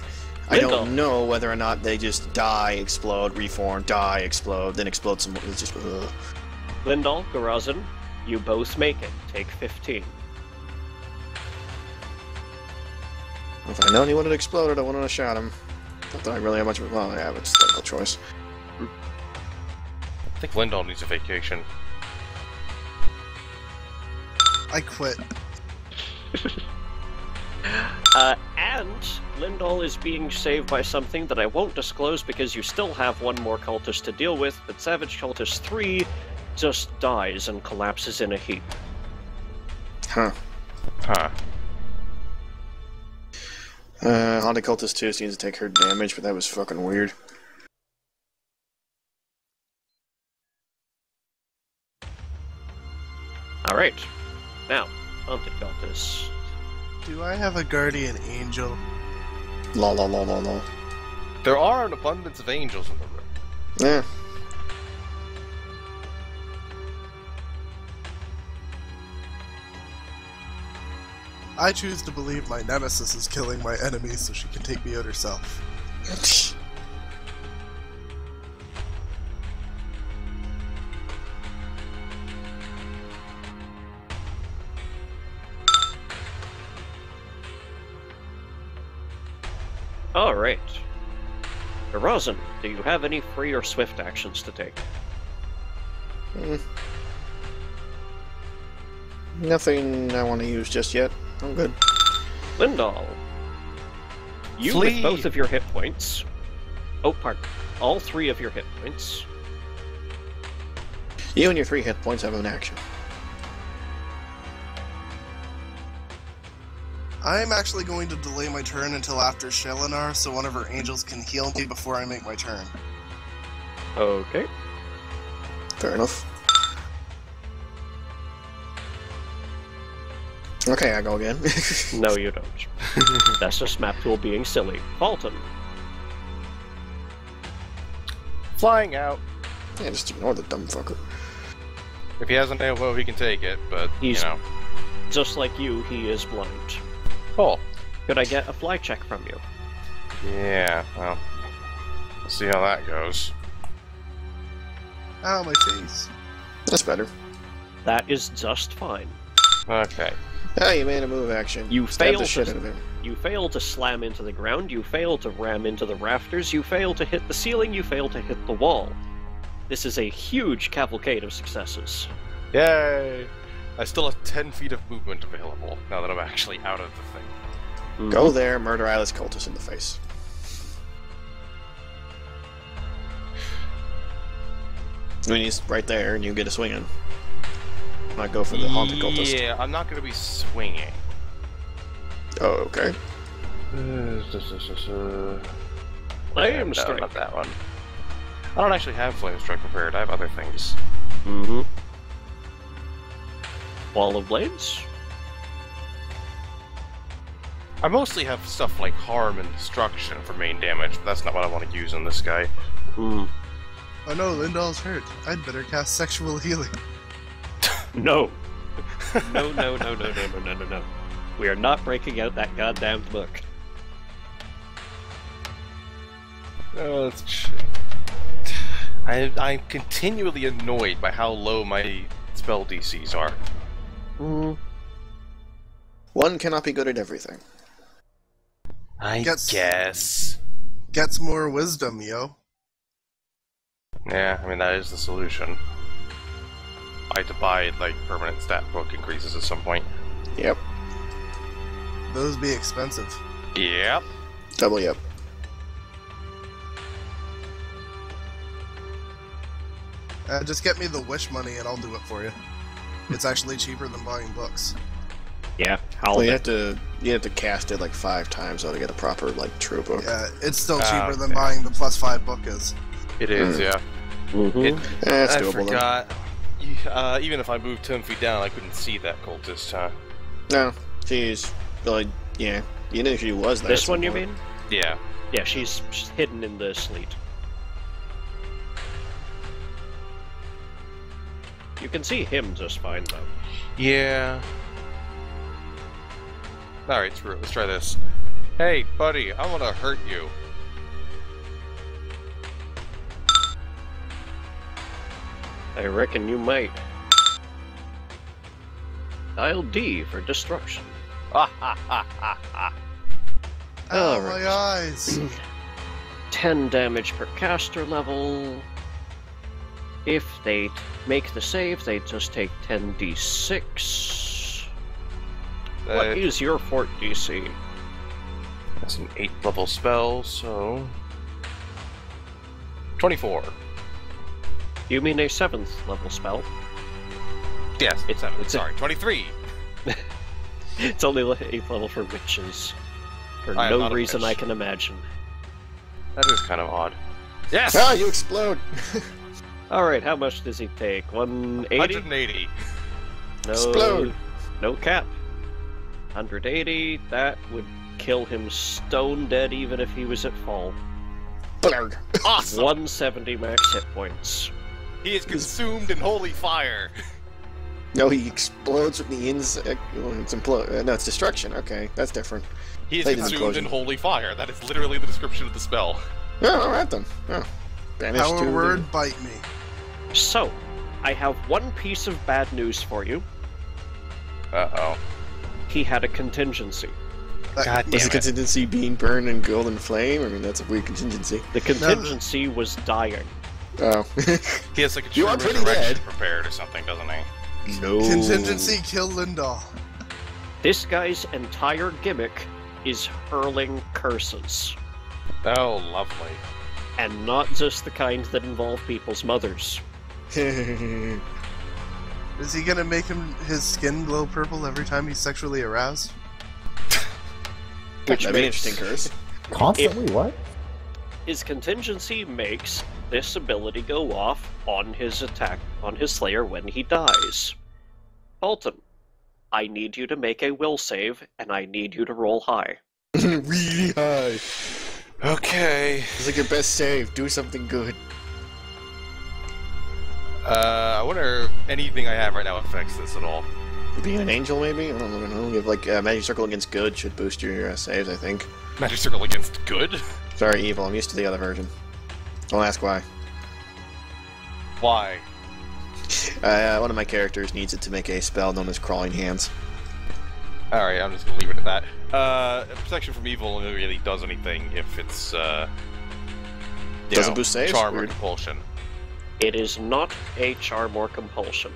I don't know whether or not they just die, explode, reform, die, explode, then explode some more. It's just, ugh. Lindal, Garazin, you both make it. Take 15. If I know anyone had exploded, I wouldn't have shot him. Not that I really have much of a... Well, yeah, but it's a choice. I think Lindal needs a vacation. I quit. And Lindal is being saved by something that I won't disclose because you still have one more cultist to deal with, but Savage Cultist 3 just dies and collapses in a heap. Huh. Haunted Cultist 2 seems to take her damage, but that was fucking weird. Alright. Now, Haunted Cultist. Do I have a guardian angel? Lol, lol, lol, lol, lol. There are an abundance of angels in the room. Yeah. I choose to believe my nemesis is killing my enemies so she can take me out herself. Alright. Rosin, do you have any free or swift actions to take? Nothing I want to use just yet. I'm good. Lindahl. You Flee. with both of your hit points. Oh, pardon. All 3 of your hit points. You and your 3 hit points have an action. I'm actually going to delay my turn until after Shelinar, so one of her angels can heal me before I make my turn. Okay. Fair enough. Okay, I go again. No, you don't. That's just map tool being silly. Fulton. Flying out. Yeah, just ignore the dumb fucker. If he has an AOO, he can take it, but, He's- you know. Just like you, he is blind. Cool. Could I get a fly check from you? Yeah, well. We'll see how that goes. Ow, my face. That's better. That is just fine. Okay. Ah, you made a move action. You Stab failed the shit to- out of him. You fail to slam into the ground, you fail to ram into the rafters, you fail to hit the ceiling, you fail to hit the wall. This is a huge cavalcade of successes. Yay! I still have 10 feet of movement available, now that I'm actually out of the thing. Go there, murder Eyeless Cultist in the face. I mean, he's right there, and you get a swing in. Might go for the Haunted Cultist. Yeah, I'm not gonna be swinging. Oh, okay. Flame No, strike. not that one. I don't actually have Flame Strike prepared, I have other things. Mm-hmm. Wall of Blades? I mostly have stuff like Harm and Destruction for main damage, but that's not what I want to use on this guy. Hmm. Oh no, Lindahl's hurt. I'd better cast Sexual Healing. No. No, no, no, no, no, no, no, no, no. We are not breaking out that goddamn book. Oh, I'm continually annoyed by how low my spell DCs are. One cannot be good at everything. I Gets- guess. Gets more wisdom, yo. Yeah, I mean, that is the solution. I had to buy, like, permanent stat book increases at some point. Yep. Those be expensive. Yep. Double yep. Just get me the wish money and I'll do it for you. It's actually cheaper than buying books. Yeah, Well, you have to cast it like 5 times though to get a proper like true book. Yeah, it's still cheaper than okay. buying the +5 book is. It is, yeah. Mm-hmm. That's I doable though. forgot. Even if I moved 10 feet down, I couldn't see that cultist, huh? No, she's like yeah. You knew she was there. This at some one, you point. mean? Yeah. Yeah, she's hidden in the sleet. You can see him just fine, though. Yeah. Alright, screw it. Let's try this. Hey, buddy, I want to hurt you. I reckon you might. Dial D for destruction. Ha ha ha ha ha. Oh, Alright. my eyes! 10 damage per caster level. If they make the save, they just take 10d6. What is your fort DC? That's an 8th level spell, so... 24. You mean a 7th level spell? Yes, It's- 7. it's a- Sorry, 23! It's only 8th level for witches. For I am no not a reason I witch. can imagine. That is kind of odd. Yes! Ah, you explode! Alright, how much does he take? 180? 180. No, Explode. No cap. 180, that would kill him stone dead even if he was at full. Blurg. Awesome! 170 max hit points. He is consumed in holy fire. No, he explodes with the insect. Well, it's no, it's destruction. Okay, that's different. He is Played in consumed Implosion. in holy fire. That is literally the description of the spell. Oh, all right then. Oh, banished Power to word, bite me. So, I have one piece of bad news for you. Uh-oh. He had a contingency. God Was damn the it. contingency being burned in golden flame? I mean, that's a weird contingency. The contingency was dying. Oh. He has like a You true are pretty resurrection dead. prepared or something, doesn't he? No. Contingency kill Lindahl. This guy's entire gimmick is hurling curses. Oh, lovely. And not just the kind that involve people's mothers. Is he gonna make his skin glow purple every time he's sexually aroused? Which That'd be an makes interesting curse. Constantly, what? his contingency makes this ability go off on his attack on his slayer when he dies. Alton, I need you to make a will save, and I need you to roll high. Really high. Okay. It's like your best save. Do something good. I wonder if anything I have right now affects this at all. Being an angel, maybe? I don't know. You have like magic circle against good should boost your saves, I think. Magic circle against good? Sorry, evil. I'm used to the other version. Don't ask why. Why? One of my characters needs it to make a spell known as Crawling Hands. Alright, I'm just gonna leave it at that. Protection from evil only really does anything if it's, Doesn't boost saves? charm or Weird. compulsion. It is not a charm or compulsion.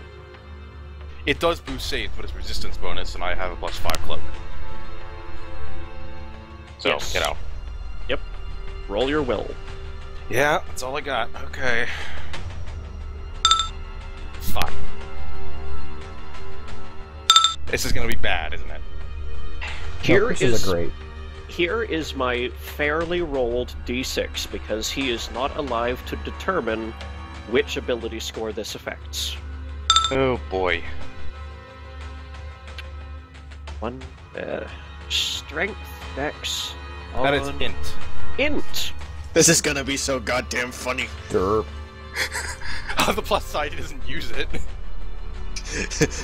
It does boost saves, but it's resistance bonus, and I have a +5 cloak. So, Yes. you know. Yep. Roll your will. Yeah, that's all I got. Okay. Fuck. This is gonna be bad, isn't it? Here No, this is a great. Here is my fairly rolled d6, because he is not alive to determine which ability score this affects. Oh boy. One, strength, dex, That is on int. int. This is gonna be so goddamn funny. Derp. On the plus side, he doesn't use it.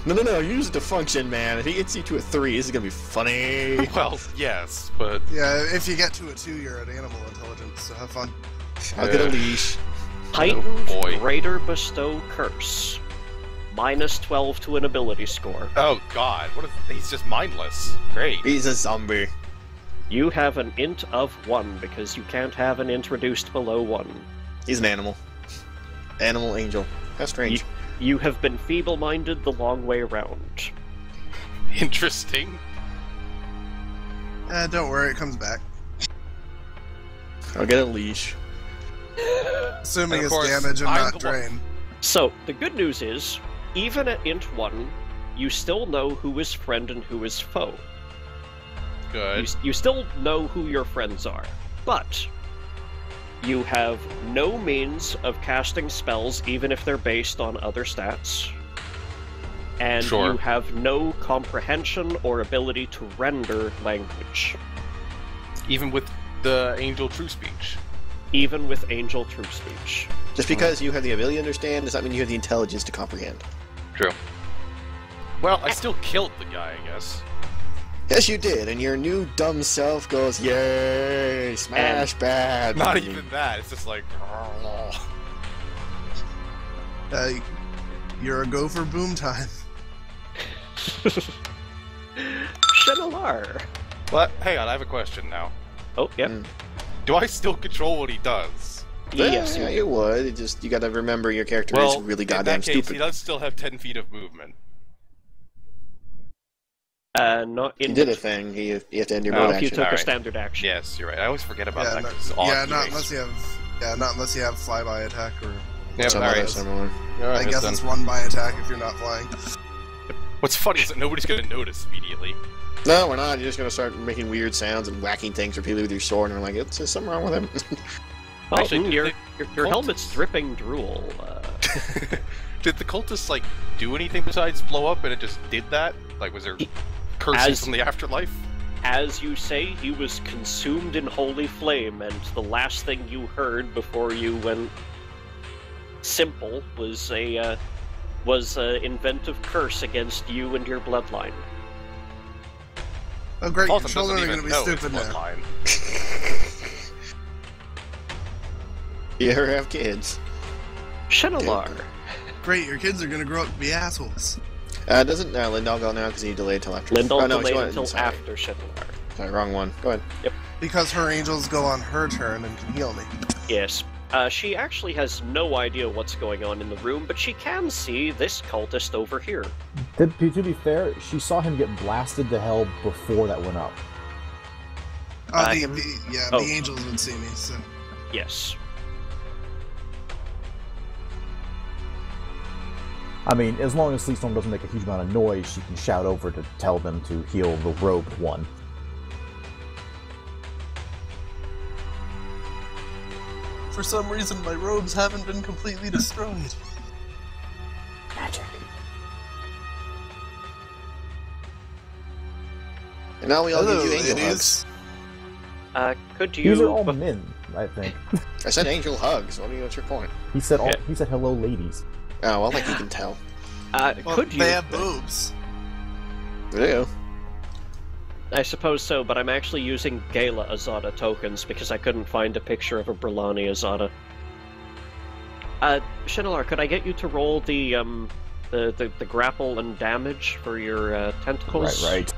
No. Use it to function, man. If he gets you to a 3, this is gonna be funny. Well, yes, but Yeah, if you get to a 2, you're at animal intelligence, so have fun. I'll get a leash. Heightened Oh, boy. Greater Bestow Curse. -12 to an ability score. oh god, what is? He's just mindless. Great. He's a zombie. You have an int of 1, because you can't have an int reduced below 1. He's an animal. Animal angel. How strange. You have been feeble-minded the long way around. Interesting. Don't worry, it comes back. I'll get a leash. Assuming And of it's course, damage and I'm not the one- drain. So, the good news is, even at int 1, you still know who is friend and who is foe. Good. You still know who your friends are, but you have no means of casting spells even if they're based on other stats. And Sure. you have no comprehension or ability to render language, Even with the angel true speech. even with Angel True Speech. Just because you have the ability to understand does not mean you have the intelligence to comprehend. True. Well, I still killed the guy, I guess. Yes, you did, and your new dumb self goes, yay, smash bad. Not even that. It's just like. You're a go for boom time. Shenalar! But hang on, I have a question now. Oh, yep. Mm. Do I still control what he does? Yes, yeah, you you would. It just you got to remember your character is really goddamn in that case, stupid. he does still have 10 feet of movement. Not in You did a thing. You have to end your Oh, mode if you action. took a Alright. standard action. Yes, you're right. I always forget about Yeah, that. no- 'Cause it's odd not keeping. unless you have. Yeah, not unless you have flyby attack or. Yep, Some alright. other similar. I guess it's run by attack if you're not flying. What's funny is that nobody's gonna notice immediately. No, we're not. You're just gonna start making weird sounds and whacking things repeatedly with your sword, and we're like, there's something wrong with him. Oh, Actually, did your the helmet's cultists- dripping drool. Did the cultists, like, do anything besides blow up and it just did that? Like, was there curses As- from the afterlife? As you say, he was consumed in holy flame, and the last thing you heard before you went simple was a inventive curse against you and your bloodline. Oh great, your Fulton children doesn't are even gonna be know it's stupid now. bloodline. You ever have kids? Shenalar. Great, your kids are gonna grow up to be assholes. Doesn't Lindell go now because he delayed till after? Lindell oh, no, delayed she went until inside. after Shenalar. Sorry, wrong one. Go ahead. Because her angels go on her turn and can heal me. Yes. She actually has no idea what's going on in the room, but she can see this cultist over here. To be fair, she saw him get blasted to hell before that went up. The angels would see me, so... Yes. I mean, as long as Sleet Storm doesn't make a huge amount of noise, she can shout over to tell them to heal the robed one. For some reason, my robes haven't been completely destroyed. Magic. And now we all Hello, give you angel ladies. hugs. Could you... These are all men, I think. I said angel hugs. What's your point? He said hello, ladies. Oh, well, like you can tell. Well, could you... they have boobs. They do. I suppose so, but I'm actually using Gala Azada tokens because I couldn't find a picture of a Brillani Azada. Shinalar, could I get you to roll the grapple and damage for your tentacles? Right.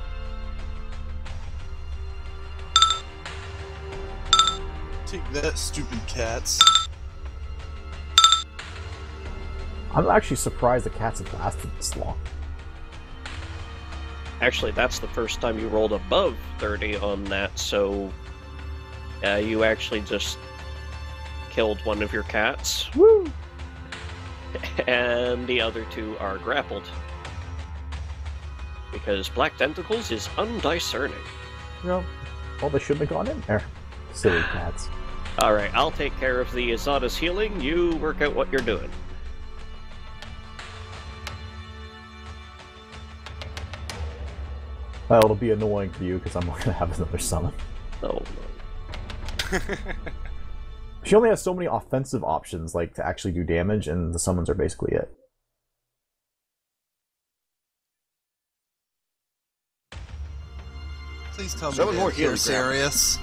Take that, stupid cats. I'm actually surprised the cats have lasted this long. Actually, that's the first time you rolled above 30 on that, so you actually just killed one of your cats. Woo! And the other two are grappled. Because Black Tentacles is undiscerning. No. Well, they shouldn't have gone in there. Silly cats. Alright, I'll take care of the Azada's healing, you work out what you're doing. Well, it'll be annoying for you because I'm going to have another summon. Oh, no. She only has so many offensive options, like to actually do damage, and the summons are basically it. Please tell me Summon more you're healers, serious.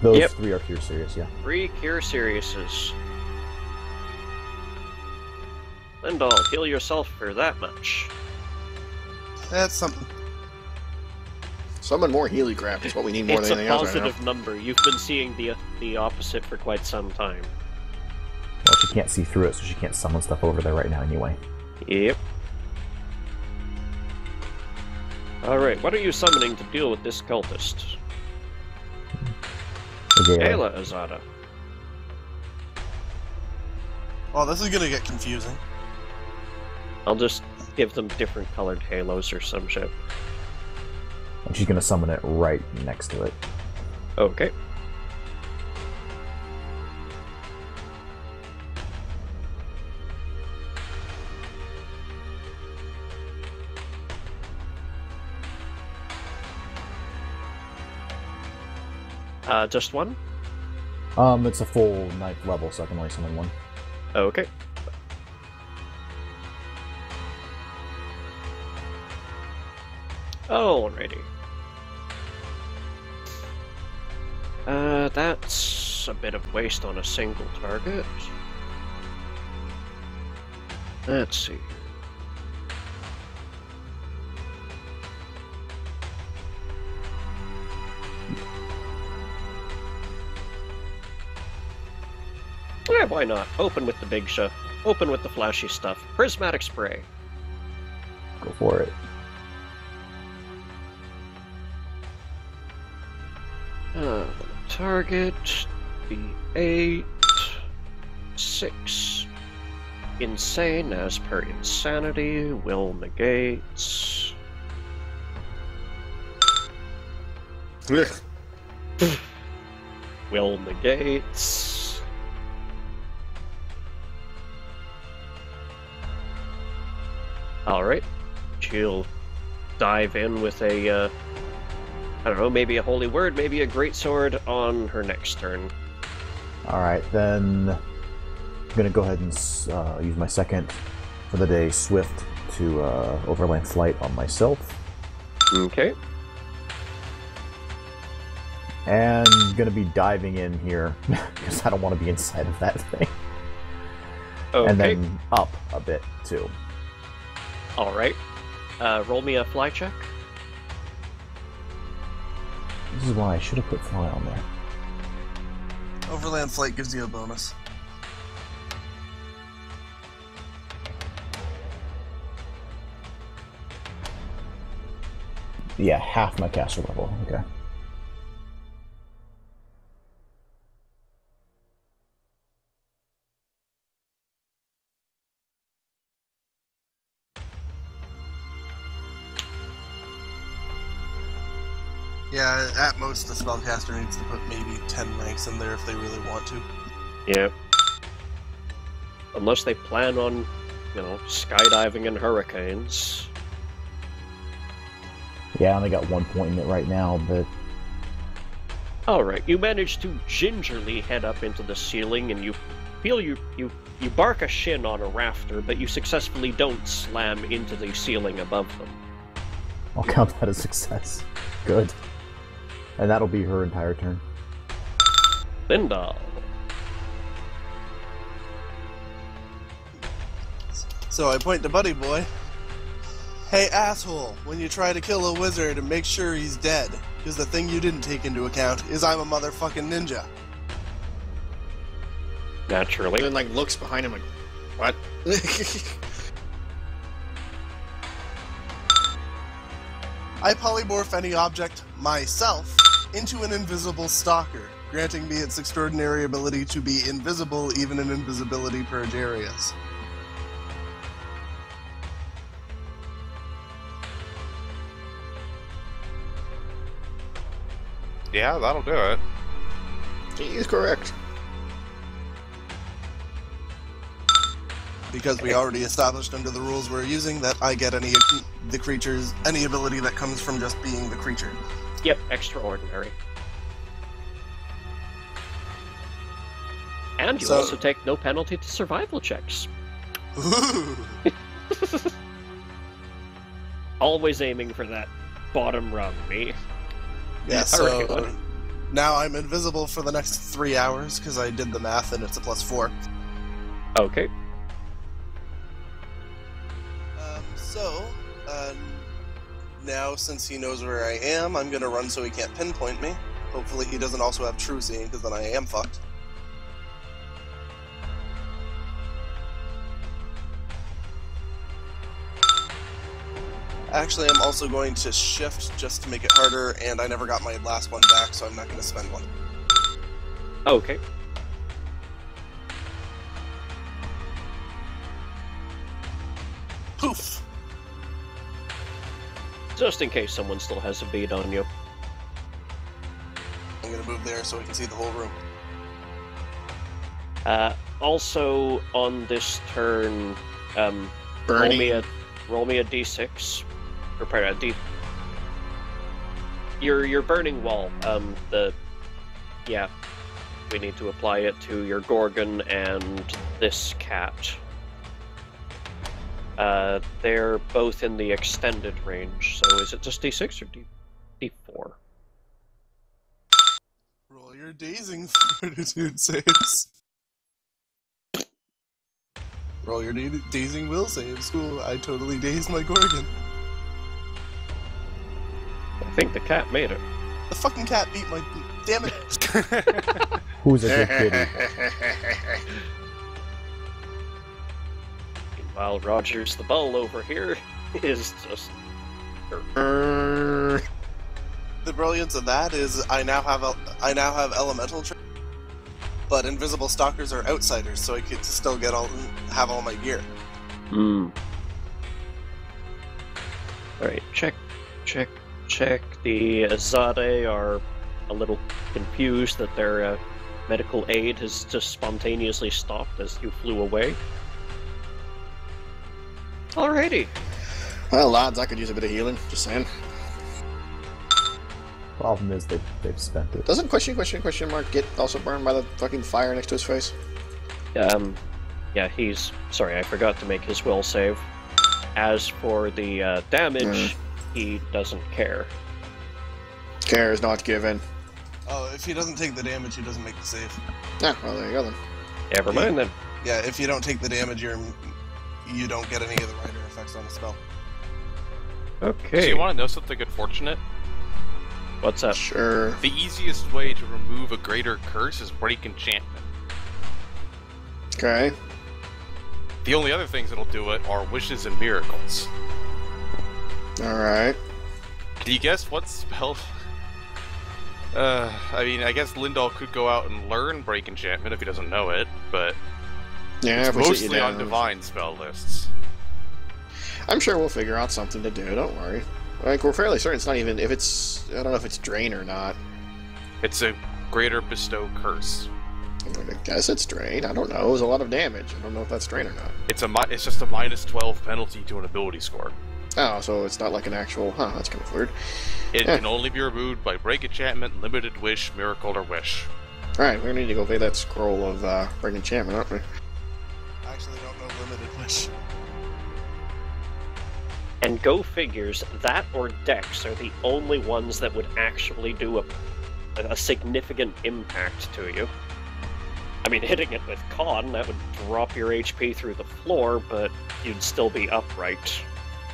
Those Yep. three are pure serious, yeah. 3 Cure Seriouses. Lindall, heal yourself for that much. That's something. Summon more Healy crap is what we need more It's than a anything else right now. positive number. You've been seeing the opposite for quite some time. Well, she can't see through it, so she can't summon stuff over there right now anyway. Yep. Alright, what are you summoning to deal with this cultist? Ayla Azada. Well, this is gonna get confusing. I'll just give them different colored halos or some shit. And she's going to summon it right next to it. Okay. Just one? It's a full 9th level, so I can only summon one. Okay. Alrighty. That's a bit of waste on a single target. Let's see. Yeah, why not? Open with the big stuff. Open with the flashy stuff. Prismatic spray. Go for it. Target B8 6. Insane as per insanity. Will negates. Will negates. Alright. She'll dive in with a I don't know, maybe a holy word, maybe a great sword on her next turn. Alright, then I'm going to go ahead and use my second for the day, Swift, to overland flight on myself. Okay. And going to be diving in here, because I don't want to be inside of that thing. Okay. And then up a bit, too. Alright. Roll me a fly check. This is why I should have put fly on there. Overland flight gives you a bonus. Yeah, half my caster level. Okay. Yeah, at most the spellcaster needs to put maybe 10 ranks in there if they really want to. Yeah. Unless they plan on, skydiving in hurricanes. Yeah, I only got 1 point in it right now, but Alright, you manage to gingerly head up into the ceiling, and you feel you bark a shin on a rafter, but you successfully don't slam into the ceiling above them. I'll count that as success. Good. And that'll be her entire turn. Linda. So I point to Buddy Boy. Hey asshole, when you try to kill a wizard, make sure he's dead. Because the thing you didn't take into account is I'm a motherfucking ninja. Naturally. And then, looks behind him like, what? I polymorph any object, myself, into an invisible stalker, granting me its extraordinary ability to be invisible even in invisibility purge areas. Yeah, that'll do it. He is correct. Because we already established under the rules we're using that I get any ability that comes from just being the creature. Yep, extraordinary. And you also take no penalty to survival checks. Ooh. Always aiming for that bottom rung, me. Yeah, Hurricane so one. now I'm invisible for the next 3 hours because I did the math and it's a +4. Okay. Now since he knows where I am, I'm gonna run so he can't pinpoint me. Hopefully he doesn't also have true seeing, because then I am fucked. Actually, I'm also going to shift just to make it harder, and I never got my last one back, so I'm not going to spend one. Okay. Poof! Just in case someone still has a bead on you. I'm going to move there so we can see the whole room. Also, on this turn, roll me a d6. Or pardon, a d... Your burning wall, yeah. We need to apply it to your Gorgon and this cat. They're both in the extended range, so is it just d6 or d4? Roll your dazing fortitude saves. Roll your dazing will saves. Cool, I totally dazed my Gorgon. I think the cat made it. The fucking cat beat my... Damn it! Who's a good kitty? While Rogers the Bull over here is just... The brilliance of that is I now have elemental trade, but invisible stalkers are outsiders, so I could still have all my gear. Alright, check. The Azade are a little confused that their medical aid has just spontaneously stopped as you flew away. Alrighty. Well, lads, I could use a bit of healing, just saying. Problem is they've spent it. Doesn't question mark get also burned by the fucking fire next to his face? Yeah, he's... Sorry, I forgot to make his will save. As for the damage, he doesn't care. Care is not given. Oh, if he doesn't take the damage, he doesn't make the save. Yeah, well, there you go then. Never mind then. Yeah, if you don't take the damage, you don't get any of the rider effects on the spell. Okay. So you want to know something unfortunate? What's up? Sure. The easiest way to remove a greater curse is break enchantment. Okay. The only other things that'll do it are wishes and miracles. Alright. Do you guess what spell? I mean, I guess Lindal could go out and learn break enchantment if he doesn't know it, but Yeah, it's if we sit you mostly on down. divine spell lists. I'm sure we'll figure out something to do, don't worry. Like, we're fairly certain it's not even, if it's, I don't know if it's Drain or not. It's a greater bestow curse. I guess it's Drain, I don't know, it was a lot of damage. I don't know if that's Drain or not. It's just a minus 12 penalty to an ability score. Oh, so it's not like an actual, that's kind of weird. It Yeah. can only be removed by break enchantment, limited wish, miracle, or wish. Alright, we're gonna need to go pay that scroll of, Break Enchantment, aren't we? I actually don't know limited wish. And go figures, that or Dex are the only ones that would actually do a significant impact to you. I mean, hitting it with Con, that would drop your HP through the floor, but you'd still be upright.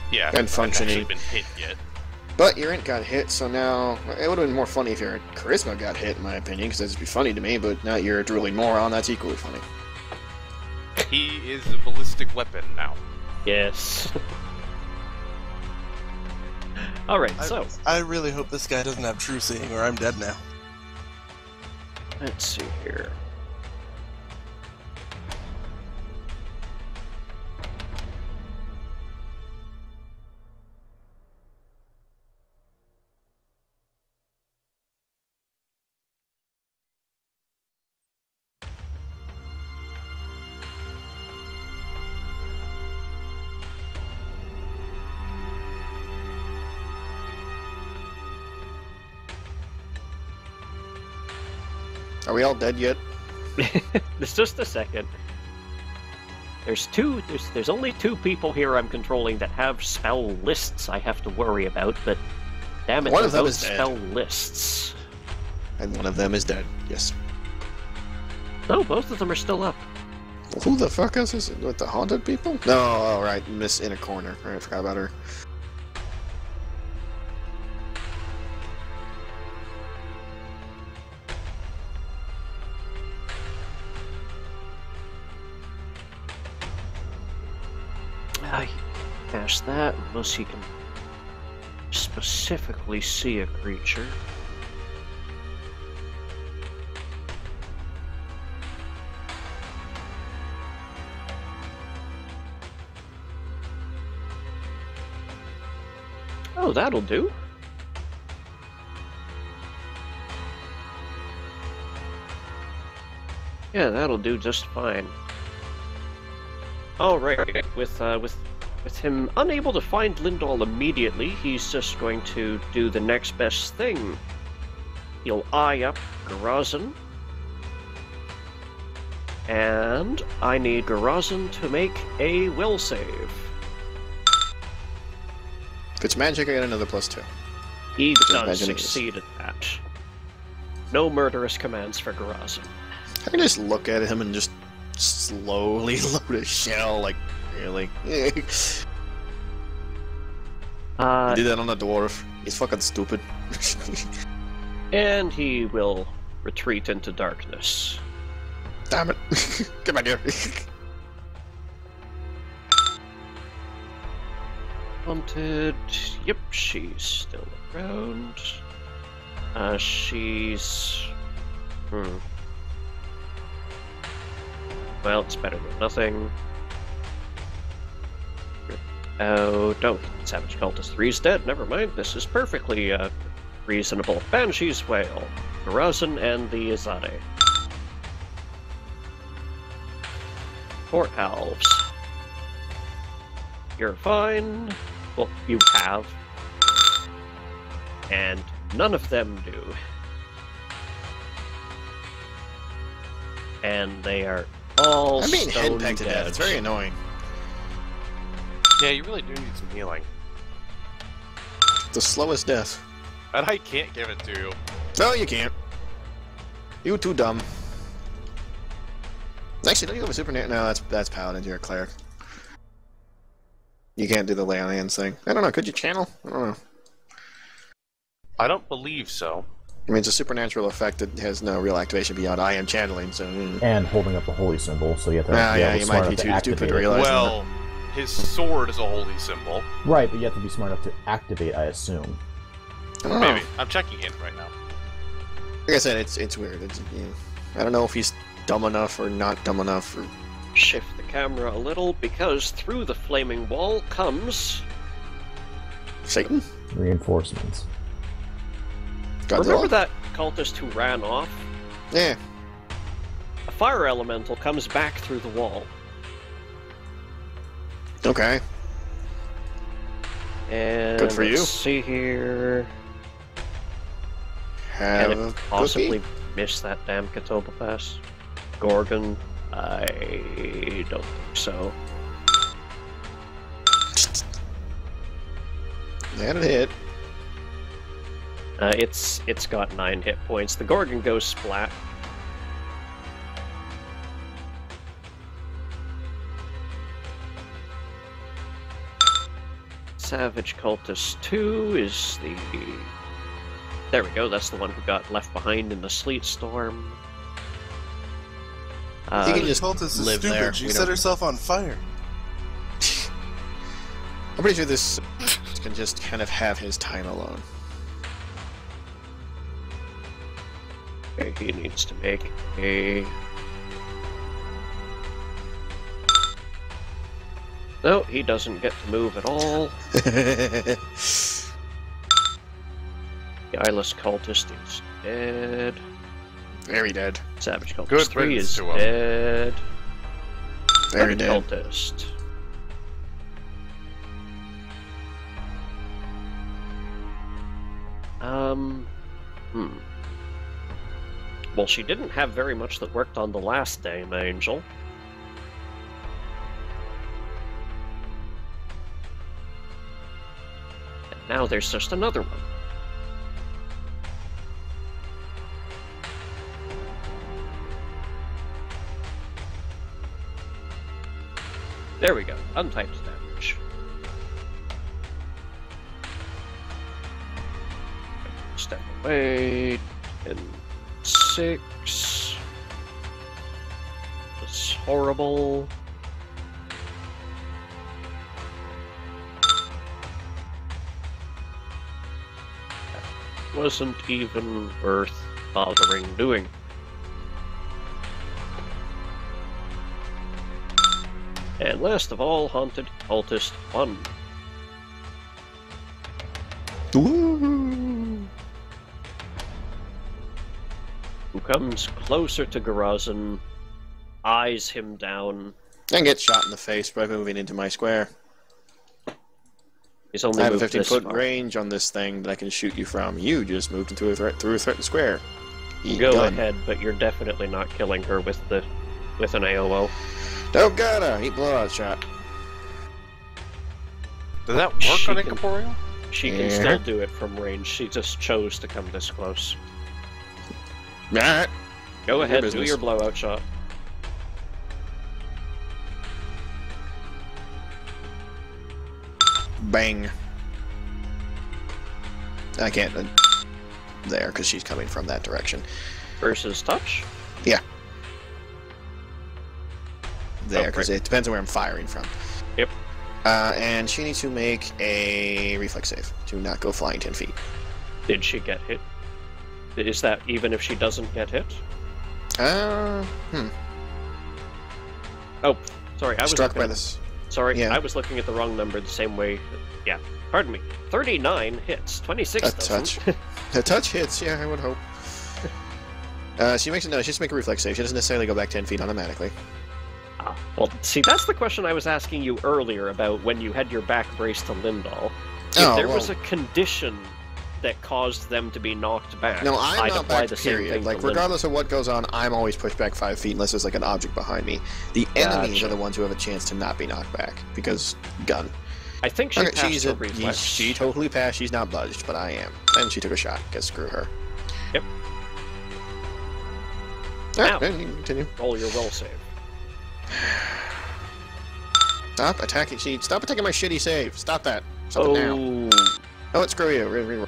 Yeah, And it hasn't functioning. actually been hit yet. But your int got hit, so now it would have been more funny if your charisma got hit, in my opinion, because that'd be funny to me. But now you're a drooling moron. That's equally funny. He is a ballistic weapon now. Yes. Alright, so, I really hope this guy doesn't have true seeing, or I'm dead now. let's see here. Are we all dead yet? It's just a second. There's only two people here I'm controlling that have spell lists I have to worry about, but damn it, One they're of them both is dead. spell lists. And one of them is dead. Yes. No, both of them are still up. Who the fuck is this? With the haunted people? No, all right, Miss in a corner. All right, I forgot about her. I cast that unless he can specifically see a creature. Oh, that'll do. Yeah, that'll do just fine. Alright, with him unable to find Lindal immediately, he's just going to do the next best thing. He'll eye up Garazan. And I need Garazan to make a will save. If it's magic, I get another +2. He does imagine it is. succeed at that. No murderous commands for Garazan. I can just look at him and just slowly load a shell, like, really? You do that on a dwarf. He's fucking stupid. And he will retreat into darkness. Damn it. Get back here. Haunted. Yep, she's still around. She's... Well, it's better than nothing. Oh, don't. Savage Cultist 3's dead. Never mind. This is perfectly reasonable. Banshee's Wail, Garazan, and the Izade. 4 elves. You're fine. Well, you have. And none of them do. And they are all I'm being stone henpecked to dead. death. It's very annoying. Yeah, you really do need some healing. The slowest death. And I can't give it to you. No, you can't. You too dumb. Actually, don't you have a super... No, that's Paladin. You're a cleric. You can't do the lay on hands thing. I don't know. Could you channel? I don't know. I don't believe so. I mean, it's a supernatural effect that has no real activation beyond I am channeling, so... And holding up the holy symbol, so you have to yeah, be you smart might be enough to too activate stupid to it. realize Well, his sword is a holy symbol. Right, but you have to be smart enough to activate, I assume. I don't know. Maybe. I'm checking in right now. Like I said, it's weird. I don't know if he's dumb enough or not dumb enough. Or... Shift the camera a little, because through the flaming wall comes... Satan? Reinforcements. Godzilla? Remember that cultist who ran off? Yeah. A fire elemental comes back through the wall. Okay. And Good for you. let's see here... Have Can a it possibly cookie? miss that damn Katoba pass? Gorgon? I don't think so. That hit. It's got 9 hit points. The Gorgon goes splat. Savage Cultist 2 is the... There we go, that's the one who got left behind in the sleet storm. You can just Cultist is live stupid. there. She We set don't- herself on fire. I'm pretty sure this can just kind of have his time alone. Okay, he needs to make a... No, he doesn't get to move at all. The Eyeless Cultist is dead. Very dead. Savage Cultist Good 3 riddance is to him. dead. Very Savage dead. Cultist. Well, she didn't have very much that worked on the last Dame Angel. And now there's just another one. There we go, untyped damage. Step away, and 6. It's horrible. That wasn't even worth bothering doing. And last of all, Haunted Cultist 1. Woo! Who comes closer to Garazan, eyes him down. And get shot in the face by moving into my square. He's only I have a moved this 15-foot far. range on this thing that I can shoot you from. You just moved into through a threatened square. Go Gun. ahead, but you're definitely not killing her with an AOO. Don't gotta. Eat blowout shot. Does that work She on can- Incorporeal? She can Yeah. still do it from range. She just chose to come this close. Alright. Go Your ahead, do business. your blowout shot. Bang. I can't there because she's coming from that direction. Versus touch. There, because right. it depends on where I'm firing from. Yep. And she needs to make a reflex save to not go flying 10 feet. Did she get hit? Is that even if she doesn't get hit? Oh, sorry. I was Struck looking by at- this. Sorry, Yeah. I was looking at the wrong number the same way. Yeah, pardon me. 39 hits. 26 A doesn't. touch. A touch hits, yeah, I would hope. She makes she just make a reflex save. She doesn't necessarily go back 10 feet automatically. Well, see, that's the question I was asking you earlier about when you had your back brace to Lindahl. If Oh, there was well. a condition that caused them to be knocked back, No, I'm I'd not apply back, the same period. thing Like, to regardless of what goes on, I'm always pushed back 5 feet unless there's, like, an object behind me. The enemies Gotcha. are the ones who have a chance to not be knocked back, because gun. Lindahl. I think she Okay, passed her reflex. she totally passed, she's not budged, but I am. And she took a shot, because screw her. Yep. Alright, Now. then you can continue. Roll your will save. Stop attacking, stop attacking my shitty save. Stop that. Stop it now. Oh, Oh, screw you. Re-roll.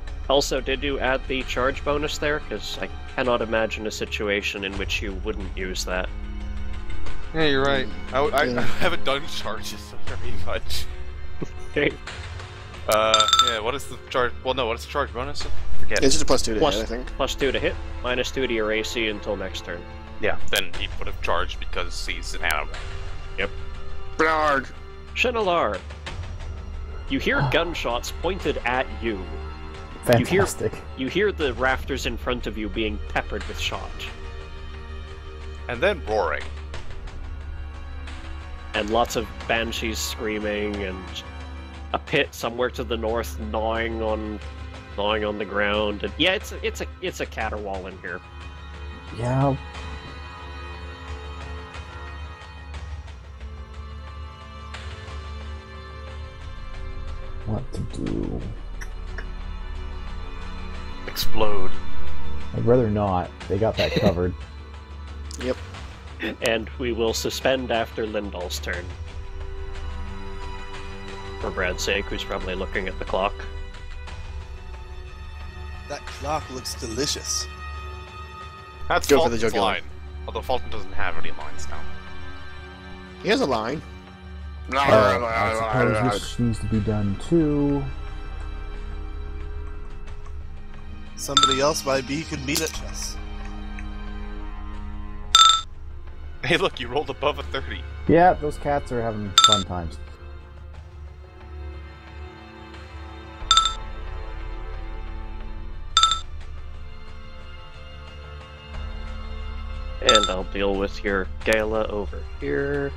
Also, did you add the charge bonus there? Because I cannot imagine a situation in which you wouldn't use that. Yeah, you're right. I haven't done charges very much. Okay. Yeah, what is the charge? Well, no, what is the charge bonus? Forget It's it. just a +2 to hit, I think. +2 to hit, -2 to your AC until next turn. Yeah, then he would have charged because he's an animal. Yep. Bernard! Shinalar, you hear gunshots pointed at you. Fantastic. You hear the rafters in front of you being peppered with shot. And then roaring. And lots of banshees screaming, and a pit somewhere to the north gnawing on the ground. And yeah, it's a caterwaul in here. Yeah. What to do? Explode. I'd rather not. They got that covered. Yep. And we will suspend after Lindall's turn. For Brad's sake, who's probably looking at the clock. That clock looks delicious. That's Go for the Fulton's jugular. line. Although Fulton doesn't have any lines now. He has a line. I suppose this needs to be done too. Somebody else might be could beat at chess. Hey, look, you rolled above a 30. Yeah, those cats are having fun times. And I'll deal with your Gala over here.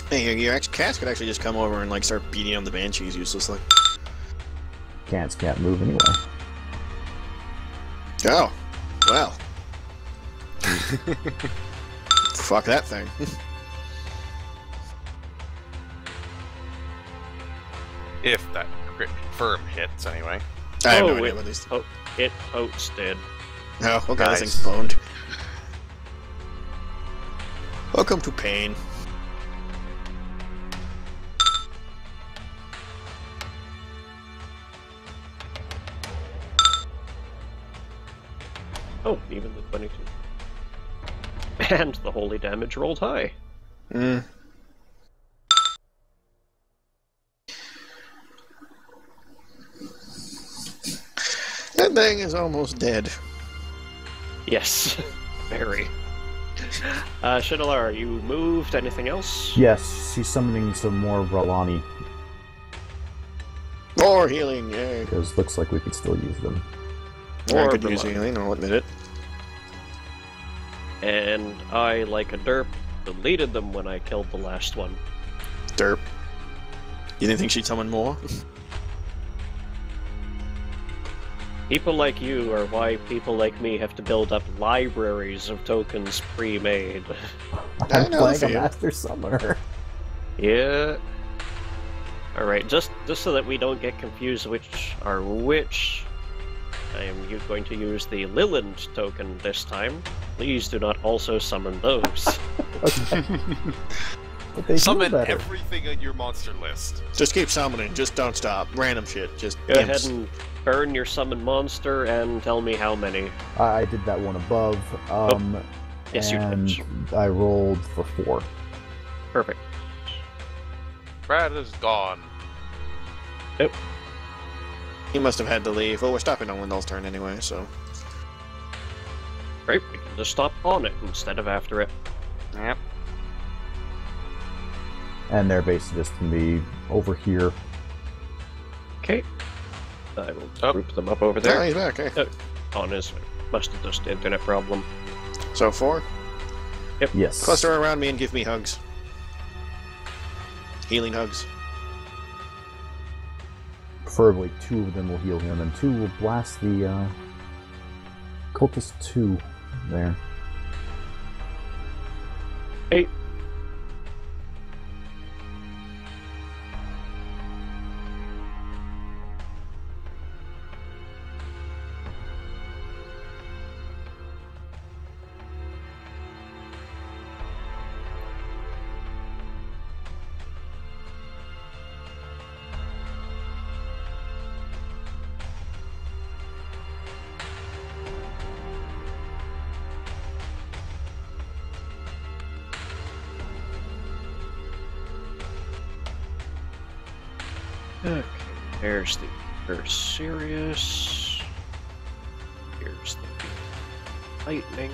Hey, your cats could actually just come over and like start beating on the banshees uselessly. Cats can't move anyway. Oh, well. Fuck that thing. If that crit confirm hits, anyway. I have no Oh, idea it- what these. Oh, it Oats did. Oh, okay, Nice. this thing's boned. Welcome to pain. Oh, even the 22. And the holy damage rolled high. Mm. That thing is almost dead. Yes, very. Shinalar, you moved. Anything else? Yes, she's summoning some more Ralani, More healing, yay. because looks like we could still use them. I More could use Vermont. healing, I'll admit it. And I, like a derp, deleted them when I killed the last one. Derp. You didn't think she'd summon more? People like you are why people like me have to build up libraries of tokens pre-made. I I'm know playing the a fear. Master Summoner. Yeah. Alright, just so that we don't get confused which are which, I am going to use the Lilland token this time. Please do not also summon those. But they Summon feel better. everything on your monster list. Just keep summoning, just don't stop. Random shit, just Go ahead imps. and burn your summon monster and tell me how many. I did that one above. Yes, you and did. I rolled for 4. Perfect. Brad is gone. He must have had to leave. Well, we're stopping on Lindell's turn anyway, so... Great, we can just stop on it instead of after it. Yep. And their base just can be over here. Okay. I will Oh. group them up over There, there. he's back, okay. On his must have just internet problem. So 4. Yes. Cluster around me and give me hugs. Healing hugs. Preferably 2 of them will heal him, and 2 will blast the cultist 2 there. 8. Okay, there's the Sirius. Here's the lightning.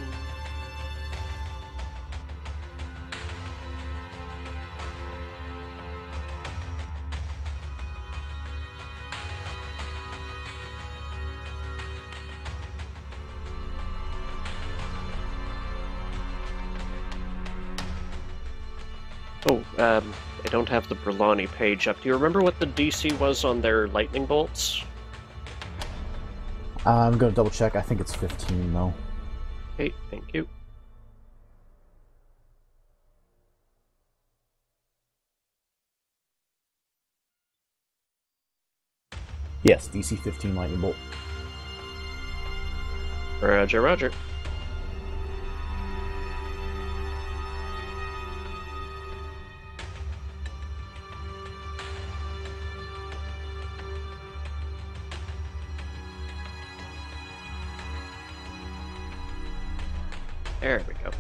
Oh, I don't have the Brillani page up. Do you remember what the DC was on their lightning bolts? I'm gonna double check. I think it's 15 though. Okay, thank you. Yes, DC 15 lightning bolt. Roger, roger. There we go.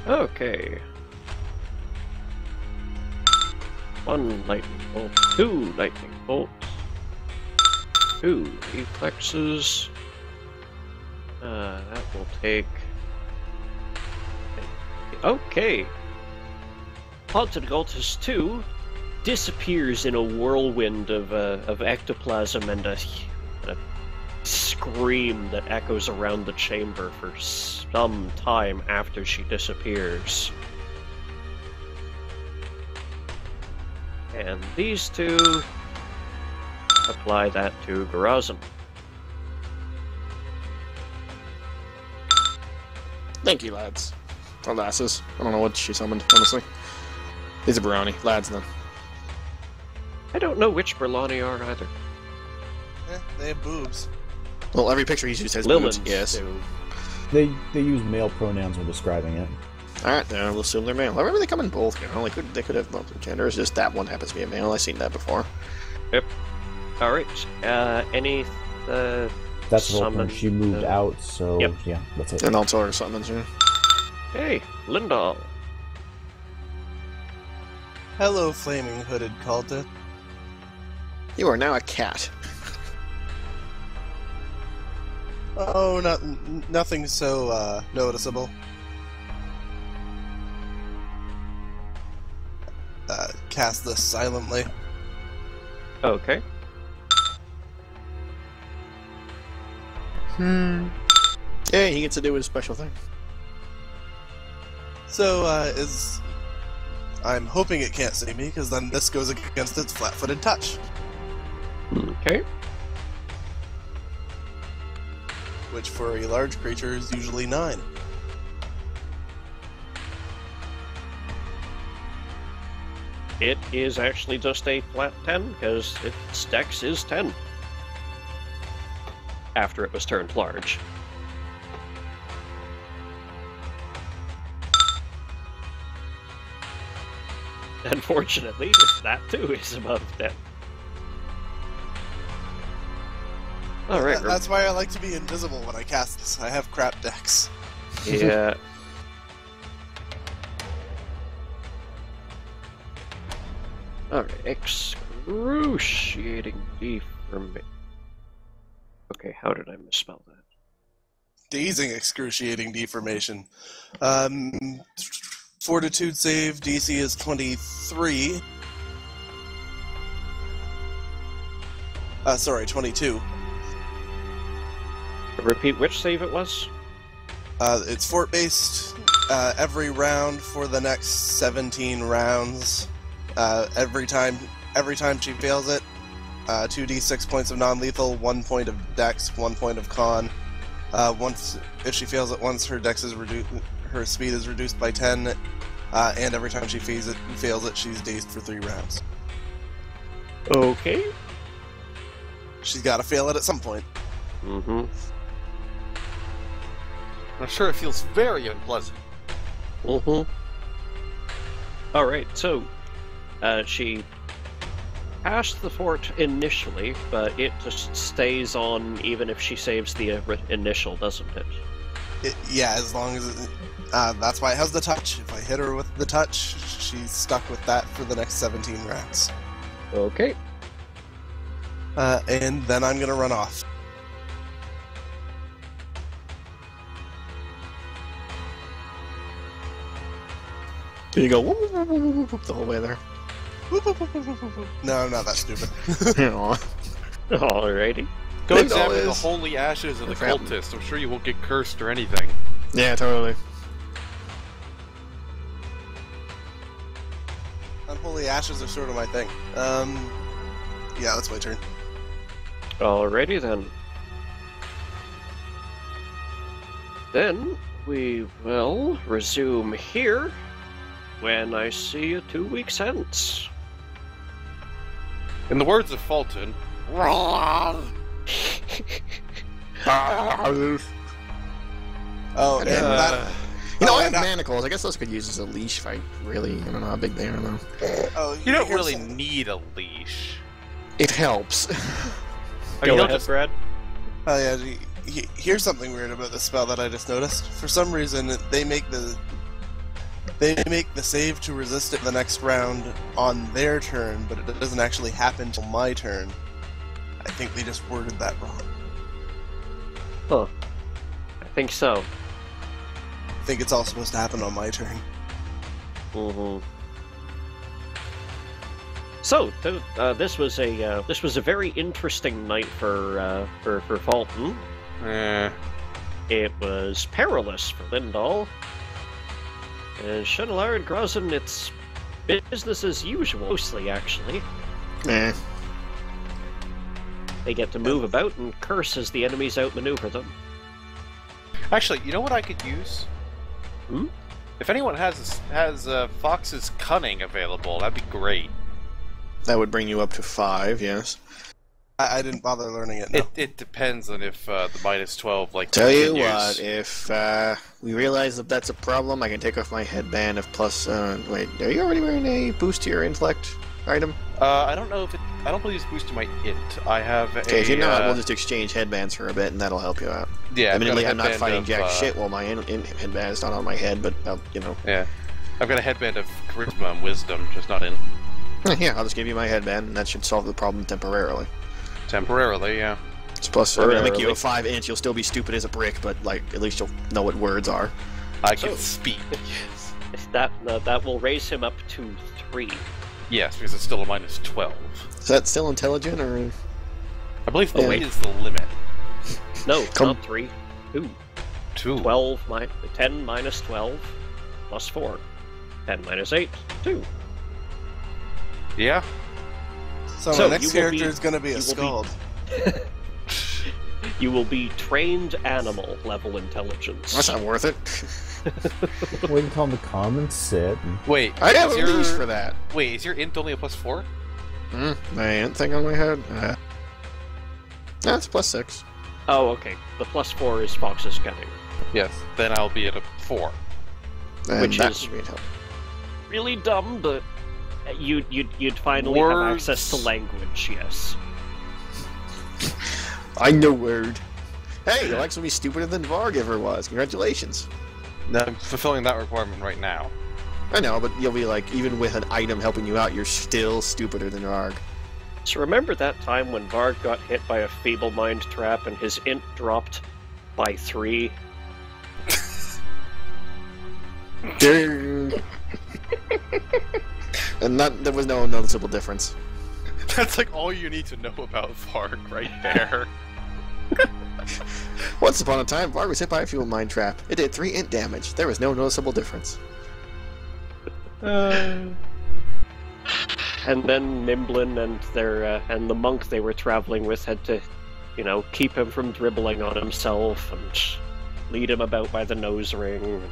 Okay. 1 lightning bolt, 2 lightning bolts, 2 reflexes. That will take. Okay. Haunted Cultist 2 disappears in a whirlwind of ectoplasm and a scream that echoes around the chamber for some time after she disappears. And these two apply that to Garazin. Thank you, lads. Or lasses. I don't know what she summoned, honestly. These are brownie. Lads, then. I don't know which Brillani are either. They have boobs. Well, every picture he's used has Lilins boobs, yes. do. They use male pronouns when describing it. Alright, then we'll assume they're male. I remember they come in both, you know, they could have multiple genders, just that one happens to be a male. I've seen that before. Yep. Alright, any, That's the whole summon, point. She moved out, so Yep. yeah, that's it. And also our summons, yeah. Hey, Lindal. Hello, flaming hooded cultist. You are now a cat. Oh, nothing so noticeable. Cast this silently. Okay. Yeah, he gets to do his special thing. So, I'm hoping it can't see me, because then this goes against its flat-footed touch. Okay. Which for a large creature is usually 9. It is actually just a flat 10, because its dex is 10. After it was turned large. Unfortunately, that too is above 10. Alright, That's why I like to be invisible when I cast this. I have crap decks. yeah. Alright, excruciating deformation. Okay, how did I misspell that? Dazing, excruciating deformation. Fortitude save, DC is 23. Sorry, 22. Repeat which save it was? It's fort-based. Every round for the next 17 rounds. Every time she fails it, 2d6 points of non-lethal, 1 point of dex, 1 point of con. If she fails it once, her dex is reduced. Her speed is reduced by 10, and every time she fails it, she's dazed for 3 rounds. Okay. She's got to fail it at some point. Mm-hmm. I'm sure it feels very unpleasant. Mm-hmm. Alright, so, she passed the fort initially, but it just stays on even if she saves the initial, doesn't it? Yeah, as long as that's why it has the touch. If I hit her with the touch, she's stuck with that for the next 17 rounds. Okay. And then I'm gonna run off. Can you go whoop, whoop, whoop, whoop, whoop, the whole way there? No, I'm not that stupid. Aw. Alrighty. Go Big examine doll the is- holy ashes of the Crap. cultist. I'm sure you won't get cursed or anything. Yeah, totally. Unholy ashes are sort of my thing. Yeah, that's my turn. Alrighty then. Then we will resume here when I see you 2 weeks hence. In the words of Fulton, Oh, and that. You know, Oh, I have and I- manacles. I guess those could use as a leash if I really, I don't know how big they are though. Oh, you don't here's really some- need a leash. It helps. I Go mean, ahead, Brad. Oh yeah. Here's something weird about this spell that I just noticed. For some reason, they make the save to resist it the next round on their turn, but it doesn't actually happen till my turn. I think they just worded that wrong. Huh. I think so. I think it's all supposed to happen on my turn. Mm-hmm. So this was a very interesting night for Fulton. It was perilous for Lindahl. And Chenelar and Grozen, it's business as usual, mostly actually. Eh. They get to move about and curse as the enemies outmaneuver them. Actually, you know what I could use? Hmm? If anyone has Fox's Cunning available, that'd be great. That would bring you up to 5, yes. I didn't bother learning it. No. It depends on if the -12 like. Tell you continues. what, if we realize that that's a problem, I can take off my headband of plus. Wait, are you already wearing a boost to your intellect item? I don't know if it. I don't believe it's boosted my int. I have a. Okay, if you're not, we'll just exchange headbands for a bit, and that'll help you out. Yeah, I've got a Admittedly, I'm not headband fighting of, jack shit while my headband is not on my head, but you know. Yeah, I've got a headband of charisma and wisdom, just not in Yeah, I'll just give you my headband, and that should solve the problem temporarily. temporarily. Yeah. It's plus, I'm gonna make you a Temporarily. 5-inch. You'll still be stupid as a brick, but like at least you'll know what words are. I can So- speak. That will raise him up to 3. Yes, because it's still a -12. Is that still intelligent, or I believe Yeah. 3 is the limit. No, Come- not 3. 2. 2. 10 minus 12 plus 4. 10 minus 8, 2. Yeah. So So, my next you will character be- is going to be a you will be- scald. You will be trained animal level intelligence. that's not worth it. We can tell him to come and sit. And... Wait. I have is a your... leash for that. Wait, is your int only a +4? My ant thing on my head. That's +6. Oh, okay. The plus 4 is Fox's Cunning. Yes. Then I'll be at a 4. And Which that is- would help. Really dumb, but you'd finally have Words. access to language, yes. I know word. Hey, Alex will be stupider than Varg ever was. Congratulations. No, I'm fulfilling that requirement right now. I know, but you'll be like, even with an item helping you out, you're still stupider than Varg. So remember that time when Varg got hit by a feeble mind trap and his int dropped by 3? Ding. And there was no noticeable difference. That's like all you need to know about Varg right there. Once upon a time, Varg was hit by a fuel mine trap. It did 3 int damage. There was no noticeable difference. And then Mimblin and and the monk they were traveling with had to, keep him from dribbling on himself and lead him about by the nose ring.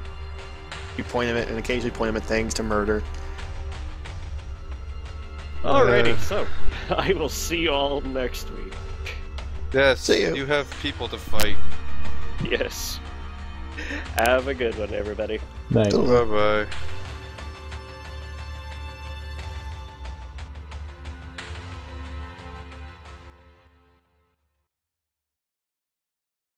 You point him at, and occasionally point him at things to murder. Alrighty, so I will see you all next week. Yes, See you. you have people to fight. Yes. Have a good one, everybody. Thanks. Bye-bye.